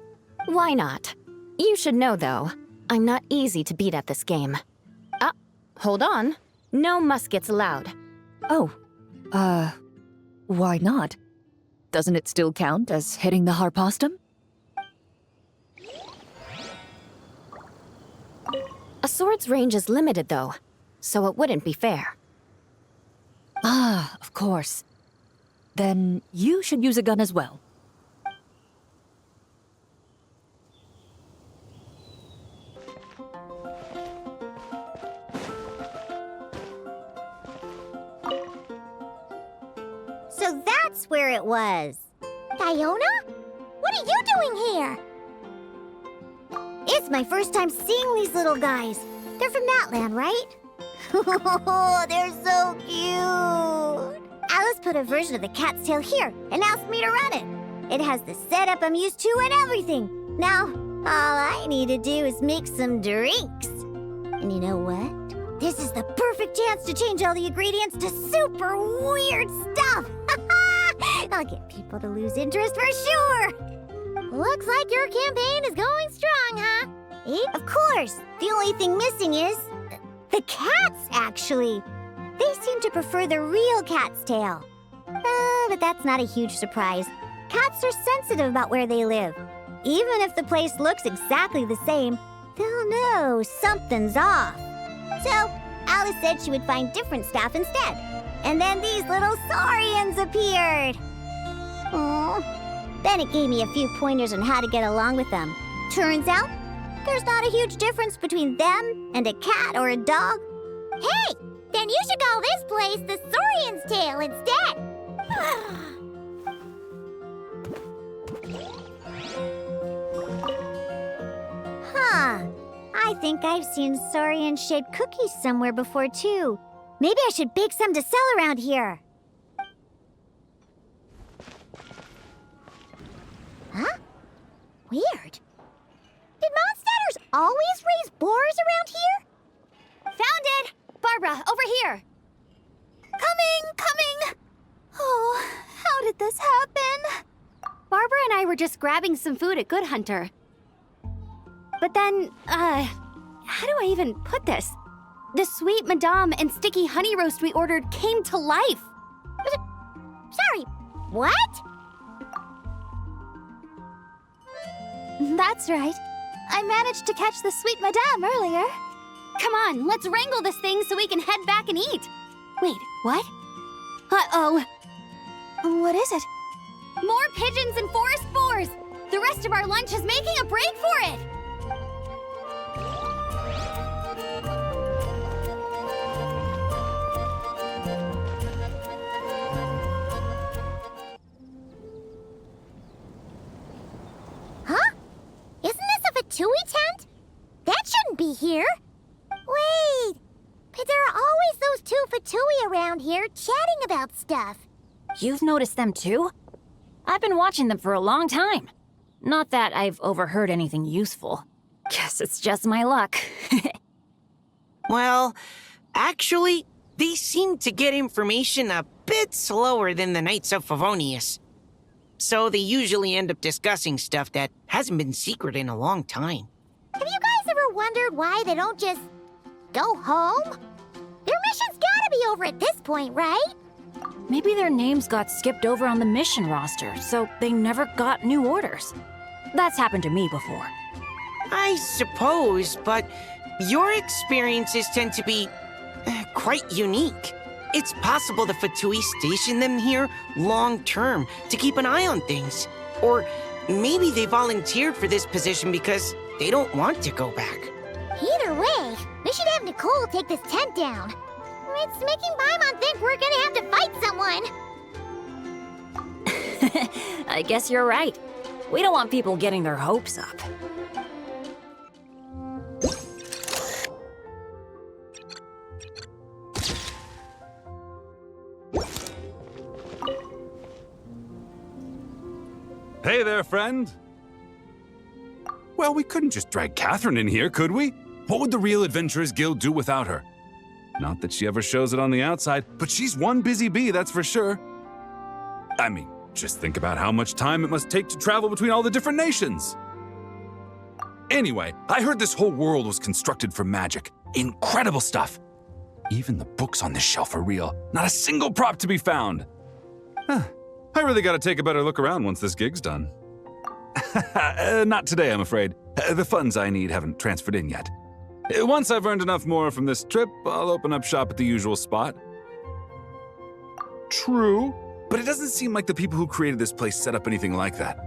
Why not? You should know, though, I'm not easy to beat at this game. Hold on. No muskets allowed. Oh, why not? Doesn't it still count as hitting the harpastum? A sword's range is limited, though, so it wouldn't be fair. Ah, of course. Then you should use a gun as well. So that's where it was. Diona? What are you doing here? It's my first time seeing these little guys. They're from that land, right? Oh, they're so cute. Alice put a version of the cat's tail here and asked me to run it. It has the setup I'm used to and everything. Now, all I need to do is make some drinks. And you know what? This is the perfect chance to change all the ingredients to super weird stuff. I'll get people to lose interest for sure. Looks like your campaign is going strong, huh? Of course. The only thing missing is the cats, actually. They seem to prefer the real cat's tail. But that's not a huge surprise. Cats are sensitive about where they live. Even if the place looks exactly the same, they'll know something's off. So, Alice said she would find different staff instead. And then these little saurians appeared. Aww. Then it gave me a few pointers on how to get along with them. Turns out, there's not a huge difference between them and a cat or a dog. Hey, then you should call this place the Saurian's Tail instead. Huh. I think I've seen saurian-shaped cookies somewhere before, too. Maybe I should bake some to sell around here. Huh? Weird. Did Mondstadters always raise boars around here? Found it! Barbara, over here! Coming! Oh, how did this happen? Barbara and I were just grabbing some food at Good Hunter. But then, how do I even put this? The sweet madame and sticky honey roast we ordered came to life. Sorry, what? That's right. I managed to catch the sweet madame earlier. Come on, let's wrangle this thing so we can head back and eat. Wait, what? Uh-oh. What is it? More pigeons and forest boars! The rest of our lunch is making a break for it! Huh? Isn't this a Fatui tent? That shouldn't be here. Wait, but there are always those two Fatui around here chatting about stuff. You've noticed them too? I've been watching them for a long time. Not that I've overheard anything useful. Guess it's just my luck. Well, actually, they seem to get information a bit slower than the Knights of Favonius. So they usually end up discussing stuff that hasn't been secret in a long time. Have you guys ever wondered why they don't just go home? Their mission's gotta be over at this point, right? Maybe their names got skipped over on the mission roster, so they never got new orders. That's happened to me before. I suppose, but your experiences tend to be quite unique. It's possible the Fatui stationed them here long-term to keep an eye on things. Or maybe they volunteered for this position because they don't want to go back. Either way, we should have Nicole take this tent down. It's making Paimon think we're gonna have to fight someone. I guess you're right. We don't want people getting their hopes up. Hey there, friend. Well, we couldn't just drag Catherine in here, could we? What would the Real Adventurers Guild do without her? Not that she ever shows it on the outside, but she's one busy bee, that's for sure. I mean, just think about how much time it must take to travel between all the different nations. Anyway, I heard this whole world was constructed from magic. Incredible stuff. Even the books on this shelf are real. Not a single prop to be found. Huh. I really gotta take a better look around once this gig's done. Not today, I'm afraid. The funds I need haven't transferred in yet. Once I've earned enough more from this trip, I'll open up shop at the usual spot. True, but it doesn't seem like the people who created this place set up anything like that.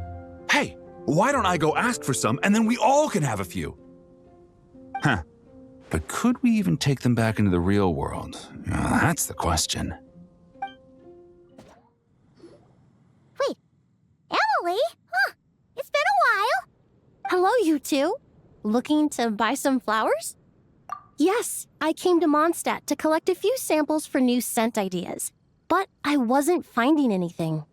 Hey, why don't I go ask for some, and then we all can have a few? Huh. But could we even take them back into the real world? That's the question. Wait, Emily? Huh, it's been a while. Hello, you two. Looking to buy some flowers? Yes, I came to Mondstadt to collect a few samples for new scent ideas, but I wasn't finding anything.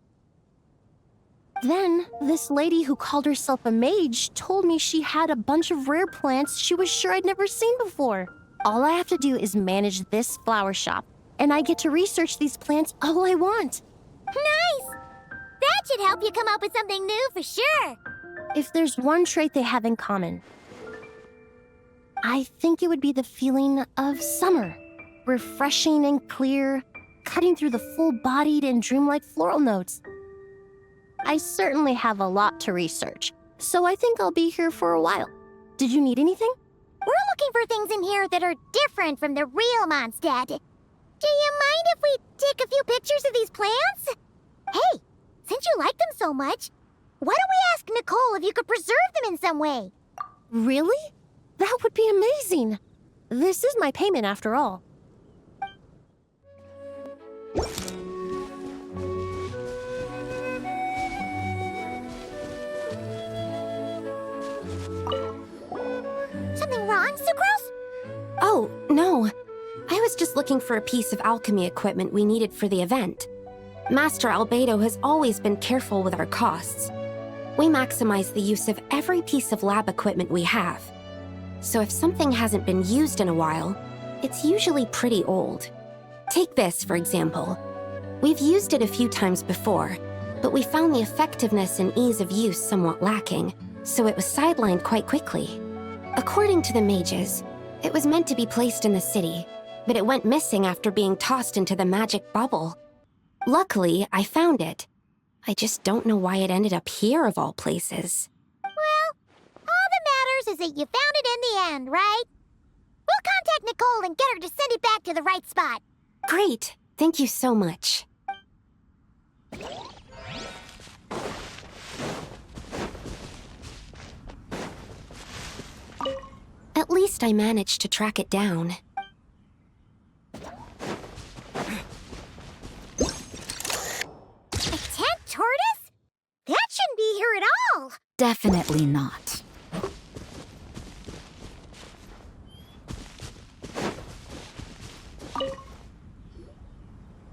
Then, this lady who called herself a mage told me she had a bunch of rare plants she was sure I'd never seen before. All I have to do is manage this flower shop, and I get to research these plants all I want. Nice! That should help you come up with something new for sure. If there's one trait they have in common, I think it would be the feeling of summer. Refreshing and clear, cutting through the full-bodied and dreamlike floral notes. I certainly have a lot to research, so I think I'll be here for a while. Did you need anything? We're looking for things in here that are different from the real Mondstadt. Do you mind if we take a few pictures of these plants? Hey, since you like them so much, why don't we ask Nicole if you could preserve them in some way? Really? That would be amazing. This is my payment after all. Something wrong, Sucrose? Oh, no. I was just looking for a piece of alchemy equipment we needed for the event. Master Albedo has always been careful with our costs. We maximize the use of every piece of lab equipment we have. So if something hasn't been used in a while, it's usually pretty old. Take this, for example. We've used it a few times before, but we found the effectiveness and ease of use somewhat lacking, so it was sidelined quite quickly. According to the mages, it was meant to be placed in the city, but it went missing after being tossed into the magic bubble. Luckily, I found it. I just don't know why it ended up here of all places. Well, all that matters is that you found it in the end, right? We'll contact Nicole and get her to send it back to the right spot. Great. Thank you so much. At least I managed to track it down. A tent tortoise? That shouldn't be here at all. Definitely not.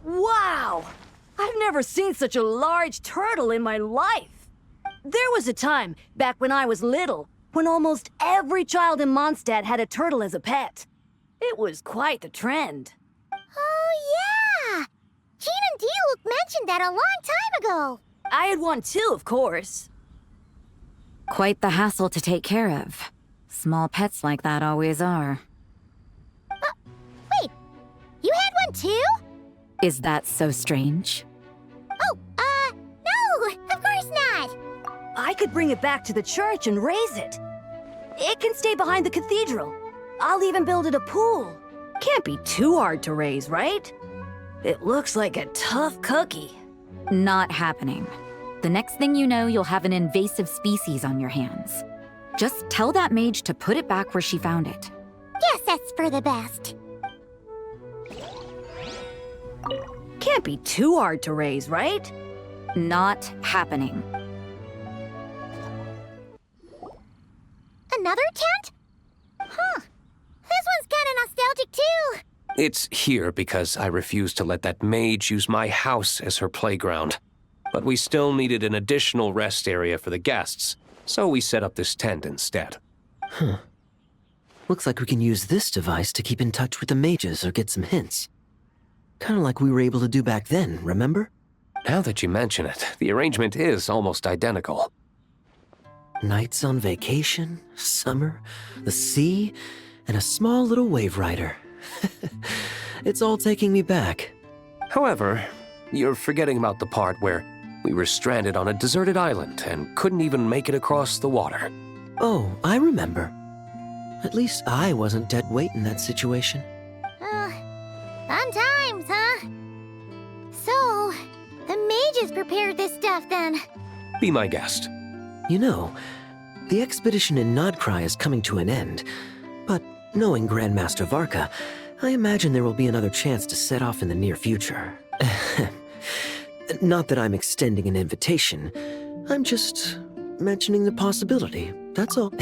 Wow! I've never seen such a large turtle in my life. There was a time, back when I was little, when almost every child in Mondstadt had a turtle as a pet. It was quite the trend. Oh, yeah! Jean and Diluc mentioned that a long time ago. I had one too, of course. Quite the hassle to take care of. Small pets like that always are. Wait, you had one too? Is that so strange? Oh, no, of course not. I could bring it back to the church and raise it. It can stay behind the cathedral. I'll even build it a pool. Can't be too hard to raise, right? It looks like a tough cookie. Not happening. The next thing you know, you'll have an invasive species on your hands. Just tell that mage to put it back where she found it. Guess that's for the best. Can't be too hard to raise, right? Not happening. Another tent? Huh. This one's kinda nostalgic too. It's here because I refused to let that mage use my house as her playground. But we still needed an additional rest area for the guests, so we set up this tent instead. Huh. Looks like we can use this device to keep in touch with the mages or get some hints. Kinda like we were able to do back then, remember? Now that you mention it, the arrangement is almost identical. Nights on vacation, summer, the sea, and a small little wave rider. It's all taking me back. However, you're forgetting about the part where we were stranded on a deserted island and couldn't even make it across the water. Oh, I remember. At least I wasn't dead weight in that situation. Fun times, huh? So, the mages prepared this stuff then. Be my guest. You know, the expedition in Nodcry is coming to an end, but knowing Grandmaster Varka, I imagine there will be another chance to set off in the near future. Not that I'm extending an invitation, I'm just mentioning the possibility, that's all.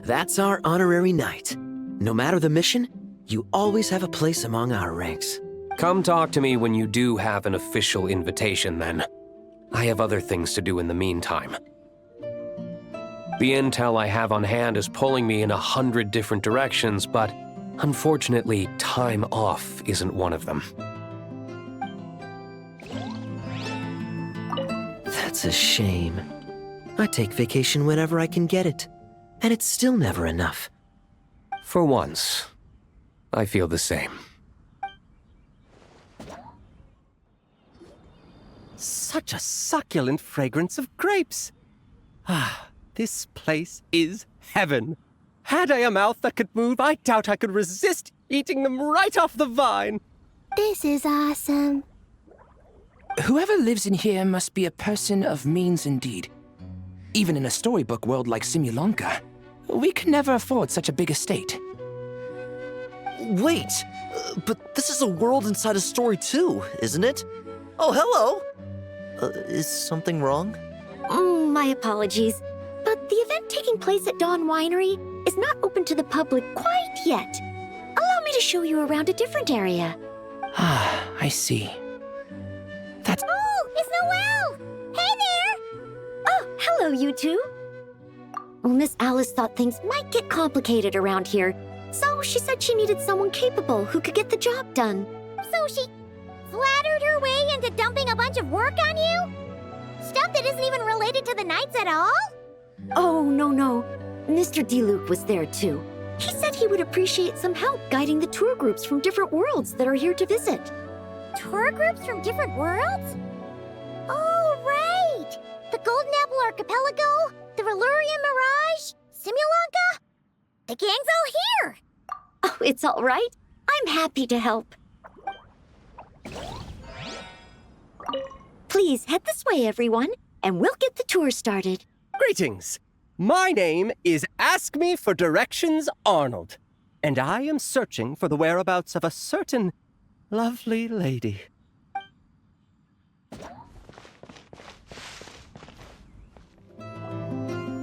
That's our honorary knight. No matter the mission, you always have a place among our ranks. Come talk to me when you do have an official invitation, then. I have other things to do in the meantime. The intel I have on hand is pulling me in 100 different directions, but unfortunately, time off isn't one of them. That's a shame. I take vacation whenever I can get it, and it's still never enough. For once, I feel the same. Such a succulent fragrance of grapes. Ah, this place is heaven. Had I a mouth that could move, I doubt I could resist eating them right off the vine. This is awesome. Whoever lives in here must be a person of means indeed. Even in a storybook world like Simulanka, we could never afford such a big estate. Wait, but this is a world inside a story too, isn't it? Oh, hello! Is something wrong? My apologies, but the event taking place at Dawn Winery is not open to the public quite yet. Allow me to show you around a different area. Ah, I see. That's... Oh, it's Noelle! Hey there! Oh, hello, you two. Well, Miss Alice thought things might get complicated around here, so she said she needed someone capable who could get the job done. So she flattered her way into dumping a bunch of work on you? Stuff that isn't even related to the Knights at all? Oh, no. Mr. DeLuke was there too. He said he would appreciate some help guiding the tour groups from different worlds that are here to visit. Tour groups from different worlds? Oh, right! The Golden Apple Archipelago, the Valurian Mirage, Simulanka? The gang's all here! Oh, it's all right. I'm happy to help. Please head this way, everyone, and we'll get the tour started. Greetings. My name is Ask Me for Directions Arnold, and I am searching for the whereabouts of a certain lovely lady.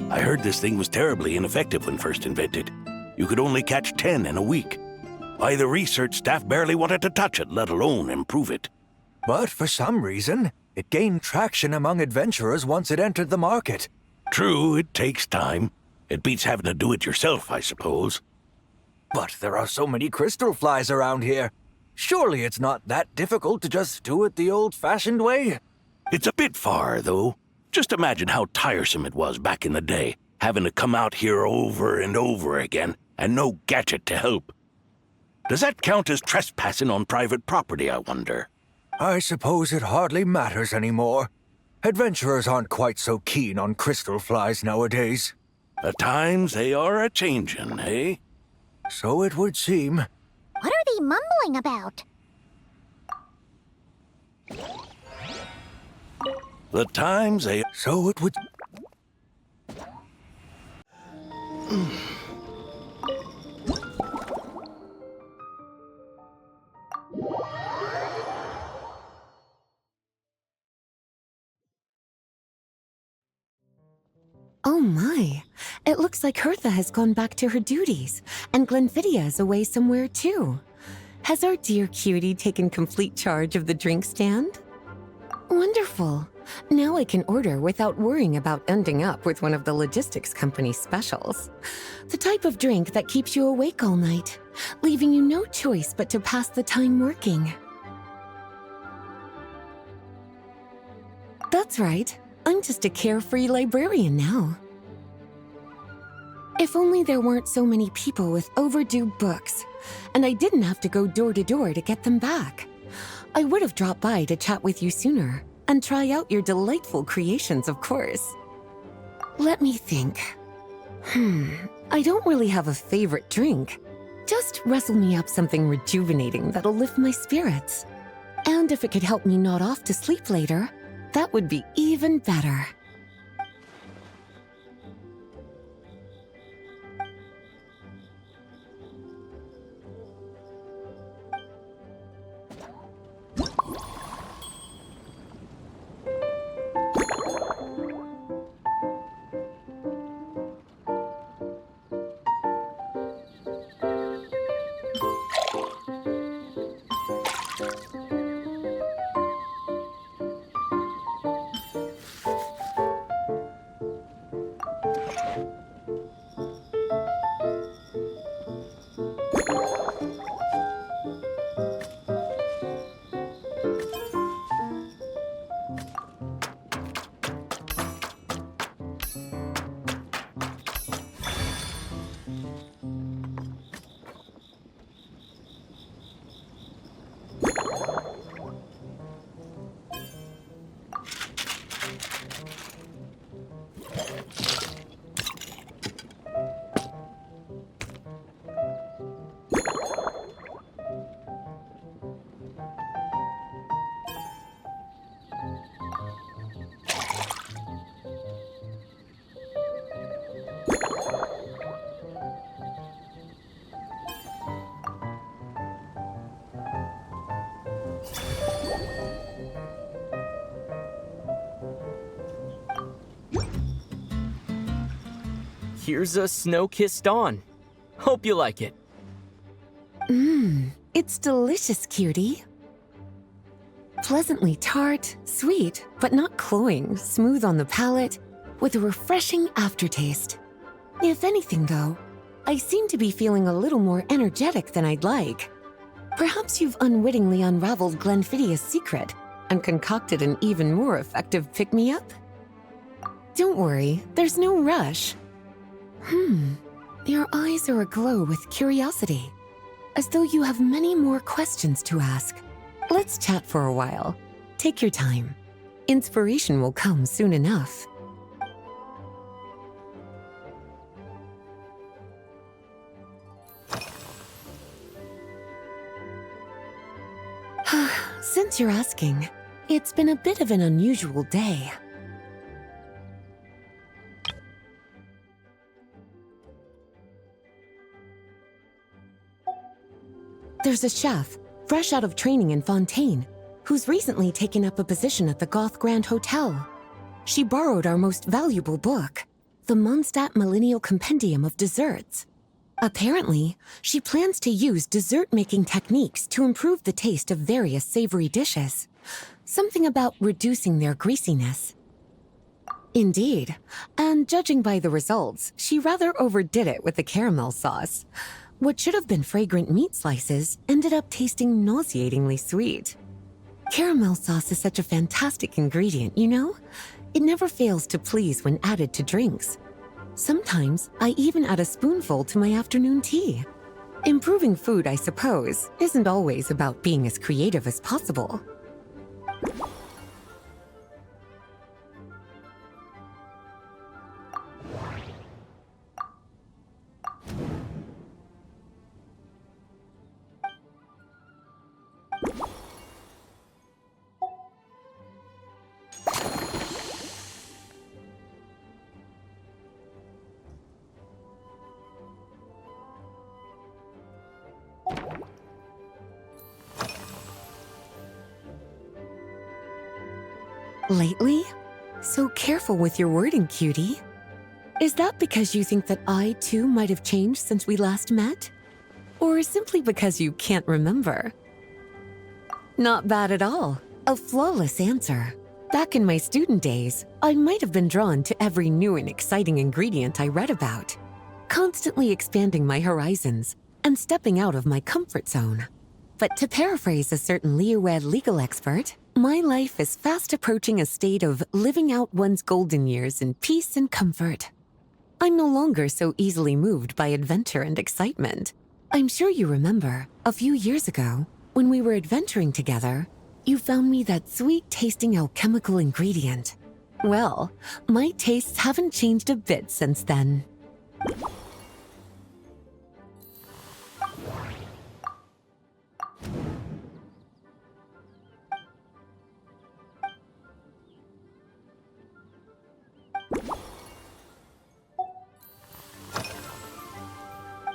I heard this thing was terribly ineffective when first invented. You could only catch 10 in a week. Why, the research staff barely wanted to touch it, let alone improve it. But for some reason, it gained traction among adventurers once it entered the market. True, it takes time. It beats having to do it yourself, I suppose. But there are so many crystal flies around here. Surely it's not that difficult to just do it the old-fashioned way? It's a bit far, though. Just imagine how tiresome it was back in the day, having to come out here over and over again, and no gadget to help. Does that count as trespassing on private property, I wonder? I suppose it hardly matters anymore. Adventurers aren't quite so keen on crystal flies nowadays. The times they are a-changin', eh? So it would seem. What are they mumbling about? The times they... So it would... Oh my, it looks like Hertha has gone back to her duties, and Glenfidia is away somewhere too. Has our dear cutie taken complete charge of the drink stand? Wonderful. Now I can order without worrying about ending up with one of the logistics company's specials. The type of drink that keeps you awake all night, leaving you no choice but to pass the time working. That's right. I'm just a carefree librarian now. If only there weren't so many people with overdue books, and I didn't have to go door to door to get them back. I would have dropped by to chat with you sooner, and try out your delightful creations, of course. Let me think. I don't really have a favorite drink. Just rustle me up something rejuvenating that'll lift my spirits. And if it could help me nod off to sleep later, that would be even better. Here's a snow-kissed dawn. Hope you like it. It's delicious, cutie. Pleasantly tart, sweet, but not cloying, smooth on the palate, with a refreshing aftertaste. If anything, though, I seem to be feeling a little more energetic than I'd like. Perhaps you've unwittingly unraveled Glenfiddia's secret and concocted an even more effective pick-me-up? Don't worry, there's no rush. Your eyes are aglow with curiosity, as though you have many more questions to ask. Let's chat for a while. Take your time. Inspiration will come soon enough. Since you're asking, it's been a bit of an unusual day. There's a chef, fresh out of training in Fontaine, who's recently taken up a position at the Goth Grand Hotel. She borrowed our most valuable book, the Mondstadt Millennial Compendium of Desserts. Apparently, she plans to use dessert-making techniques to improve the taste of various savory dishes. Something about reducing their greasiness. Indeed, and judging by the results, she rather overdid it with the caramel sauce. What should have been fragrant meat slices ended up tasting nauseatingly sweet. Caramel sauce is such a fantastic ingredient, you know? It never fails to please when added to drinks. Sometimes I even add a spoonful to my afternoon tea. Improving food, I suppose, isn't always about being as creative as possible. Lately? So careful with your wording, cutie. Is that because you think that I, too, might have changed since we last met? Or simply because you can't remember? Not bad at all. A flawless answer. Back in my student days, I might have been drawn to every new and exciting ingredient I read about, constantly expanding my horizons and stepping out of my comfort zone. But to paraphrase a certain Leo-Ed legal expert, my life is fast approaching a state of living out one's golden years in peace and comfort. I'm no longer so easily moved by adventure and excitement. I'm sure you remember, a few years ago, when we were adventuring together, you found me that sweet-tasting alchemical ingredient. Well, my tastes haven't changed a bit since then.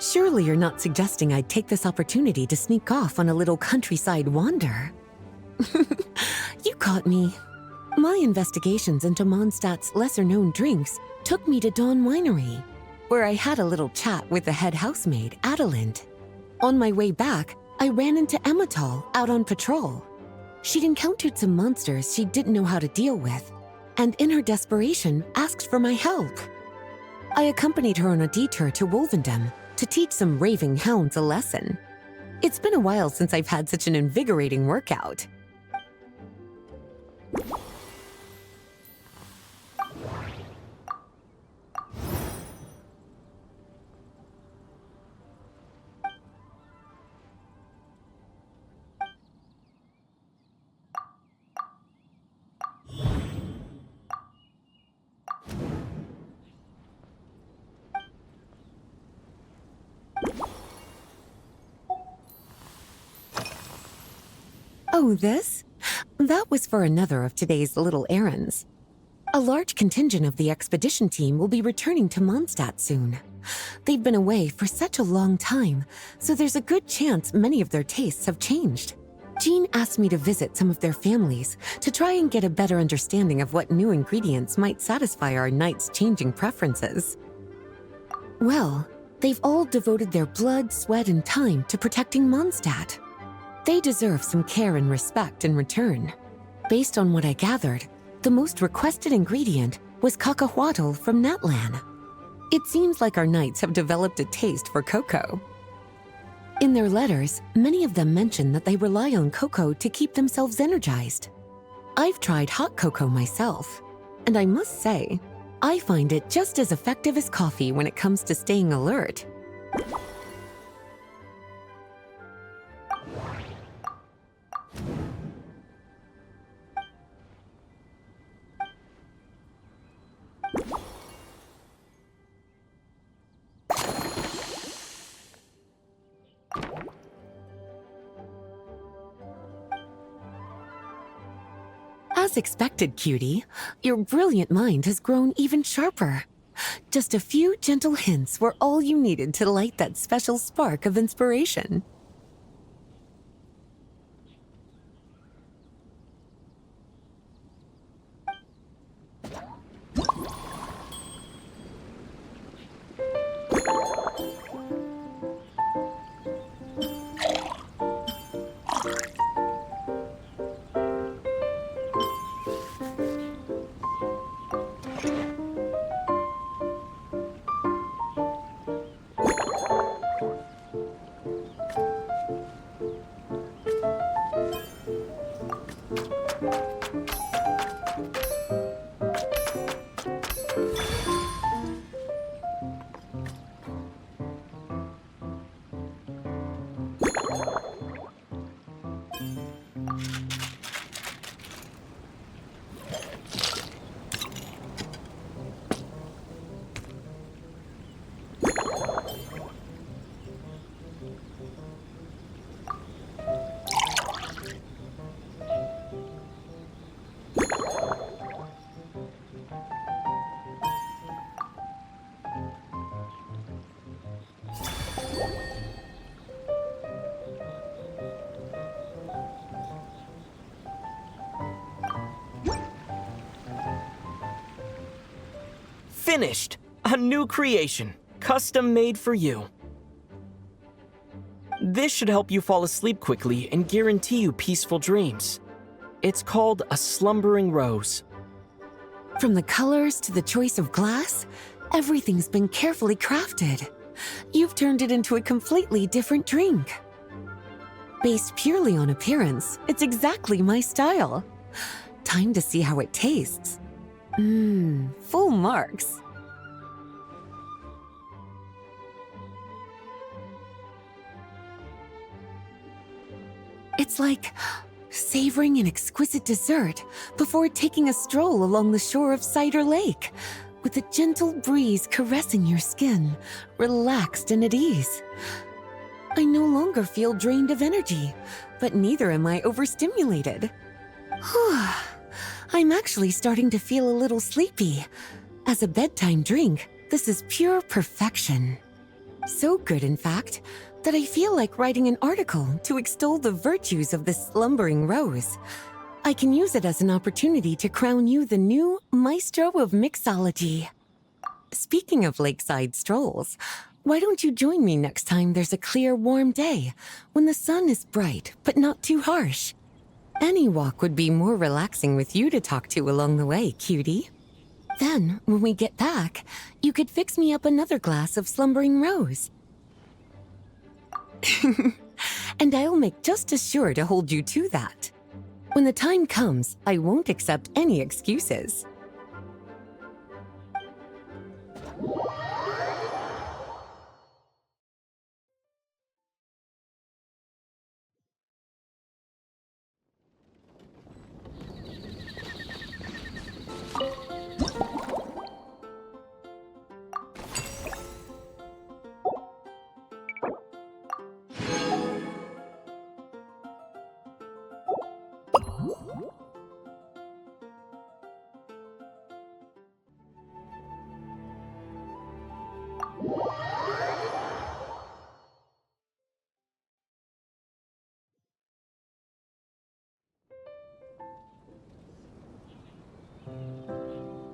Surely you're not suggesting I'd take this opportunity to sneak off on a little countryside wander? You caught me. My investigations into Mondstadt's lesser-known drinks took me to Dawn Winery, where I had a little chat with the head housemaid, Adelind. On my way back, I ran into Emmetall out on patrol. She'd encountered some monsters she didn't know how to deal with, and in her desperation, asked for my help. I accompanied her on a detour to Wolvendom to teach some raving hounds a lesson. It's been a while since I've had such an invigorating workout. Oh, this? That was for another of today's little errands. A large contingent of the expedition team will be returning to Mondstadt soon. They've been away for such a long time, so there's a good chance many of their tastes have changed. Jean asked me to visit some of their families to try and get a better understanding of what new ingredients might satisfy our knights' changing preferences. Well, they've all devoted their blood, sweat, and time to protecting Mondstadt. They deserve some care and respect in return. Based on what I gathered, the most requested ingredient was cacahuatl from Natlan. It seems like our knights have developed a taste for cocoa. In their letters, many of them mention that they rely on cocoa to keep themselves energized. I've tried hot cocoa myself, and I must say, I find it just as effective as coffee when it comes to staying alert. As expected, cutie, your brilliant mind has grown even sharper. Just a few gentle hints were all you needed to light that special spark of inspiration. Finished! A new creation, custom made for you. This should help you fall asleep quickly and guarantee you peaceful dreams. It's called a slumbering rose. From the colors to the choice of glass, everything's been carefully crafted. You've turned it into a completely different drink. Based purely on appearance, it's exactly my style. Time to see how it tastes. Full marks. It's like savoring an exquisite dessert before taking a stroll along the shore of Cider Lake, with a gentle breeze caressing your skin, relaxed and at ease. I no longer feel drained of energy, but neither am I overstimulated. I'm actually starting to feel a little sleepy. As a bedtime drink, this is pure perfection. So good, in fact, that I feel like writing an article to extol the virtues of this slumbering rose. I can use it as an opportunity to crown you the new maestro of mixology. Speaking of lakeside strolls, why don't you join me next time there's a clear, warm day, when the sun is bright but not too harsh? Any walk would be more relaxing with you to talk to along the way, cutie. Then, when we get back, you could fix me up another glass of slumbering rose. And I'll make just as sure to hold you to that. When the time comes, I won't accept any excuses.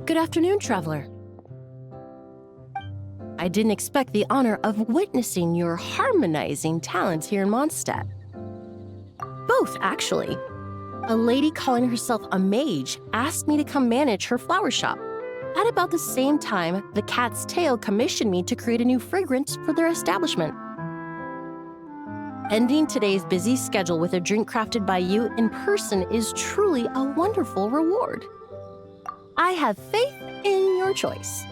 Good afternoon, traveler. I didn't expect the honor of witnessing your harmonizing talents here in Mondstadt. Both, actually. A lady calling herself a mage asked me to come manage her flower shop. At about the same time, the Cat's Tail commissioned me to create a new fragrance for their establishment. Ending today's busy schedule with a drink crafted by you in person is truly a wonderful reward. I have faith in your choice.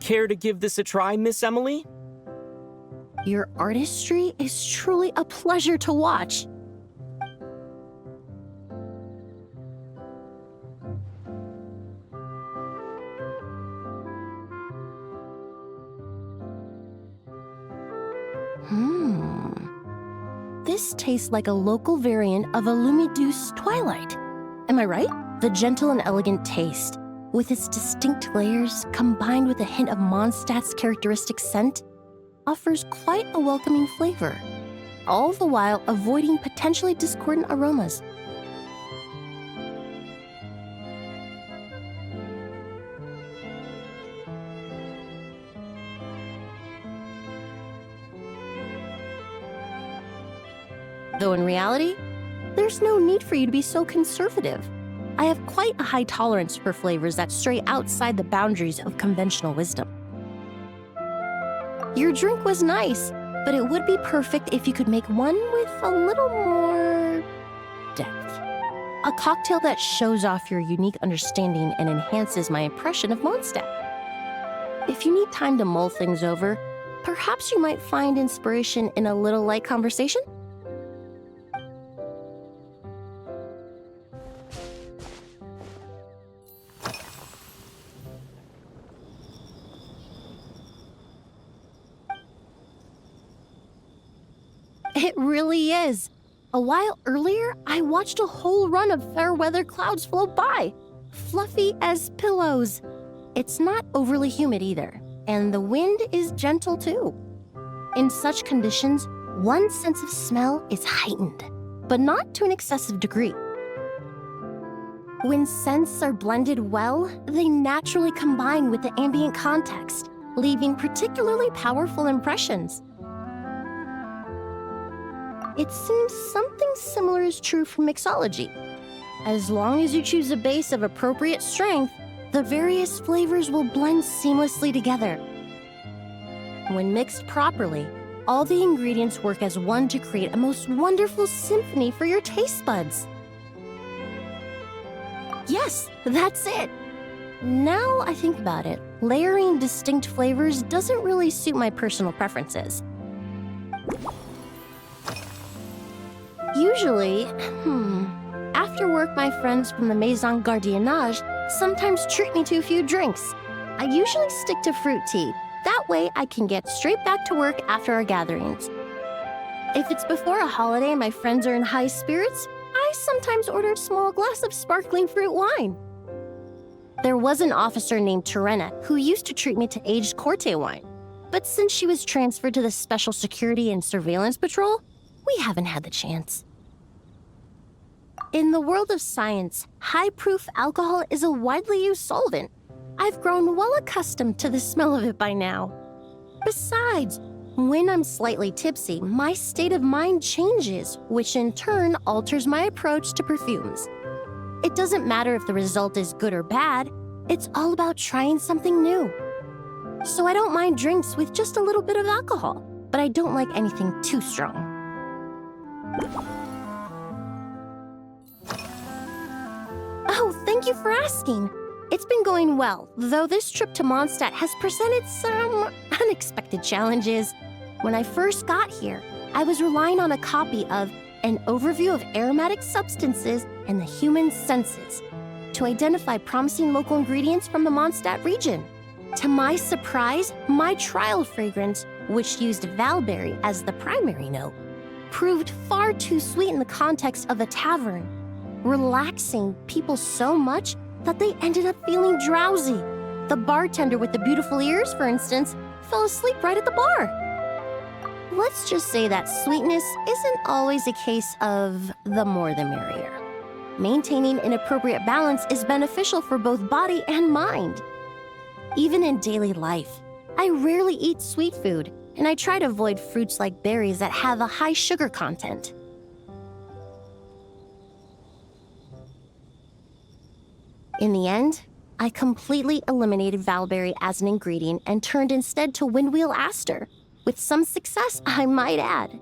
Care to give this a try, Miss Emily? Your artistry is truly a pleasure to watch. This tastes like a local variant of a Lumideuse Twilight. Am I right? The gentle and elegant taste, with its distinct layers combined with a hint of Mondstadt's characteristic scent, offers quite a welcoming flavor, all the while avoiding potentially discordant aromas. Though in reality, there's no need for you to be so conservative. I have quite a high tolerance for flavors that stray outside the boundaries of conventional wisdom. Your drink was nice, but it would be perfect if you could make one with a little more depth. A cocktail that shows off your unique understanding and enhances my impression of Mondstadt. If you need time to mull things over, perhaps you might find inspiration in a little light conversation? It really is. A while earlier, I watched a whole run of fair weather clouds float by, fluffy as pillows. It's not overly humid either, and the wind is gentle too. In such conditions, one's sense of smell is heightened, but not to an excessive degree. When scents are blended well, they naturally combine with the ambient context, leaving particularly powerful impressions. It seems something similar is true for mixology. As long as you choose a base of appropriate strength, the various flavors will blend seamlessly together. When mixed properly, all the ingredients work as one to create a most wonderful symphony for your taste buds. Yes, that's it. Now I think about it, layering distinct flavors doesn't really suit my personal preferences. Usually, after work, my friends from the Maison Gardiennage sometimes treat me to a few drinks. I usually stick to fruit tea. That way I can get straight back to work after our gatherings. If it's before a holiday and my friends are in high spirits, I sometimes order a small glass of sparkling fruit wine. There was an officer named Terena who used to treat me to aged Corte wine. But since she was transferred to the Special Security and Surveillance Patrol, we haven't had the chance. In the world of science, high-proof alcohol is a widely used solvent. I've grown well accustomed to the smell of it by now. Besides, when I'm slightly tipsy, my state of mind changes, which in turn alters my approach to perfumes. It doesn't matter if the result is good or bad, it's all about trying something new. So I don't mind drinks with just a little bit of alcohol, but I don't like anything too strong. Oh, thank you for asking. It's been going well, though this trip to Mondstadt has presented some unexpected challenges. When I first got here, I was relying on a copy of An Overview of Aromatic Substances and the Human Senses to identify promising local ingredients from the Mondstadt region. To my surprise, my trial fragrance, which used valberry as the primary note, proved far too sweet in the context of a tavern, relaxing people so much that they ended up feeling drowsy. The bartender with the beautiful ears, for instance, fell asleep right at the bar. Let's just say that sweetness isn't always a case of the more the merrier. Maintaining an appropriate balance is beneficial for both body and mind. Even in daily life, I rarely eat sweet food, and I try to avoid fruits like berries that have a high sugar content. In the end, I completely eliminated valberry as an ingredient and turned instead to windwheel aster, with some success, I might add.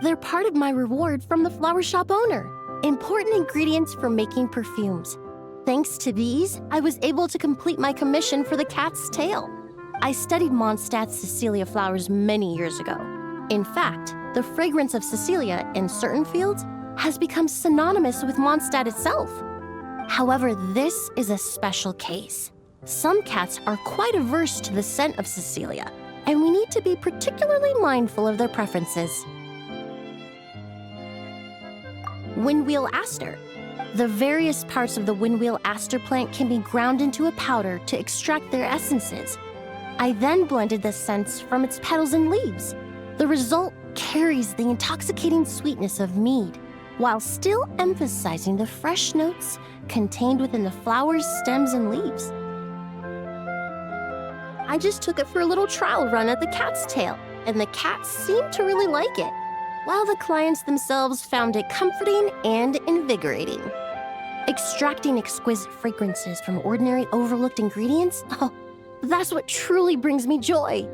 They're part of my reward from the flower shop owner, important ingredients for making perfumes. Thanks to these, I was able to complete my commission for the cat's tail. I studied Mondstadt's Cecilia flowers many years ago. In fact, the fragrance of Cecilia in certain fields has become synonymous with Mondstadt itself. However, this is a special case. Some cats are quite averse to the scent of Cecilia, and we need to be particularly mindful of their preferences. Windwheel aster. The various parts of the windwheel aster plant can be ground into a powder to extract their essences. I then blended the scents from its petals and leaves. The result carries the intoxicating sweetness of mead, while still emphasizing the fresh notes contained within the flower's stems and leaves. I just took it for a little trial run at the cat's tail, and the cats seemed to really like it, while the clients themselves found it comforting and invigorating. Extracting exquisite fragrances from ordinary overlooked ingredients? Oh, that's what truly brings me joy.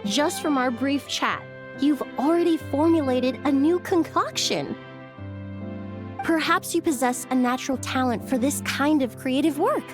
Just from our brief chat, you've already formulated a new concoction. Perhaps you possess a natural talent for this kind of creative work.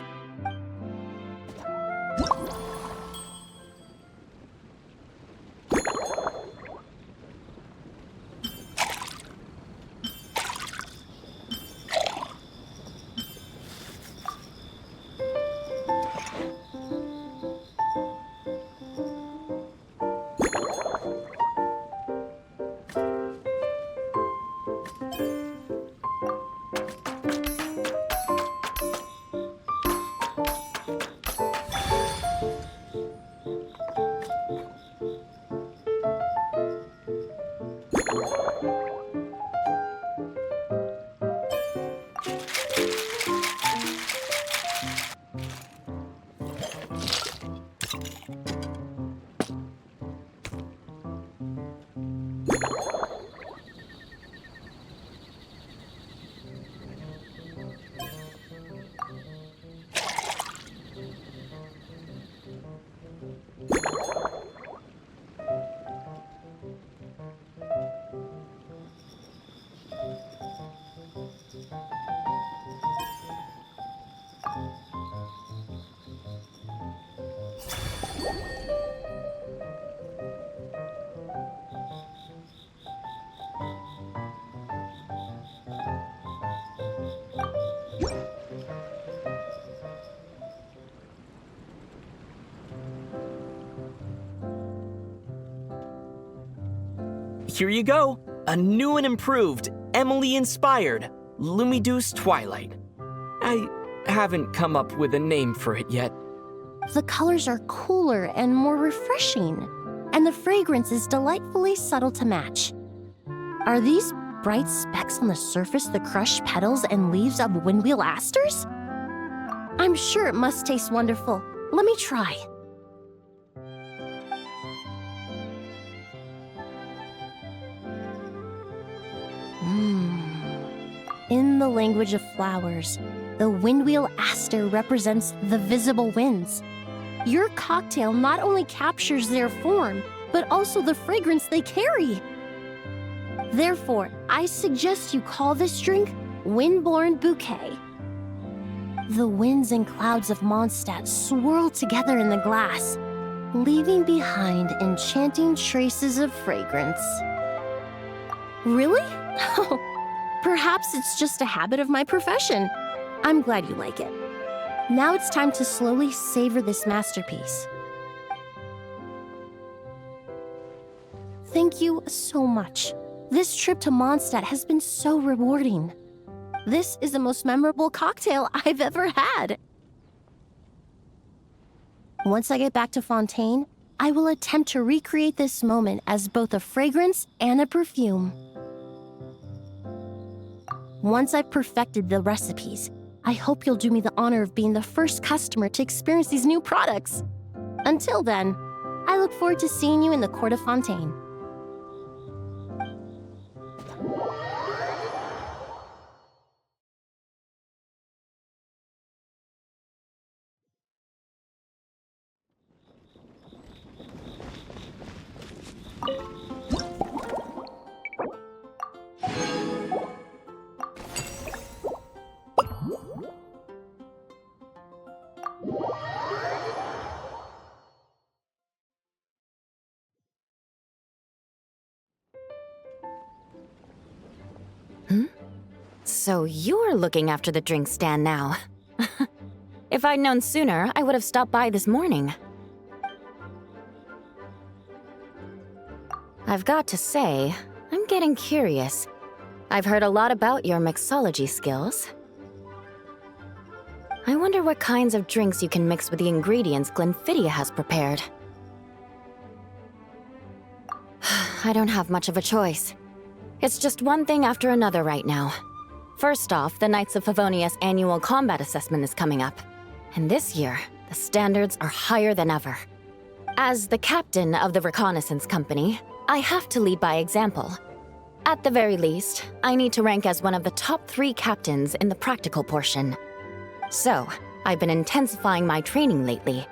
Here you go. A new and improved, Emily-inspired Lumiduce Twilight. I haven't come up with a name for it yet. The colors are cooler and more refreshing, and the fragrance is delightfully subtle to match. Are these bright specks on the surface the crushed petals and leaves of windwheel asters? I'm sure it must taste wonderful. Let me try. In the language of flowers, the windwheel aster represents the visible winds. Your cocktail not only captures their form, but also the fragrance they carry. Therefore, I suggest you call this drink Windborne Bouquet. The winds and clouds of Mondstadt swirl together in the glass, leaving behind enchanting traces of fragrance. Really? Perhaps it's just a habit of my profession. I'm glad you like it. Now it's time to slowly savor this masterpiece. Thank you so much. This trip to Mondstadt has been so rewarding. This is the most memorable cocktail I've ever had. Once I get back to Fontaine, I will attempt to recreate this moment as both a fragrance and a perfume. Once I've perfected the recipes, I hope you'll do me the honor of being the first customer to experience these new products. Until then, I look forward to seeing you in the Court of Fontaine. So you're looking after the drink stand now. If I'd known sooner, I would have stopped by this morning. I've got to say, I'm getting curious. I've heard a lot about your mixology skills. I wonder what kinds of drinks you can mix with the ingredients Glenfiddich has prepared. I don't have much of a choice. It's just one thing after another right now. First off, the Knights of Favonius annual combat assessment is coming up. And this year, the standards are higher than ever. As the captain of the reconnaissance company, I have to lead by example. At the very least, I need to rank as one of the top 3 captains in the practical portion. So, I've been intensifying my training lately.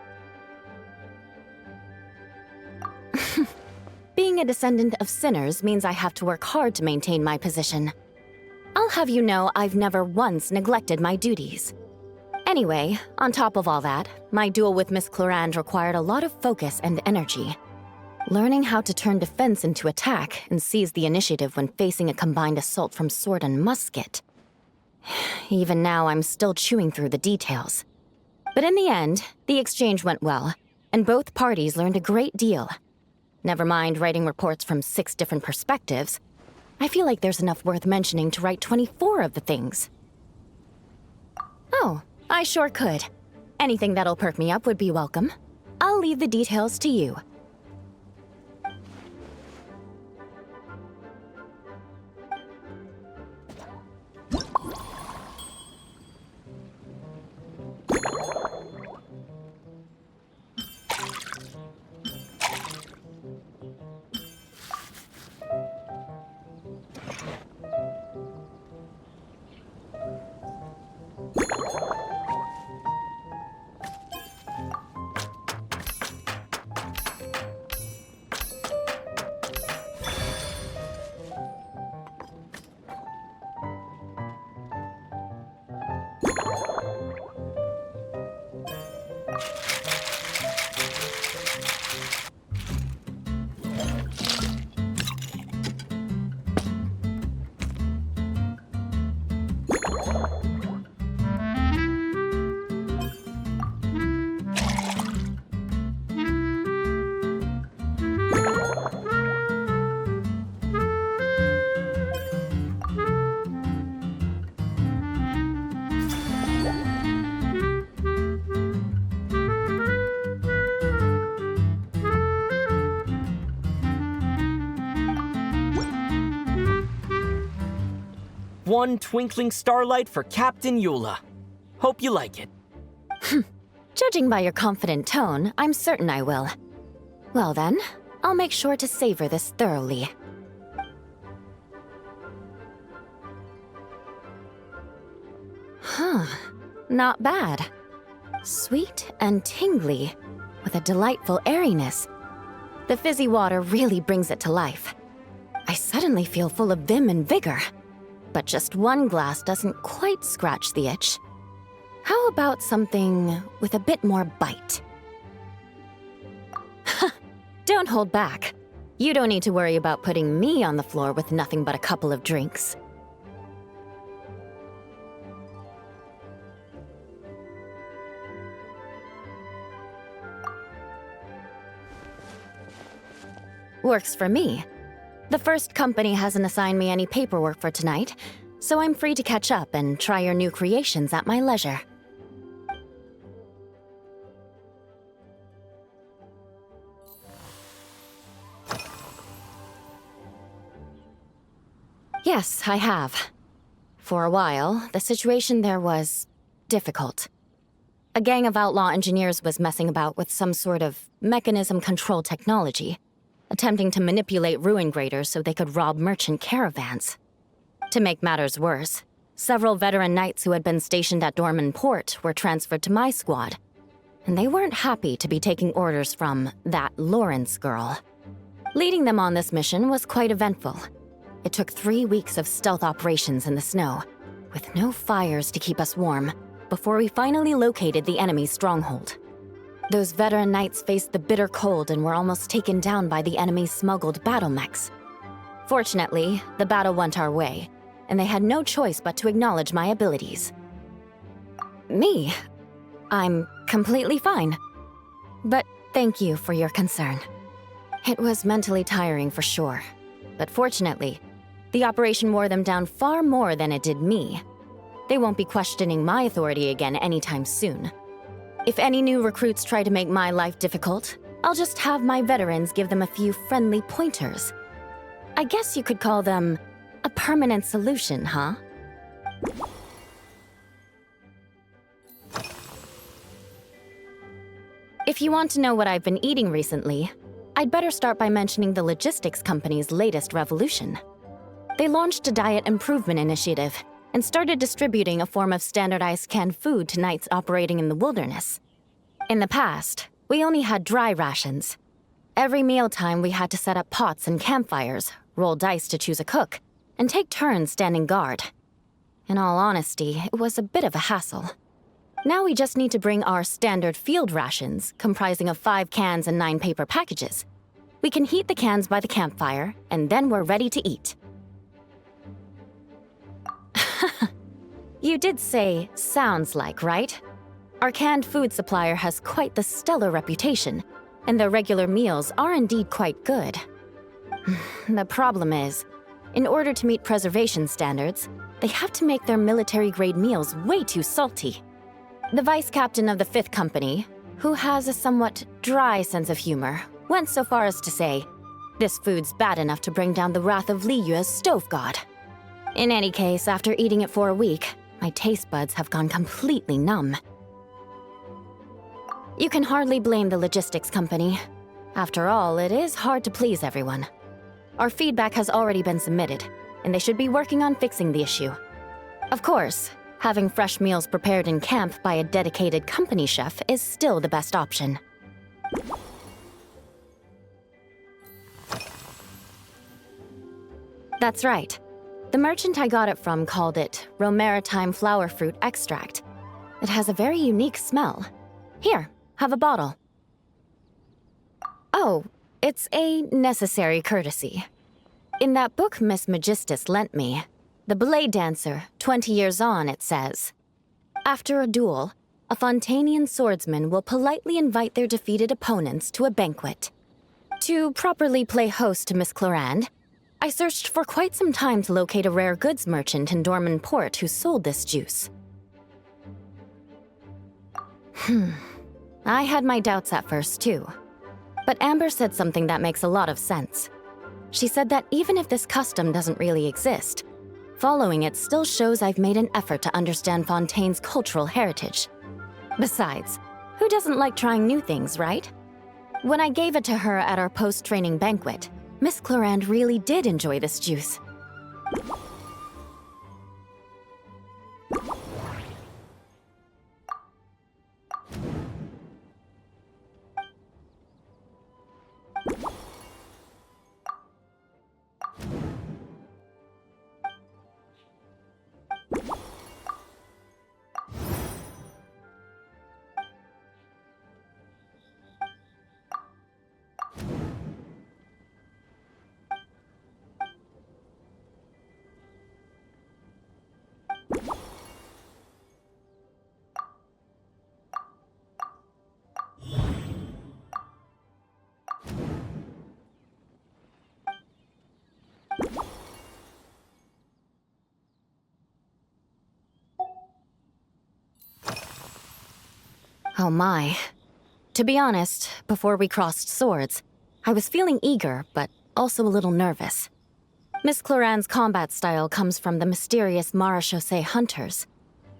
Being a descendant of sinners means I have to work hard to maintain my position. I'll have you know I've never once neglected my duties. Anyway, on top of all that, my duel with Miss Clorand required a lot of focus and energy. Learning how to turn defense into attack and seize the initiative when facing a combined assault from sword and musket. Even now, I'm still chewing through the details. But in the end, the exchange went well, and both parties learned a great deal. Never mind writing reports from 6 different perspectives, I feel like there's enough worth mentioning to write 24 of the things. Oh, I sure could. Anything that'll perk me up would be welcome. I'll leave the details to you. One twinkling starlight for Captain Eula. Hope you like it. Judging by your confident tone, I'm certain I will. Well then, I'll make sure to savor this thoroughly. Huh, not bad. Sweet and tingly, with a delightful airiness. The fizzy water really brings it to life. I suddenly feel full of vim and vigor. But just one glass doesn't quite scratch the itch. How about something with a bit more bite? Don't hold back. You don't need to worry about putting me on the floor with nothing but a couple of drinks. Works for me. The first company hasn't assigned me any paperwork for tonight, so I'm free to catch up and try your new creations at my leisure. Yes, I have. For a while, the situation there was difficult. A gang of outlaw engineers was messing about with some sort of mechanism control technology, attempting to manipulate ruin graders so they could rob merchant caravans. To make matters worse, several veteran knights who had been stationed at Dorman Port were transferred to my squad, and they weren't happy to be taking orders from that Lawrence girl. Leading them on this mission was quite eventful. It took 3 weeks of stealth operations in the snow, with no fires to keep us warm, before we finally located the enemy's stronghold. Those veteran knights faced the bitter cold and were almost taken down by the enemy's smuggled battle mechs. Fortunately, the battle went our way, and they had no choice but to acknowledge my abilities. Me? I'm completely fine. But thank you for your concern. It was mentally tiring for sure, but fortunately, the operation wore them down far more than it did me. They won't be questioning my authority again anytime soon. If any new recruits try to make my life difficult, I'll just have my veterans give them a few friendly pointers. I guess you could call them a permanent solution, huh? If you want to know what I've been eating recently, I'd better start by mentioning the logistics company's latest revolution. They launched a diet improvement initiative and started distributing a form of standardized canned food to knights operating in the wilderness. In the past, we only had dry rations. Every mealtime we had to set up pots and campfires, roll dice to choose a cook, and take turns standing guard. In all honesty, it was a bit of a hassle. Now we just need to bring our standard field rations, comprising of 5 cans and 9 paper packages. We can heat the cans by the campfire, and then we're ready to eat. You did say, sounds like, right? Our canned food supplier has quite the stellar reputation, and their regular meals are indeed quite good. The problem is, in order to meet preservation standards, they have to make their military-grade meals way too salty. The vice captain of the 5th Company, who has a somewhat dry sense of humor, went so far as to say, this food's bad enough to bring down the wrath of Li Yue's stove god. In any case, after eating it for a week, my taste buds have gone completely numb. You can hardly blame the logistics company. After all, it is hard to please everyone. Our feedback has already been submitted, and they should be working on fixing the issue. Of course, having fresh meals prepared in camp by a dedicated company chef is still the best option. That's right. The merchant I got it from called it Romaritime flower fruit extract. It has a very unique smell. Here, have a bottle. Oh, it's a necessary courtesy. In that book Miss Magistus lent me, The Blade Dancer, 20 Years On, it says, after a duel, a Fontanian swordsman will politely invite their defeated opponents to a banquet. To properly play host to Miss Clorinde, I searched for quite some time to locate a rare goods merchant in Dorman Port who sold this juice. I had my doubts at first, too. But Amber said something that makes a lot of sense. She said that even if this custom doesn't really exist, following it still shows I've made an effort to understand Fontaine's cultural heritage. Besides, who doesn't like trying new things, right? When I gave it to her at our post-training banquet, Miss Clorinde really did enjoy this juice. Oh my. To be honest, before we crossed swords, I was feeling eager, but also a little nervous. Miss Clorinde's combat style comes from the mysterious Marechaussee hunters.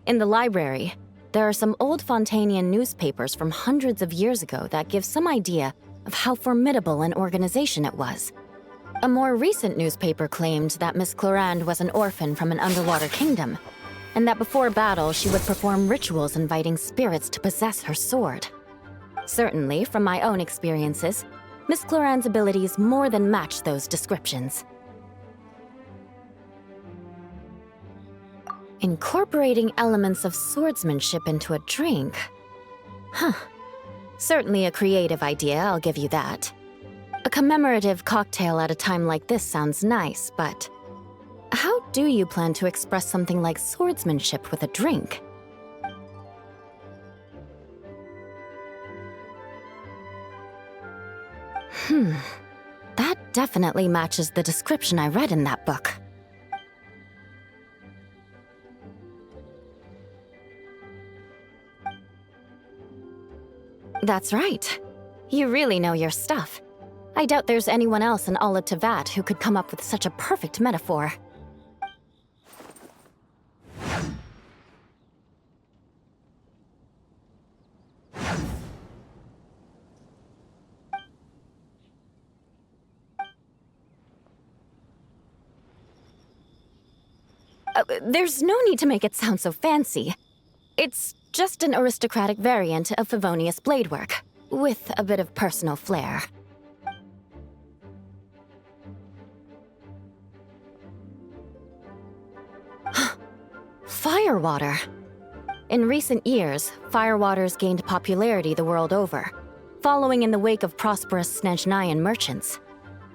In the library, there are some old Fontanian newspapers from hundreds of years ago that give some idea of how formidable an organization it was. A more recent newspaper claimed that Miss Clorinde was an orphan from an underwater kingdom, and that before battle she would perform rituals inviting spirits to possess her sword. Certainly, from my own experiences, Miss Clorinde's abilities more than match those descriptions. Incorporating elements of swordsmanship into a drink? Huh. Certainly a creative idea, I'll give you that. A commemorative cocktail at a time like this sounds nice, but How do you plan to express something like swordsmanship with a drink? That definitely matches the description I read in that book. That's right. You really know your stuff. I doubt there's anyone else in all of Tevat who could come up with such a perfect metaphor. There's no need to make it sound so fancy. It's just an aristocratic variant of Favonius bladework, with a bit of personal flair. Firewater. In recent years, firewaters gained popularity the world over, following in the wake of prosperous Snezhnayan merchants.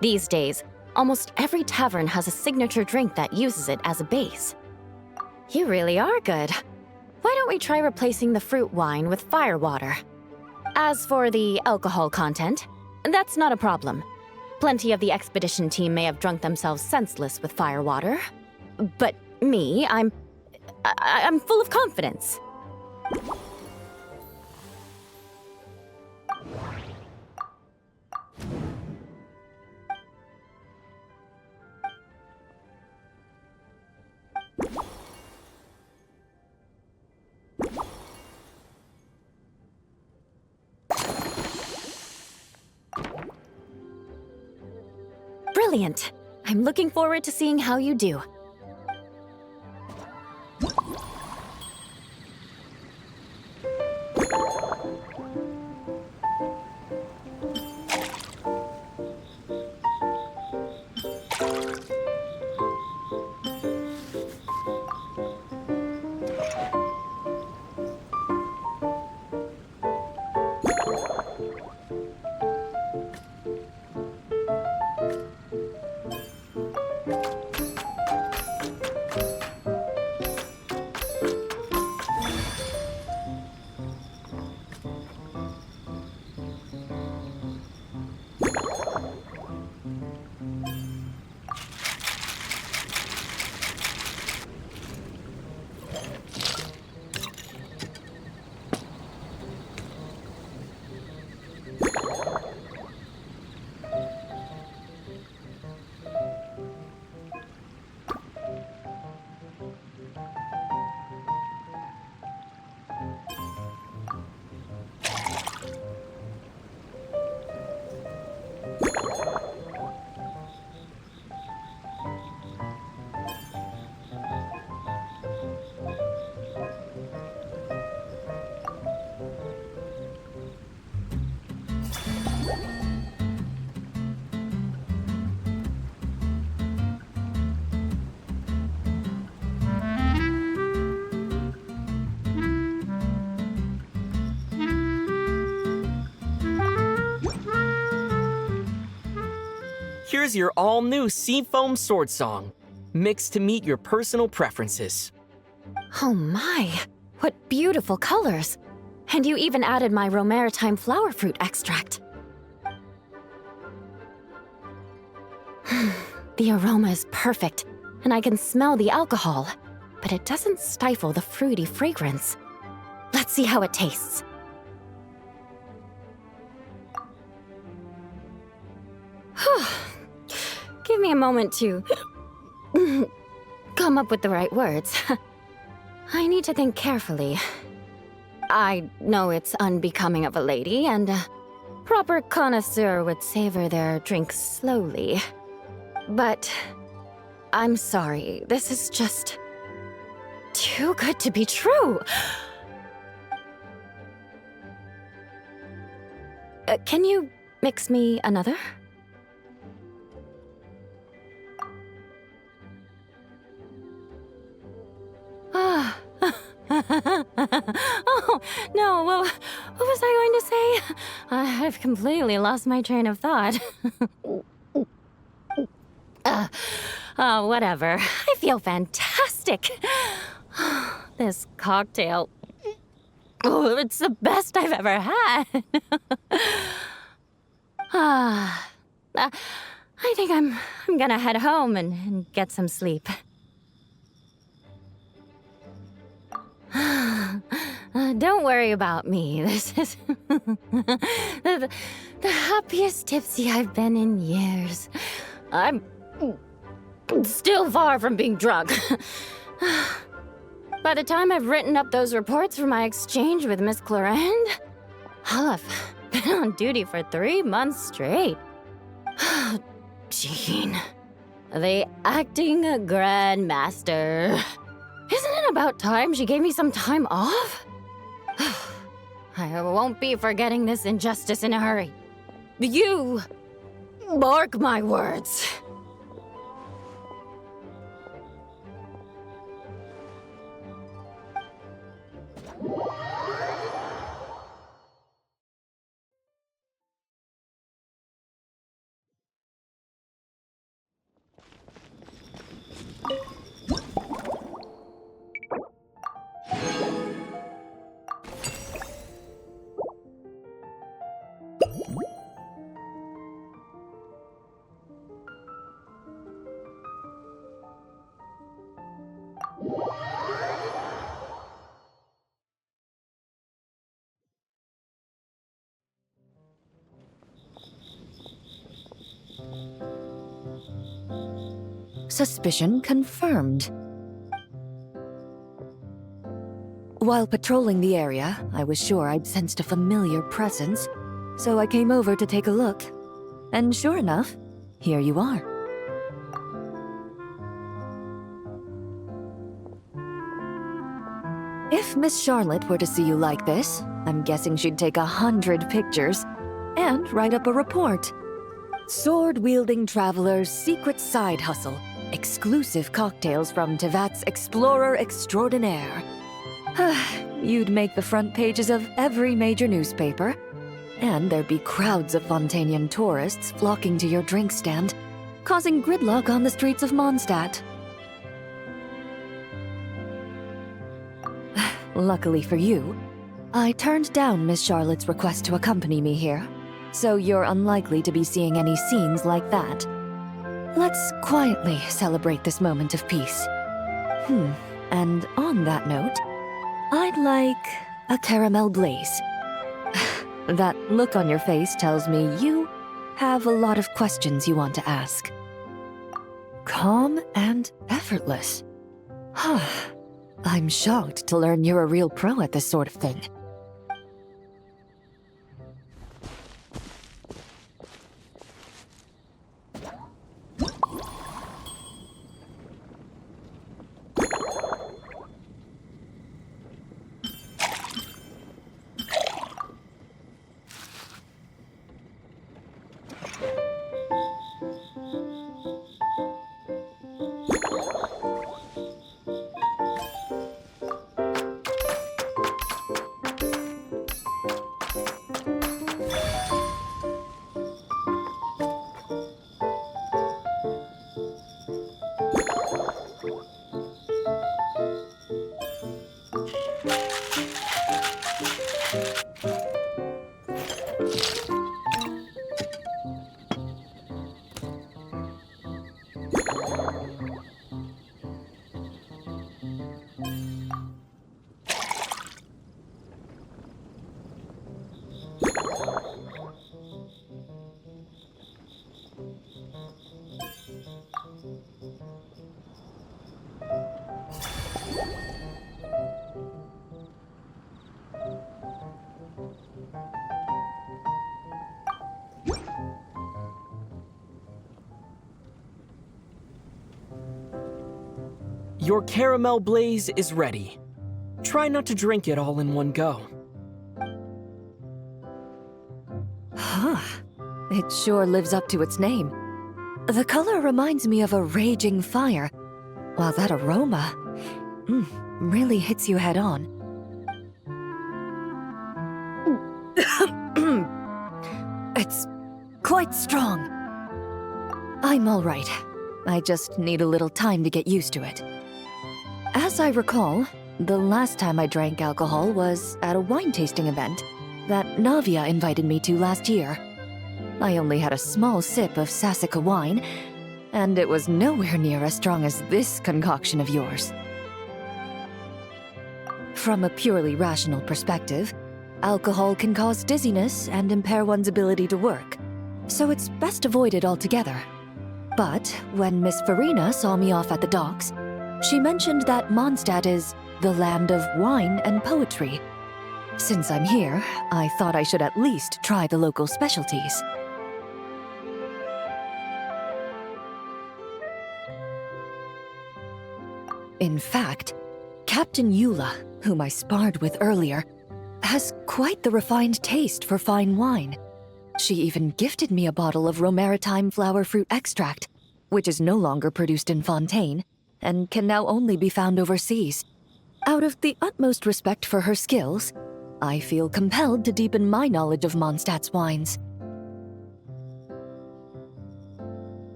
These days, almost every tavern has a signature drink that uses it as a base. You really are good. Why don't we try replacing the fruit wine with firewater? As for the alcohol content, that's not a problem. Plenty of the expedition team may have drunk themselves senseless with firewater. But me, I'm full of confidence. Brilliant! I'm looking forward to seeing how you do. Here's your all-new Seafoam Sword Song, mixed to meet your personal preferences. Oh my, what beautiful colors! And you even added my Romaritime flower fruit extract. The aroma is perfect, and I can smell the alcohol, but it doesn't stifle the fruity fragrance. Let's see how it tastes. Give me a moment to come up with the right words. I need to think carefully. I know it's unbecoming of a lady, and a proper connoisseur would savor their drinks slowly. But I'm sorry, this is just too good to be true. Can you mix me another? Oh, no, what was I going to say? I've completely lost my train of thought. Oh, whatever. I feel fantastic. This cocktail. Oh, it's the best I've ever had. I think I'm gonna head home and get some sleep. Don't worry about me. This is the happiest tipsy I've been in years. I'm still far from being drunk. By the time I've written up those reports for my exchange with Miss Clarend, I'll have been on duty for 3 months straight. Jean, the acting grandmaster. Isn't it about time she gave me some time off? I won't be forgetting this injustice in a hurry. You mark my words. Suspicion confirmed. While patrolling the area, I was sure I'd sensed a familiar presence, so I came over to take a look. And sure enough, here you are. If Miss Charlotte were to see you like this, I'm guessing she'd take 100 pictures and write up a report. Sword-wielding traveler's secret side hustle. Exclusive cocktails from Tevat's Explorer Extraordinaire. You'd make the front pages of every major newspaper, and there'd be crowds of Fontanian tourists flocking to your drink stand, causing gridlock on the streets of Mondstadt. Luckily for you, I turned down Miss Charlotte's request to accompany me here, so you're unlikely to be seeing any scenes like that. Let's quietly celebrate this moment of peace. And on that note, I'd like a caramel blaze. That look on your face tells me you have a lot of questions you want to ask. Calm and effortless. I'm shocked to learn you're a real pro at this sort of thing. Your caramel blaze is ready. Try not to drink it all in one go. It sure lives up to its name. The color reminds me of a raging fire, while that aroma really hits you head on. It's quite strong. I'm all right. I just need a little time to get used to it. As I recall, the last time I drank alcohol was at a wine tasting event that Navia invited me to last year. I only had a small sip of Sassica wine, and it was nowhere near as strong as this concoction of yours. From a purely rational perspective, alcohol can cause dizziness and impair one's ability to work, so it's best avoided altogether. But when Miss Farina saw me off at the docks, she mentioned that Mondstadt is the land of wine and poetry. Since I'm here, I thought I should at least try the local specialties. In fact, Captain Eula, whom I sparred with earlier, has quite the refined taste for fine wine. She even gifted me a bottle of Romaritime flower fruit extract, which is no longer produced in Fontaine, and can now only be found overseas. Out of the utmost respect for her skills, I feel compelled to deepen my knowledge of Mondstadt's wines.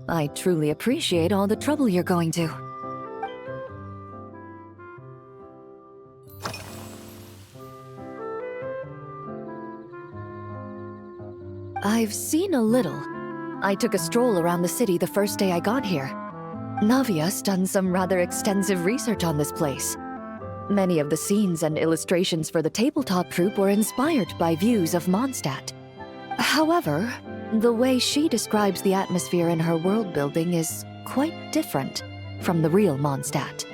I truly appreciate all the trouble you're going to. I've seen a little. I took a stroll around the city the first day I got here. Navia's done some rather extensive research on this place. Many of the scenes and illustrations for the tabletop troupe were inspired by views of Mondstadt. However, the way she describes the atmosphere in her world building is quite different from the real Mondstadt.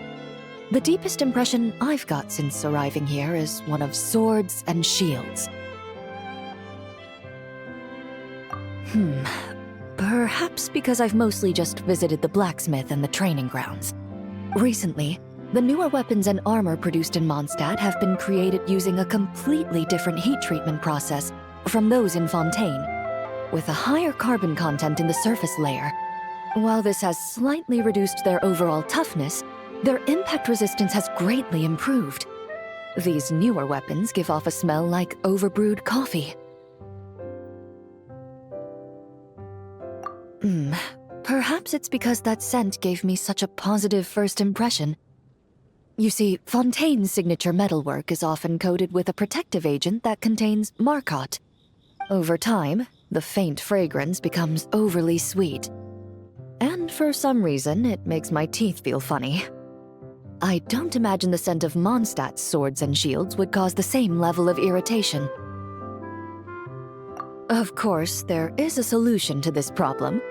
The deepest impression I've got since arriving here is one of swords and shields. Perhaps because I've mostly just visited the blacksmith and the training grounds. Recently, the newer weapons and armor produced in Mondstadt have been created using a completely different heat treatment process from those in Fontaine, with a higher carbon content in the surface layer. While this has slightly reduced their overall toughness, their impact resistance has greatly improved. These newer weapons give off a smell like overbrewed coffee. Perhaps it's because that scent gave me such a positive first impression. You see, Fontaine's signature metalwork is often coated with a protective agent that contains Marcotte. Over time, the faint fragrance becomes overly sweet. And for some reason, it makes my teeth feel funny. I don't imagine the scent of Mondstadt's swords and shields would cause the same level of irritation. Of course, there is a solution to this problem.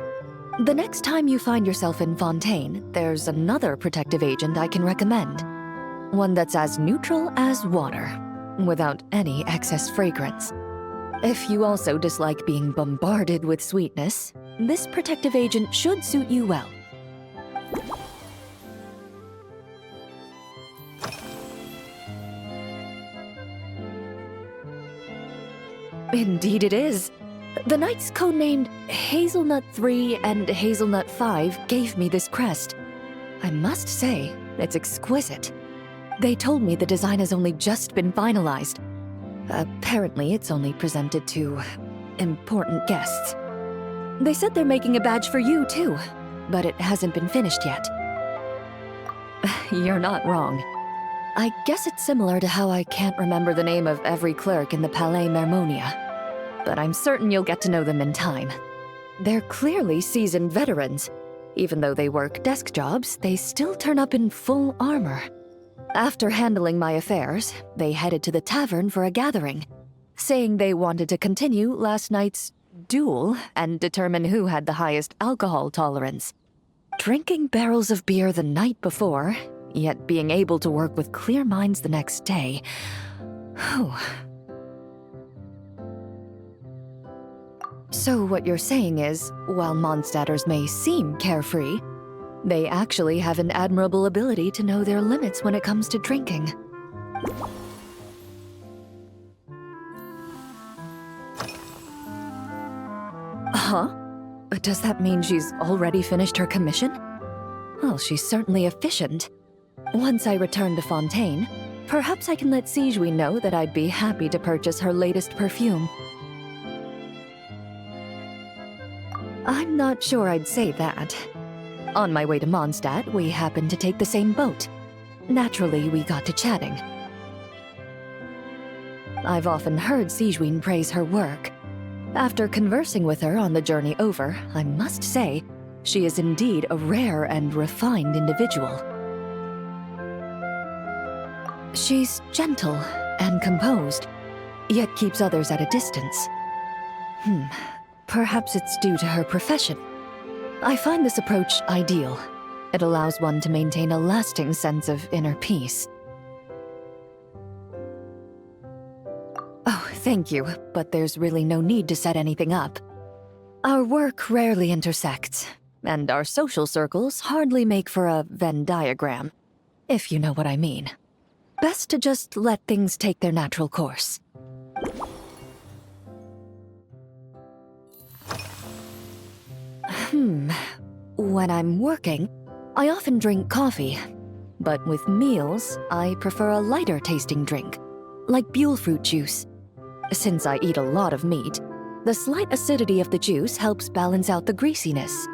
The next time you find yourself in Fontaine, there's another protective agent I can recommend. One that's as neutral as water, without any excess fragrance. If you also dislike being bombarded with sweetness, this protective agent should suit you well. Indeed it is. The knights codenamed Hazelnut 3 and Hazelnut 5 gave me this crest. I must say, it's exquisite. They told me the design has only just been finalized. Apparently, it's only presented to important guests. They said they're making a badge for you, too, but it hasn't been finished yet. You're not wrong. I guess it's similar to how I can't remember the name of every clerk in the Palais Mermonia. But I'm certain you'll get to know them in time. They're clearly seasoned veterans. Even though they work desk jobs, they still turn up in full armor. After handling my affairs, they headed to the tavern for a gathering, saying they wanted to continue last night's duel and determine who had the highest alcohol tolerance. Drinking barrels of beer the night before, yet being able to work with clear minds the next day. Whew. So what you're saying is, while Mondstadters may seem carefree, they actually have an admirable ability to know their limits when it comes to drinking. Huh? Does that mean she's already finished her commission? Well, she's certainly efficient. Once I return to Fontaine, perhaps I can let Sigewinne know that I'd be happy to purchase her latest perfume. I'm not sure I'd say that. On my way to Mondstadt, we happened to take the same boat. Naturally, we got to chatting. I've often heard Sigewinne praise her work. After conversing with her on the journey over, I must say, she is indeed a rare and refined individual. She's gentle and composed, yet keeps others at a distance. Perhaps it's due to her profession. I find this approach ideal. It allows one to maintain a lasting sense of inner peace. Oh, thank you, but there's really no need to set anything up. Our work rarely intersects, and our social circles hardly make for a Venn diagram, if you know what I mean. Best to just let things take their natural course. When I'm working, I often drink coffee. But with meals, I prefer a lighter tasting drink, like Buell fruit juice. Since I eat a lot of meat, the slight acidity of the juice helps balance out the greasiness.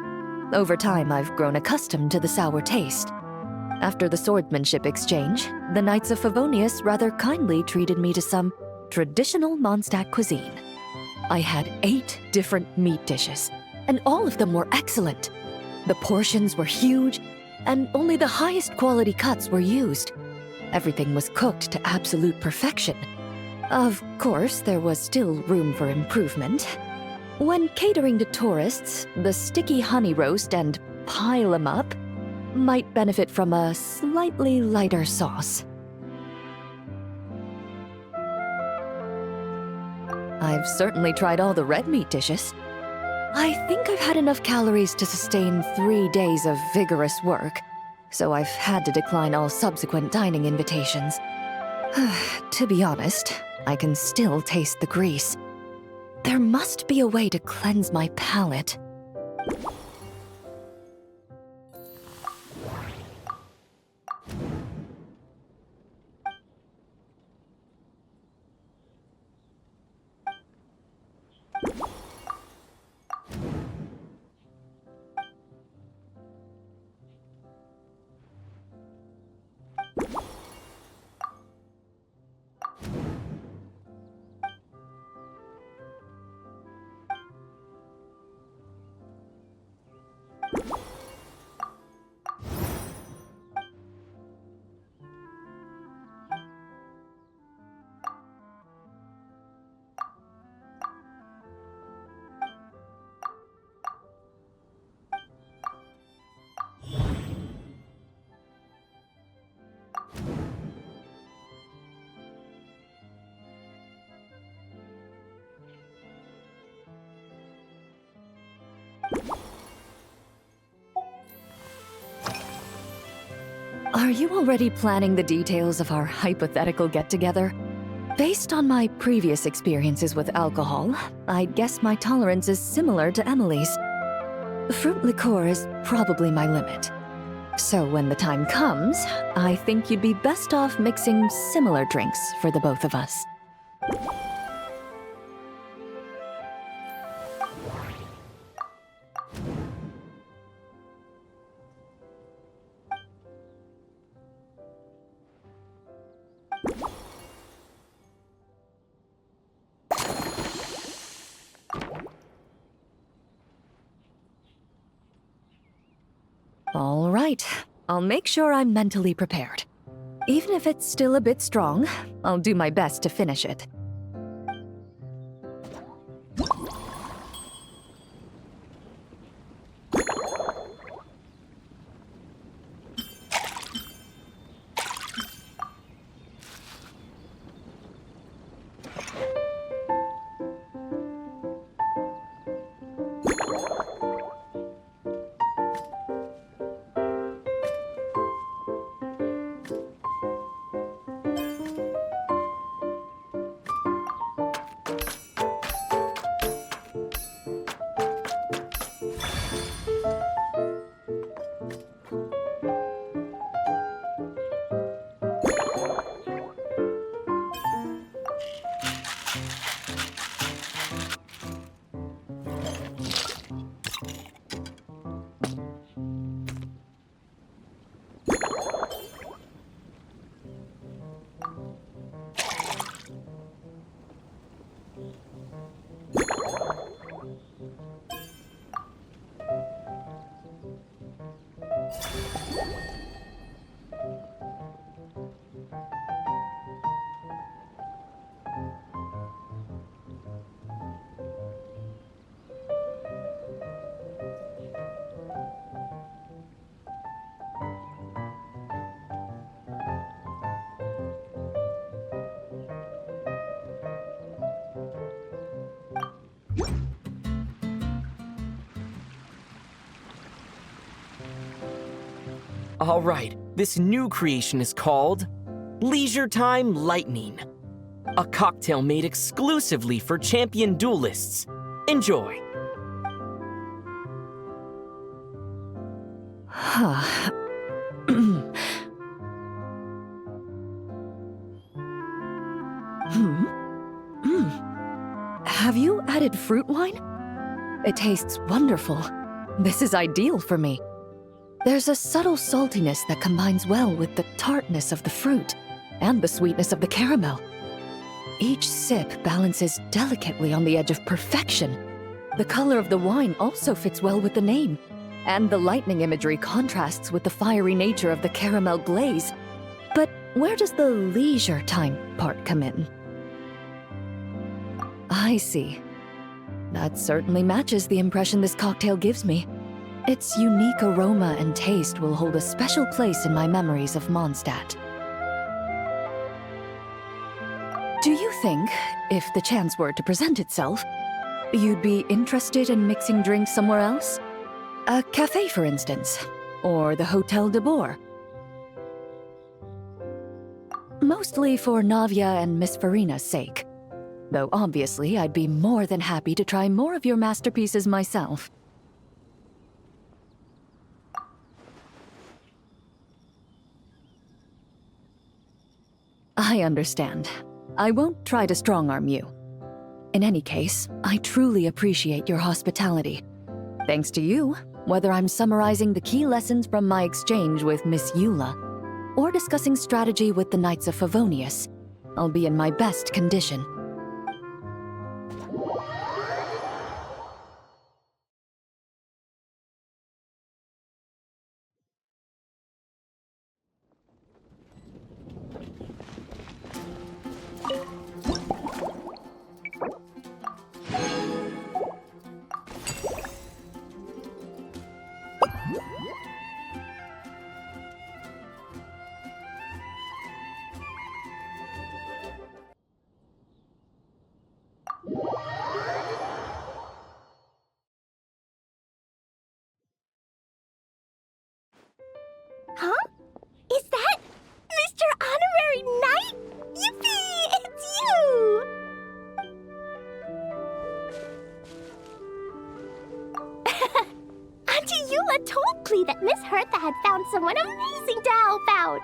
Over time, I've grown accustomed to the sour taste. After the swordsmanship exchange, the Knights of Favonius rather kindly treated me to some traditional Mondstadt cuisine. I had 8 different meat dishes, and all of them were excellent. The portions were huge, and only the highest quality cuts were used. Everything was cooked to absolute perfection. Of course, there was still room for improvement. When catering to tourists, the sticky honey roast and pile 'em up might benefit from a slightly lighter sauce. I've certainly tried all the red meat dishes. I think I've had enough calories to sustain 3 days of vigorous work, so I've had to decline all subsequent dining invitations. To be honest, I can still taste the grease. There must be a way to cleanse my palate. Are you already planning the details of our hypothetical get-together? Based on my previous experiences with alcohol, I'd guess my tolerance is similar to Emily's. Fruit liqueur is probably my limit. So when the time comes, I think you'd be best off mixing similar drinks for the both of us. All right, I'll make sure I'm mentally prepared. Even if it's still a bit strong, I'll do my best to finish it. All right, this new creation is called Leisure Time Lightning. A cocktail made exclusively for champion duelists. Enjoy. Have you added fruit wine? It tastes wonderful. This is ideal for me. There's a subtle saltiness that combines well with the tartness of the fruit and the sweetness of the caramel. Each sip balances delicately on the edge of perfection. The color of the wine also fits well with the name, and the lightning imagery contrasts with the fiery nature of the caramel glaze. But where does the leisure time part come in? I see. That certainly matches the impression this cocktail gives me. Its unique aroma and taste will hold a special place in my memories of Mondstadt. Do you think, if the chance were to present itself, you'd be interested in mixing drinks somewhere else? A cafe, for instance, or the Hotel de Boer? Mostly for Navia and Miss Farina's sake. Though obviously I'd be more than happy to try more of your masterpieces myself. I understand. I won't try to strong-arm you. In any case, I truly appreciate your hospitality. Thanks to you, whether I'm summarizing the key lessons from my exchange with Miss Eula, or discussing strategy with the Knights of Favonius, I'll be in my best condition. Huh? Is that Mr. Honorary Knight? Yippee! It's you! Auntie Eula told Klee that Miss Hertha had found someone amazing to help out.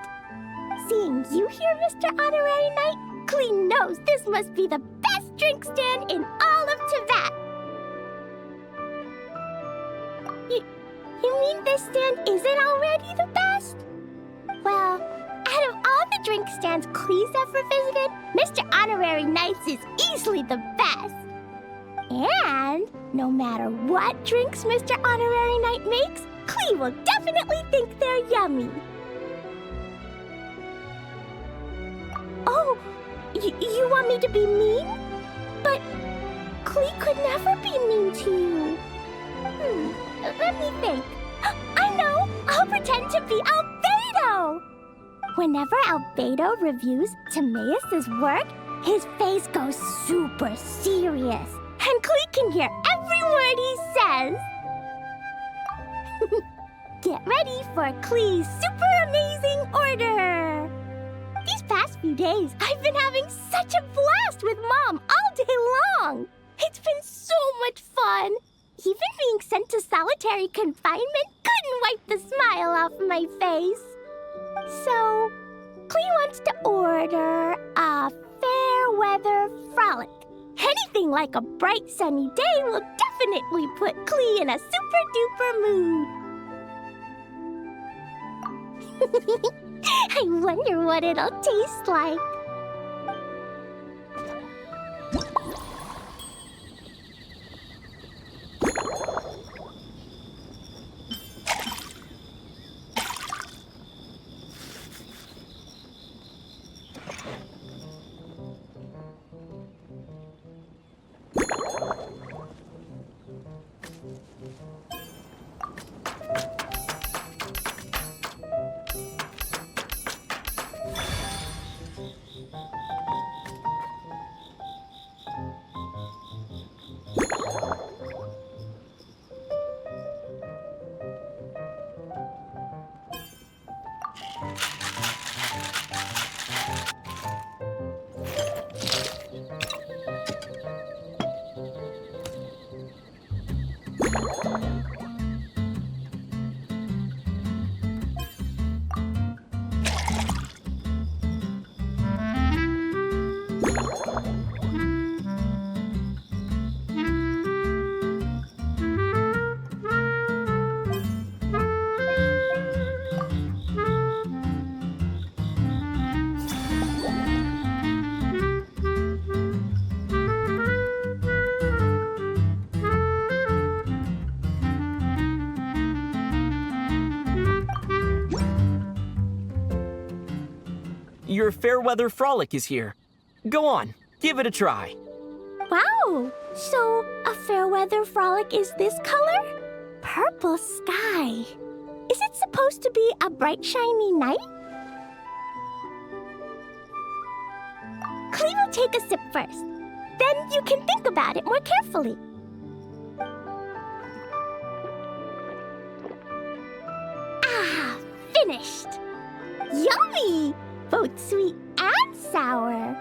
Seeing you here, Mr. Honorary Knight, Klee knows this must be the best drink stand in all of Teyvat. You mean this stand isn't already the best? Well, out of all the drink stands Klee's ever visited, Mr. Honorary Knight's is easily the best. And no matter what drinks Mr. Honorary Knight makes, Klee will definitely think they're yummy. Oh, you want me to be mean? But Klee could never be mean to you. Let me think. I know! I'll pretend to be Albedo! Whenever Albedo reviews Timaeus' work, his face goes super serious, and Klee can hear every word he says. Get ready for Klee's super amazing order! These past few days, I've been having such a blast with Mom all day long! It's been so much fun! Even being sent to solitary confinement couldn't wipe the smile off my face. So, Klee wants to order a fair weather frolic. Anything like a bright sunny day will definitely put Klee in a super duper mood. I wonder what it'll taste like. Your Fairweather Frolic is here. Go on, give it a try. Wow! So, a Fairweather Frolic is this color? Purple sky. Is it supposed to be a bright, shiny night? Clee will take a sip first. Then you can think about it more carefully. Ah, finished! Yummy! Both sweet and sour.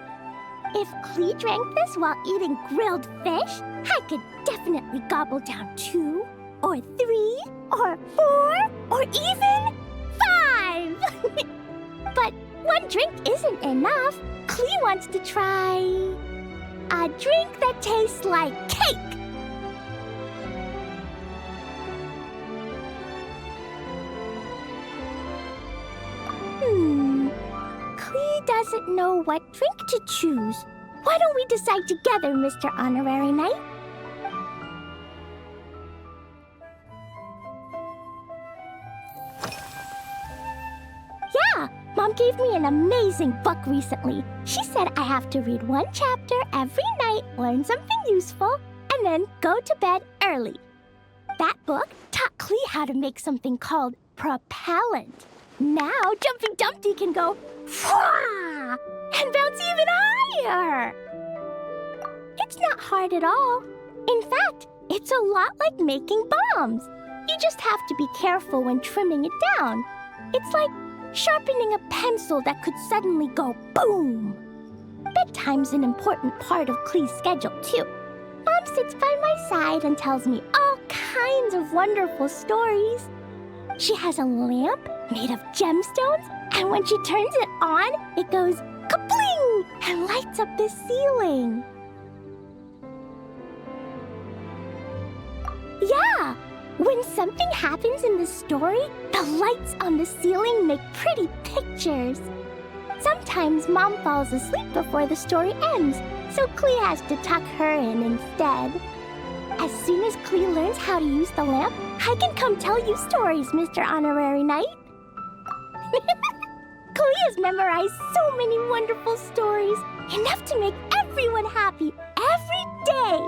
If Clee drank this while eating grilled fish, I could definitely gobble down 2, or 3, or 4, or even 5! But one drink isn't enough. Clee wants to try a drink that tastes like cake. Clee doesn't know what drink to choose. Why don't we decide together, Mr. Honorary Knight? Yeah, Mom gave me an amazing book recently. She said I have to read 1 chapter every night, learn something useful, and then go to bed early. That book taught Clee how to make something called propellant. Now Jumping Dumpty can go Fwah! And bounce even higher. It's not hard at all. In fact, it's a lot like making bombs. You just have to be careful when trimming it down. It's like sharpening a pencil that could suddenly go boom. Bedtime's an important part of Clee's schedule, too. Mom sits by my side and tells me all kinds of wonderful stories. She has a lamp made of gemstones, and when she turns it on, it goes ka-bling and lights up the ceiling. Yeah, when something happens in the story, the lights on the ceiling make pretty pictures. Sometimes Mom falls asleep before the story ends, so Clee has to tuck her in instead. As soon as Clee learns how to use the lamp, I can come tell you stories, Mr. Honorary Knight. Clee has memorized so many wonderful stories, enough to make everyone happy every day.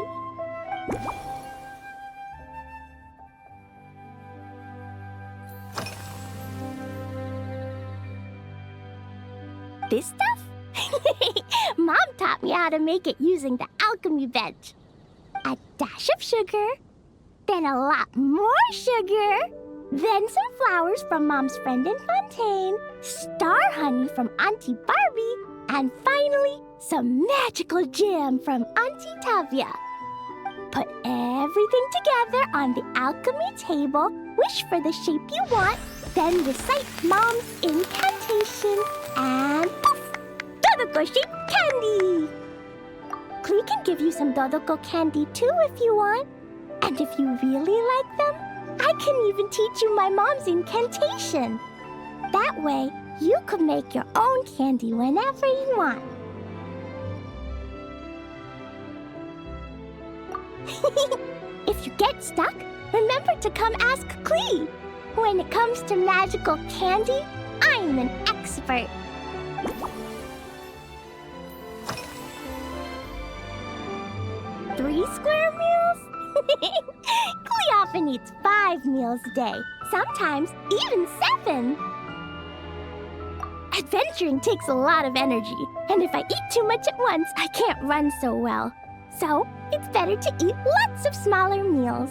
This stuff? Mom taught me how to make it using the alchemy bench. A dash of sugar, then a lot more sugar, then some flowers from Mom's friend in Fontaine, star honey from Auntie Barbie, and finally, some magical jam from Auntie Tavia. Put everything together on the alchemy table, wish for the shape you want, then recite Mom's incantation, and poof! Dodoko-shaped candy! Clee can give you some Dodoko candy too if you want. And if you really like them, I can even teach you my mom's incantation. That way, you can make your own candy whenever you want. If you get stuck, remember to come ask Clee. When it comes to magical candy, I'm an expert. Three square meals? Clee often eats 5 meals a day, sometimes even 7. Adventuring takes a lot of energy, and if I eat too much at once, I can't run so well. So, it's better to eat lots of smaller meals.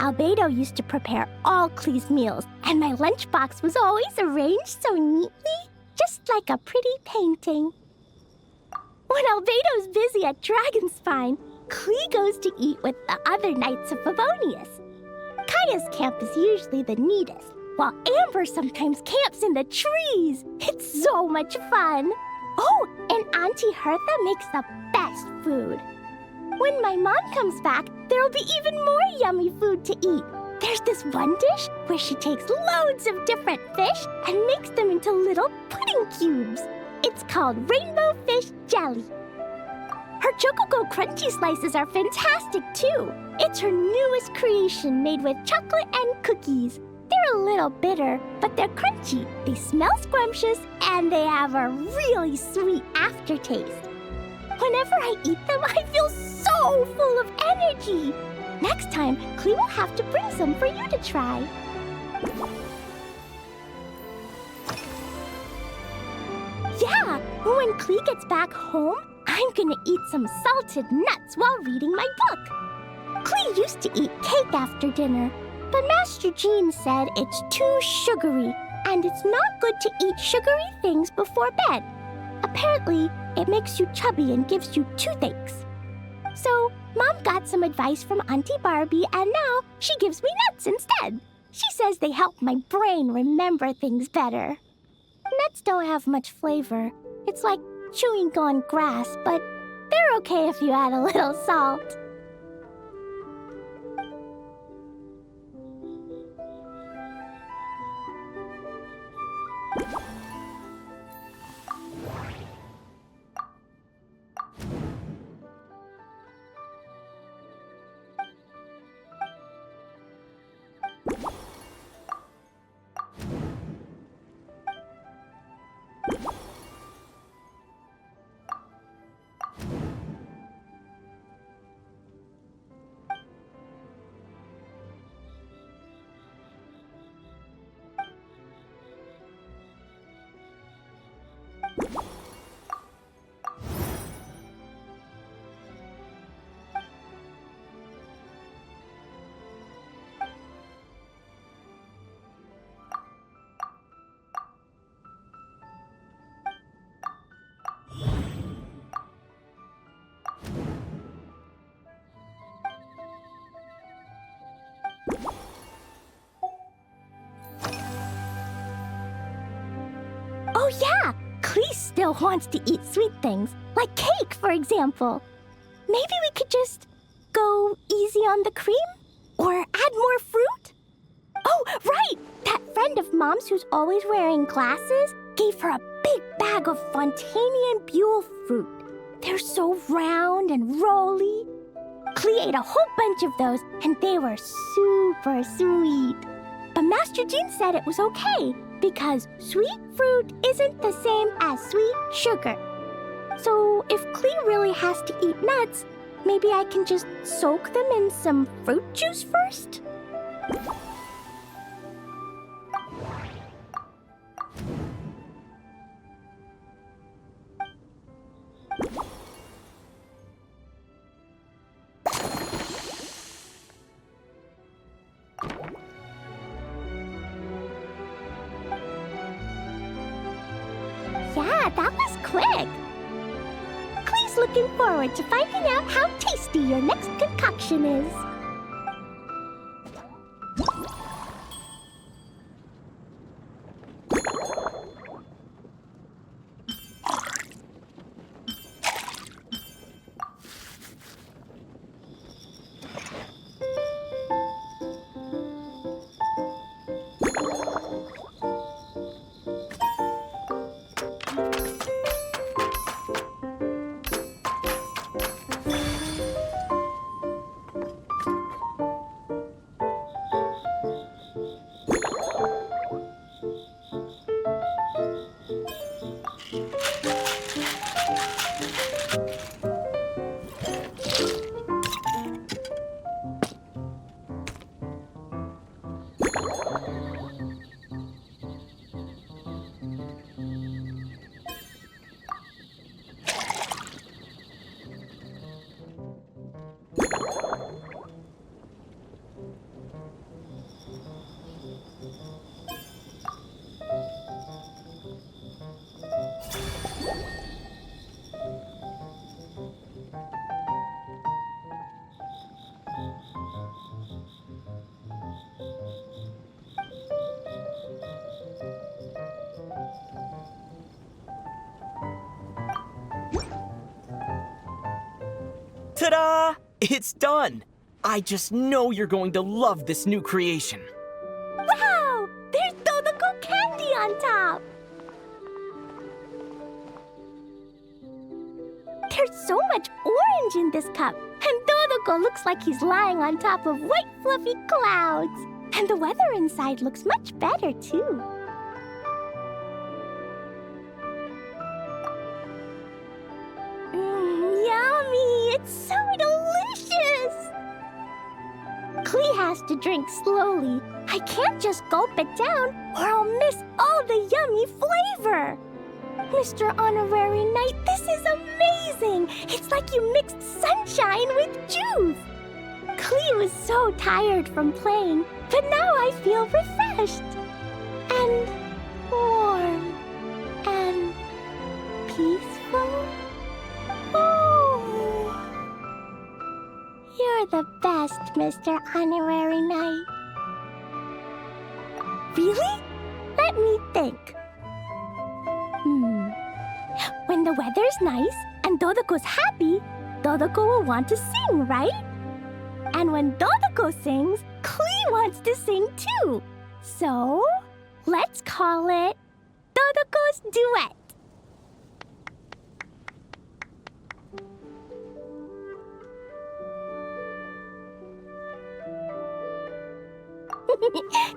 Albedo used to prepare all Klee's meals, and my lunchbox was always arranged so neatly, just like a pretty painting. When Albedo's busy at Dragonspine, Klee goes to eat with the other Knights of Favonius. Kaya's camp is usually the neatest, while Amber sometimes camps in the trees. It's so much fun. Oh, and Auntie Hertha makes the best food. When my mom comes back, there'll be even more yummy food to eat. There's this one dish where she takes loads of different fish and makes them into little pudding cubes. It's called Rainbow Fish Jelly. Her Chococo Crunchy Slices are fantastic, too. It's her newest creation made with chocolate and cookies. They're a little bitter, but they're crunchy. They smell scrumptious, and they have a really sweet aftertaste. Whenever I eat them, I feel so full of energy. Next time, Klee will have to bring some for you to try. Yeah, when Klee gets back home, I'm gonna eat some salted nuts while reading my book. Klee used to eat cake after dinner, but Master Jean said it's too sugary, and it's not good to eat sugary things before bed. Apparently, it makes you chubby and gives you toothaches. So, Mom got some advice from Auntie Barbie, and now she gives me nuts instead. She says they help my brain remember things better. Nuts don't have much flavor. It's like chewing on grass, but they're okay if you add a little salt. Oh yeah, Klee still wants to eat sweet things, like cake, for example. Maybe we could just go easy on the cream? Or add more fruit? Oh, right! That friend of Mom's who's always wearing glasses gave her a big bag of Fontanian Buell fruit. They're so round and rolly. Klee ate a whole bunch of those, and they were super sweet. But Master Jean said it was okay, because sweet fruit isn't the same as sweet sugar. So if Klee really has to eat nuts, maybe I can just soak them in some fruit juice first? Yeah, that was quick. Klee's looking forward to finding out how tasty your next concoction is. Ta-da! It's done! I just know you're going to love this new creation. Wow! There's Dodoko candy on top! There's so much orange in this cup, and Dodoko looks like he's lying on top of white fluffy clouds. And the weather inside looks much better, too. Yummy! It's so delicious! Klee has to drink slowly. I can't just gulp it down, or I'll miss all the yummy flavor. Mr. Honorary Knight, this is amazing! It's like you mixed sunshine with juice! Klee was so tired from playing, but now I feel refreshed. And warm. And peaceful. Oh! You're the best, Mr. Honorary Knight. Really? Let me think. When the weather's nice and Dodoko's happy, Dodoko will want to sing, right? And when Dodoko sings, Klee wants to sing too. So, let's call it Dodoko's Duet.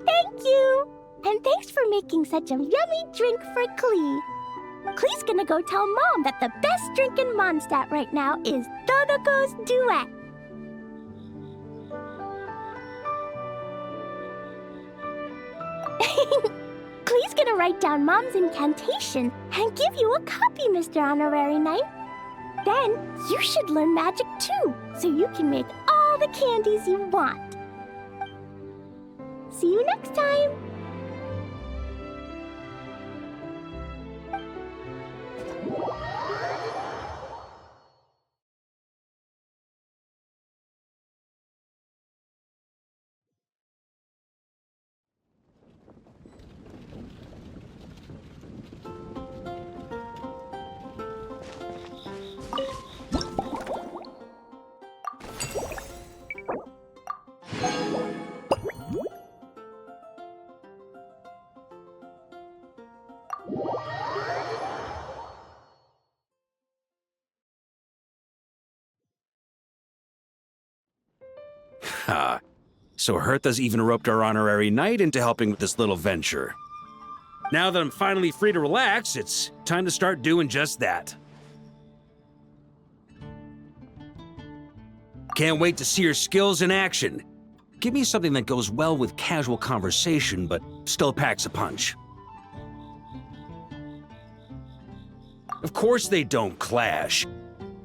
Thank you! And thanks for making such a yummy drink for Klee. Klee's gonna go tell Mom that the best drink in Mondstadt right now is Dodoko's Duet. Klee's gonna write down Mom's incantation and give you a copy, Mr. Honorary Knight. Then you should learn magic too, so you can make all the candies you want. See you next time! Ha. So Hertha's even roped our honorary knight into helping with this little venture. Now that I'm finally free to relax, it's time to start doing just that. Can't wait to see your skills in action. Give me something that goes well with casual conversation, but still packs a punch. Of course they don't clash.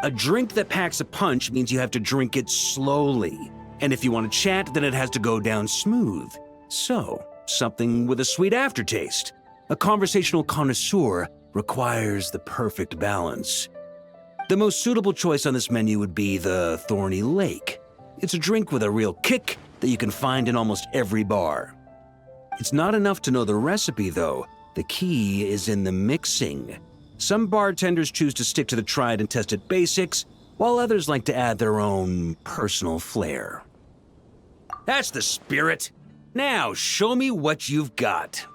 A drink that packs a punch means you have to drink it slowly. And if you want to chat, then it has to go down smooth. So, something with a sweet aftertaste. A conversational connoisseur requires the perfect balance. The most suitable choice on this menu would be the Thorny Lake. It's a drink with a real kick that you can find in almost every bar. It's not enough to know the recipe, though. The key is in the mixing. Some bartenders choose to stick to the tried and tested basics, while others like to add their own personal flair. That's the spirit. Now, show me what you've got.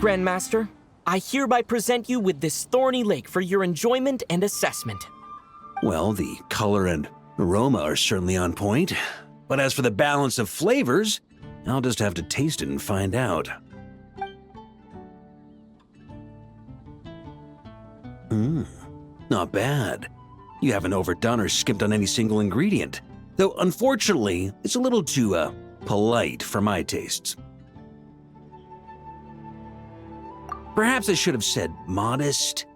Grandmaster. I hereby present you with this thorny lake for your enjoyment and assessment. Well, the color and aroma are certainly on point. But as for the balance of flavors, I'll just have to taste it and find out. Not bad. You haven't overdone or skipped on any single ingredient. Though, unfortunately, it's a little too, polite for my tastes. Perhaps I should have said modest.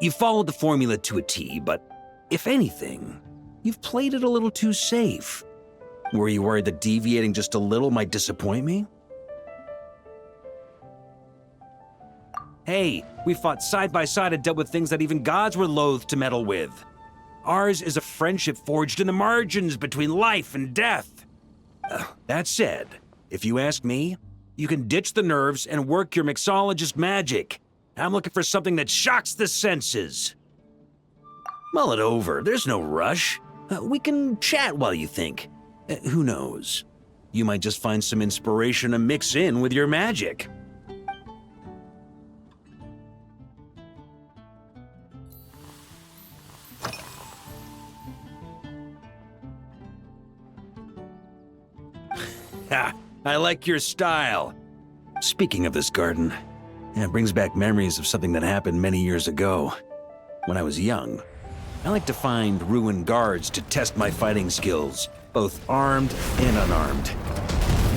You followed the formula to a T, but if anything, you've played it a little too safe. Were you worried that deviating just a little might disappoint me? Hey, we fought side by side and dealt with things that even gods were loath to meddle with. Ours is a friendship forged in the margins between life and death. That said, if you ask me, you can ditch the nerves and work your mixologist magic. I'm looking for something that shocks the senses. Mull it over, there's no rush. We can chat while you think. Who knows? You might just find some inspiration to mix in with your magic. Ha! I like your style. Speaking of this garden, it brings back memories of something that happened many years ago. When I was young, I like to find ruined guards to test my fighting skills, both armed and unarmed.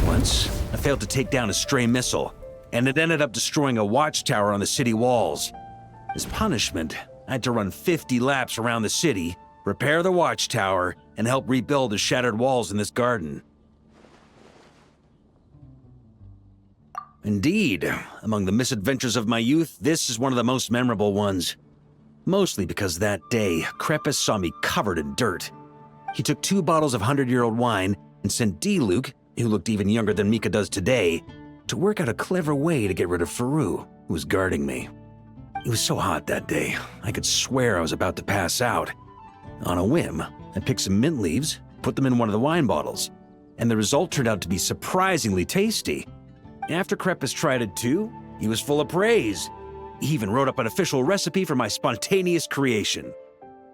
Once, I failed to take down a stray missile, and it ended up destroying a watchtower on the city walls. As punishment, I had to run 50 laps around the city, repair the watchtower, and help rebuild the shattered walls in this garden. Indeed, among the misadventures of my youth, this is one of the most memorable ones. Mostly because that day, Crepus saw me covered in dirt. He took 2 bottles of 100-year-old wine and sent D-Luke, who looked even younger than Mika does today, to work out a clever way to get rid of Faru, who was guarding me. It was so hot that day, I could swear I was about to pass out. On a whim, I picked some mint leaves, put them in one of the wine bottles, and the result turned out to be surprisingly tasty. After Crepus tried it too, he was full of praise. He even wrote up an official recipe for my spontaneous creation.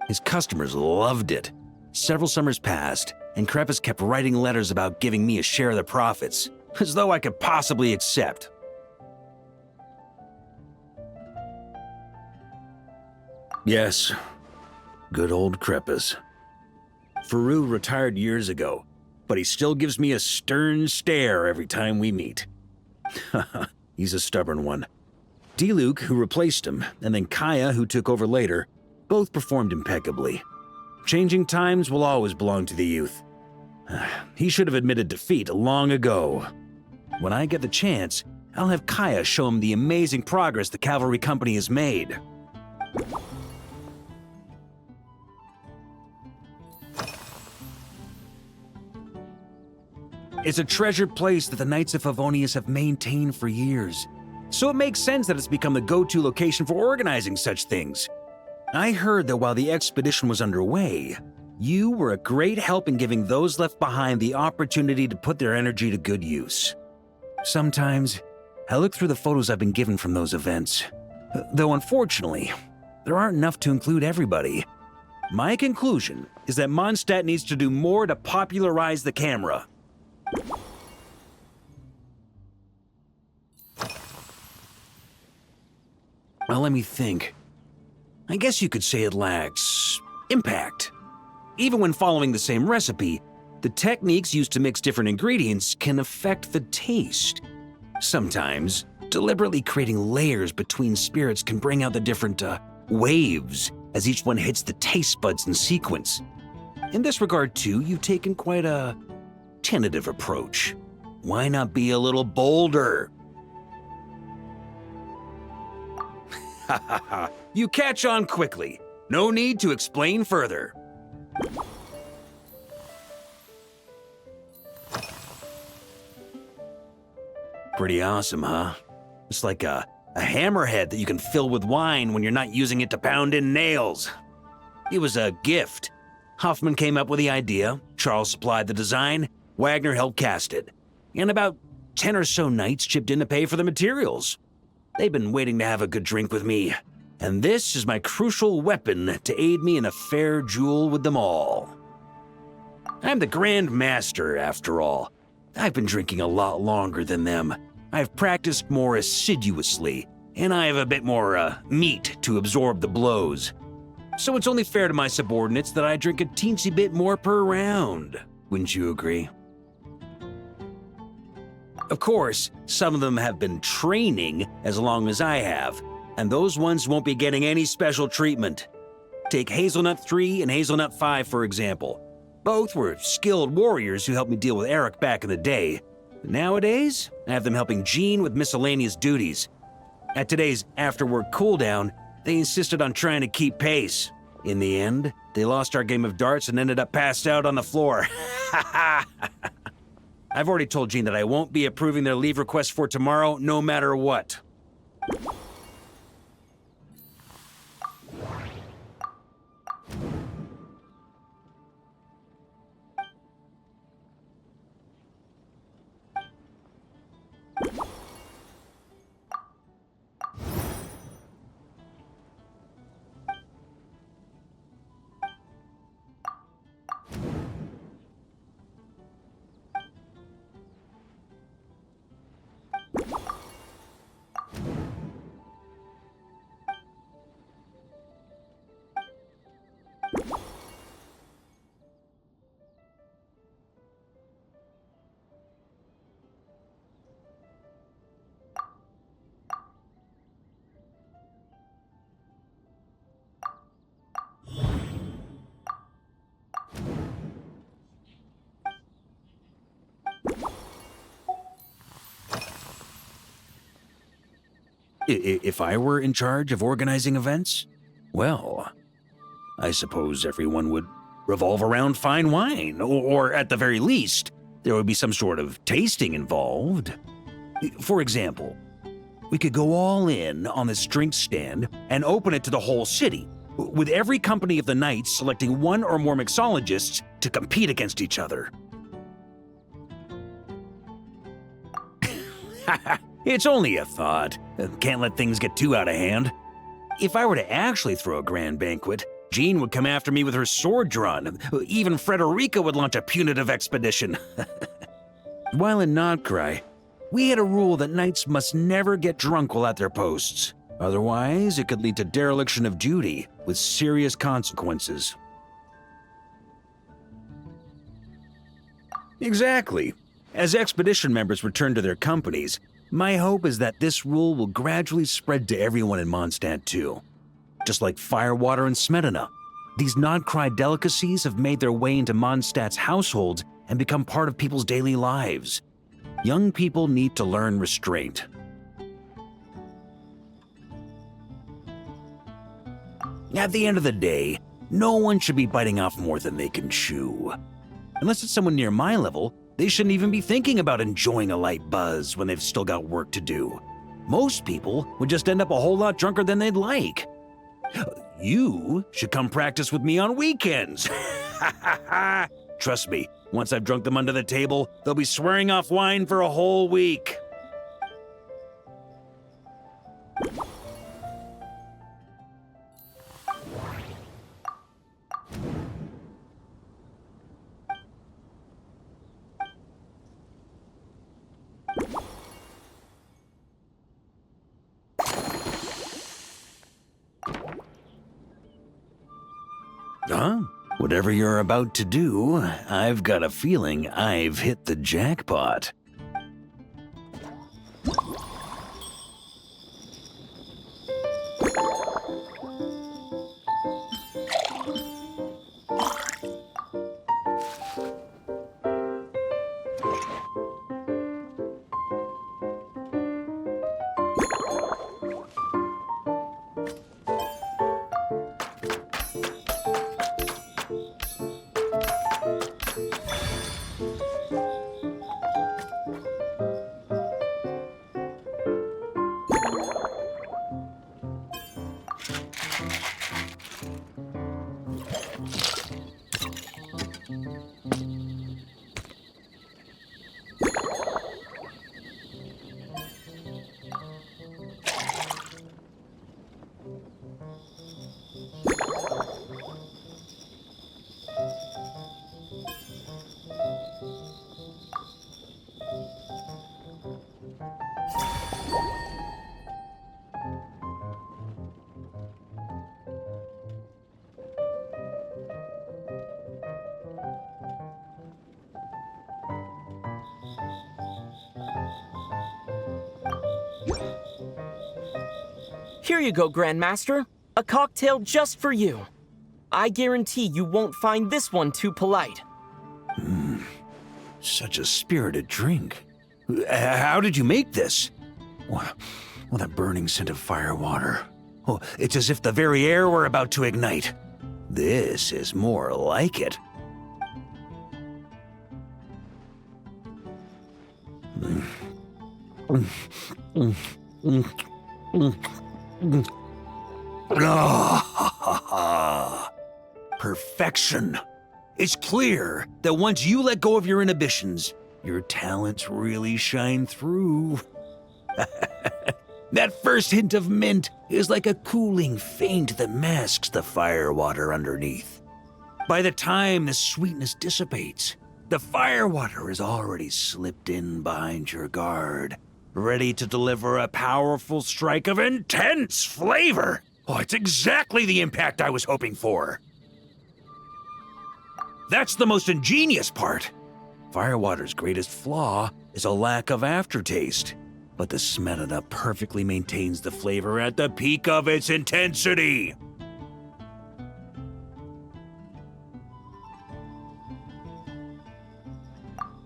His customers loved it. Several summers passed, and Crepus kept writing letters about giving me a share of the profits, as though I could possibly accept. Yes, good old Crepus. Faru retired years ago, but he still gives me a stern stare every time we meet. He's a stubborn one. D-Luke, who replaced him, and then Kaya, who took over later, both performed impeccably. Changing times will always belong to the youth. He should have admitted defeat long ago. When I get the chance, I'll have Kaya show him the amazing progress the cavalry company has made. It's a treasured place that the Knights of Favonius have maintained for years, so it makes sense that it's become the go-to location for organizing such things. I heard that while the expedition was underway, you were a great help in giving those left behind the opportunity to put their energy to good use. Sometimes, I look through the photos I've been given from those events, though unfortunately, there aren't enough to include everybody. My conclusion is that Mondstadt needs to do more to popularize the camera. Well, let me think. I guess you could say it lacks impact. Even when following the same recipe, the techniques used to mix different ingredients can affect the taste. Sometimes, deliberately creating layers between spirits can bring out the different waves as each one hits the taste buds in sequence. In this regard, too, you've taken quite a tentative approach. Why not be a little bolder? Ha ha ha, you catch on quickly. No need to explain further. Pretty awesome, huh? It's like a hammerhead that you can fill with wine when you're not using it to pound in nails. It was a gift. Hoffman came up with the idea, Charles supplied the design, Wagner helped cast it, and about 10 or so knights chipped in to pay for the materials. They've been waiting to have a good drink with me, and this is my crucial weapon to aid me in a fair duel with them all. I'm the Grand Master, after all. I've been drinking a lot longer than them. I've practiced more assiduously, and I have a bit more, meat to absorb the blows. So it's only fair to my subordinates that I drink a teensy bit more per round. Wouldn't you agree? Of course, some of them have been training as long as I have, and those ones won't be getting any special treatment. Take Hazelnut 3 and Hazelnut 5, for example. Both were skilled warriors who helped me deal with Eric back in the day. Nowadays, I have them helping Jean with miscellaneous duties. At today's after-work cooldown, they insisted on trying to keep pace. In the end, they lost our game of darts and ended up passed out on the floor. I've already told Jean that I won't be approving their leave request for tomorrow, no matter what. If I were in charge of organizing events, well, I suppose everyone would revolve around fine wine, or at the very least, there would be some sort of tasting involved. For example, we could go all in on this drink stand and open it to the whole city, with every company of the Knights selecting one or more mixologists to compete against each other. It's only a thought. Can't let things get too out of hand. If I were to actually throw a grand banquet, Jean would come after me with her sword drawn. Even Frederica would launch a punitive expedition. While in Nodcry, we had a rule that knights must never get drunk while at their posts. Otherwise, it could lead to dereliction of duty with serious consequences. Exactly. As expedition members return to their companies, my hope is that this rule will gradually spread to everyone in Mondstadt too. Just like firewater and Smedina, these Nodcry delicacies have made their way into Mondstadt's households and become part of people's daily lives. Young people need to learn restraint. At the end of the day, no one should be biting off more than they can chew. Unless it's someone near my level, they shouldn't even be thinking about enjoying a light buzz when they've still got work to do. Most people would just end up a whole lot drunker than they'd like. You should come practice with me on weekends. Trust me, once I've drunk them under the table, they'll be swearing off wine for a whole week. Huh? Whatever you're about to do, I've got a feeling I've hit the jackpot. Here you go, Grandmaster. A cocktail just for you. I guarantee you won't find this one too polite. Such a spirited drink. How did you make this? Well, that burning scent of firewater. Oh, it's as if the very air were about to ignite. This is more like it. Perfection. It's clear that once you let go of your inhibitions, your talents really shine through. That first hint of mint is like a cooling feint that masks the firewater underneath. By the time the sweetness dissipates, the firewater has already slipped in behind your guard, ready to deliver a powerful strike of intense flavor. Oh, it's exactly the impact I was hoping for. That's the most ingenious part. Firewater's greatest flaw is a lack of aftertaste, but the Smetana perfectly maintains the flavor at the peak of its intensity.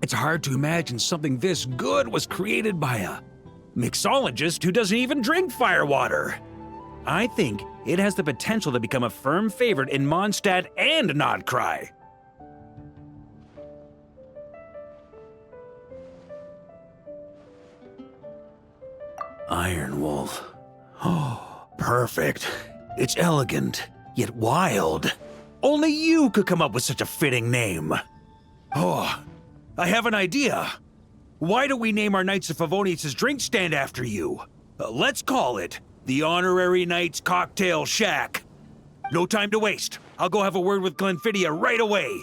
It's hard to imagine something this good was created by a mixologist who doesn't even drink firewater. I think it has the potential to become a firm favorite in Mondstadt and Nodcry. Iron Wolf. Oh, perfect. It's elegant, yet wild. Only you could come up with such a fitting name. Oh, I have an idea. Why don't we name our Knights of Favonius' drink stand after you? Let's call it the Honorary Knights Cocktail Shack. No time to waste. I'll go have a word with Glenfidia right away.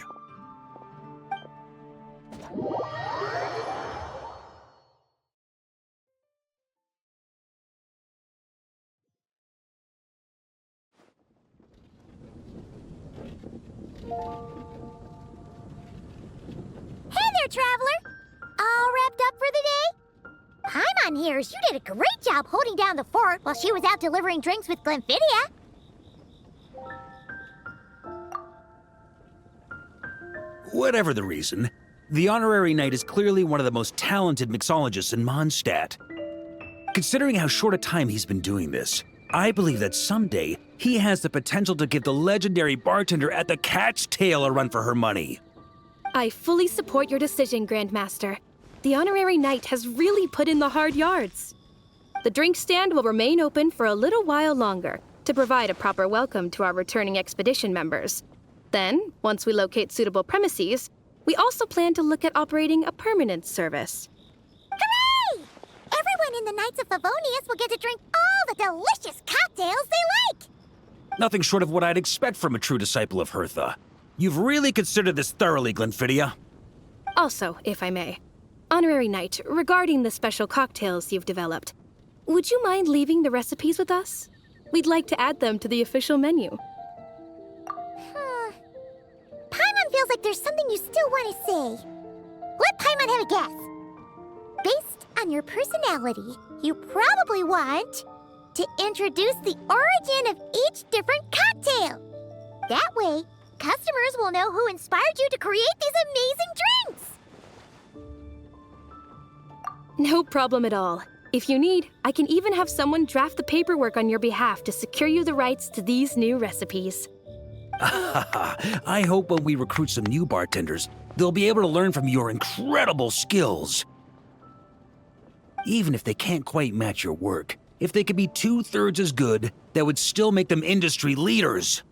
Hey there, Traveler! All wrapped up for the day? Paimon hears you did a great job holding down the fort while she was out delivering drinks with Glenfidia. Whatever the reason, the Honorary Knight is clearly one of the most talented mixologists in Mondstadt. Considering how short a time he's been doing this, I believe that someday he has the potential to give the legendary bartender at the Cat's Tail a run for her money. I fully support your decision, Grandmaster. The Honorary Knight has really put in the hard yards. The drink stand will remain open for a little while longer to provide a proper welcome to our returning expedition members. Then, once we locate suitable premises, we also plan to look at operating a permanent service. Hooray! Everyone in the Knights of Favonius will get to drink all the delicious cocktails they like! Nothing short of what I'd expect from a true disciple of Hertha. You've really considered this thoroughly, Glenfidia. Also, if I may, Honorary Knight, regarding the special cocktails you've developed, would you mind leaving the recipes with us? We'd like to add them to the official menu. Paimon feels like there's something you still want to say. Let Paimon have a guess. Based on your personality, you probably want to introduce the origin of each different cocktail. That way, customers will know who inspired you to create these amazing drinks. No problem at all. If you need, I can even have someone draft the paperwork on your behalf to secure you the rights to these new recipes. I hope when we recruit some new bartenders, they'll be able to learn from your incredible skills. Even if they can't quite match your work, if they could be 2/3 as good, that would still make them industry leaders.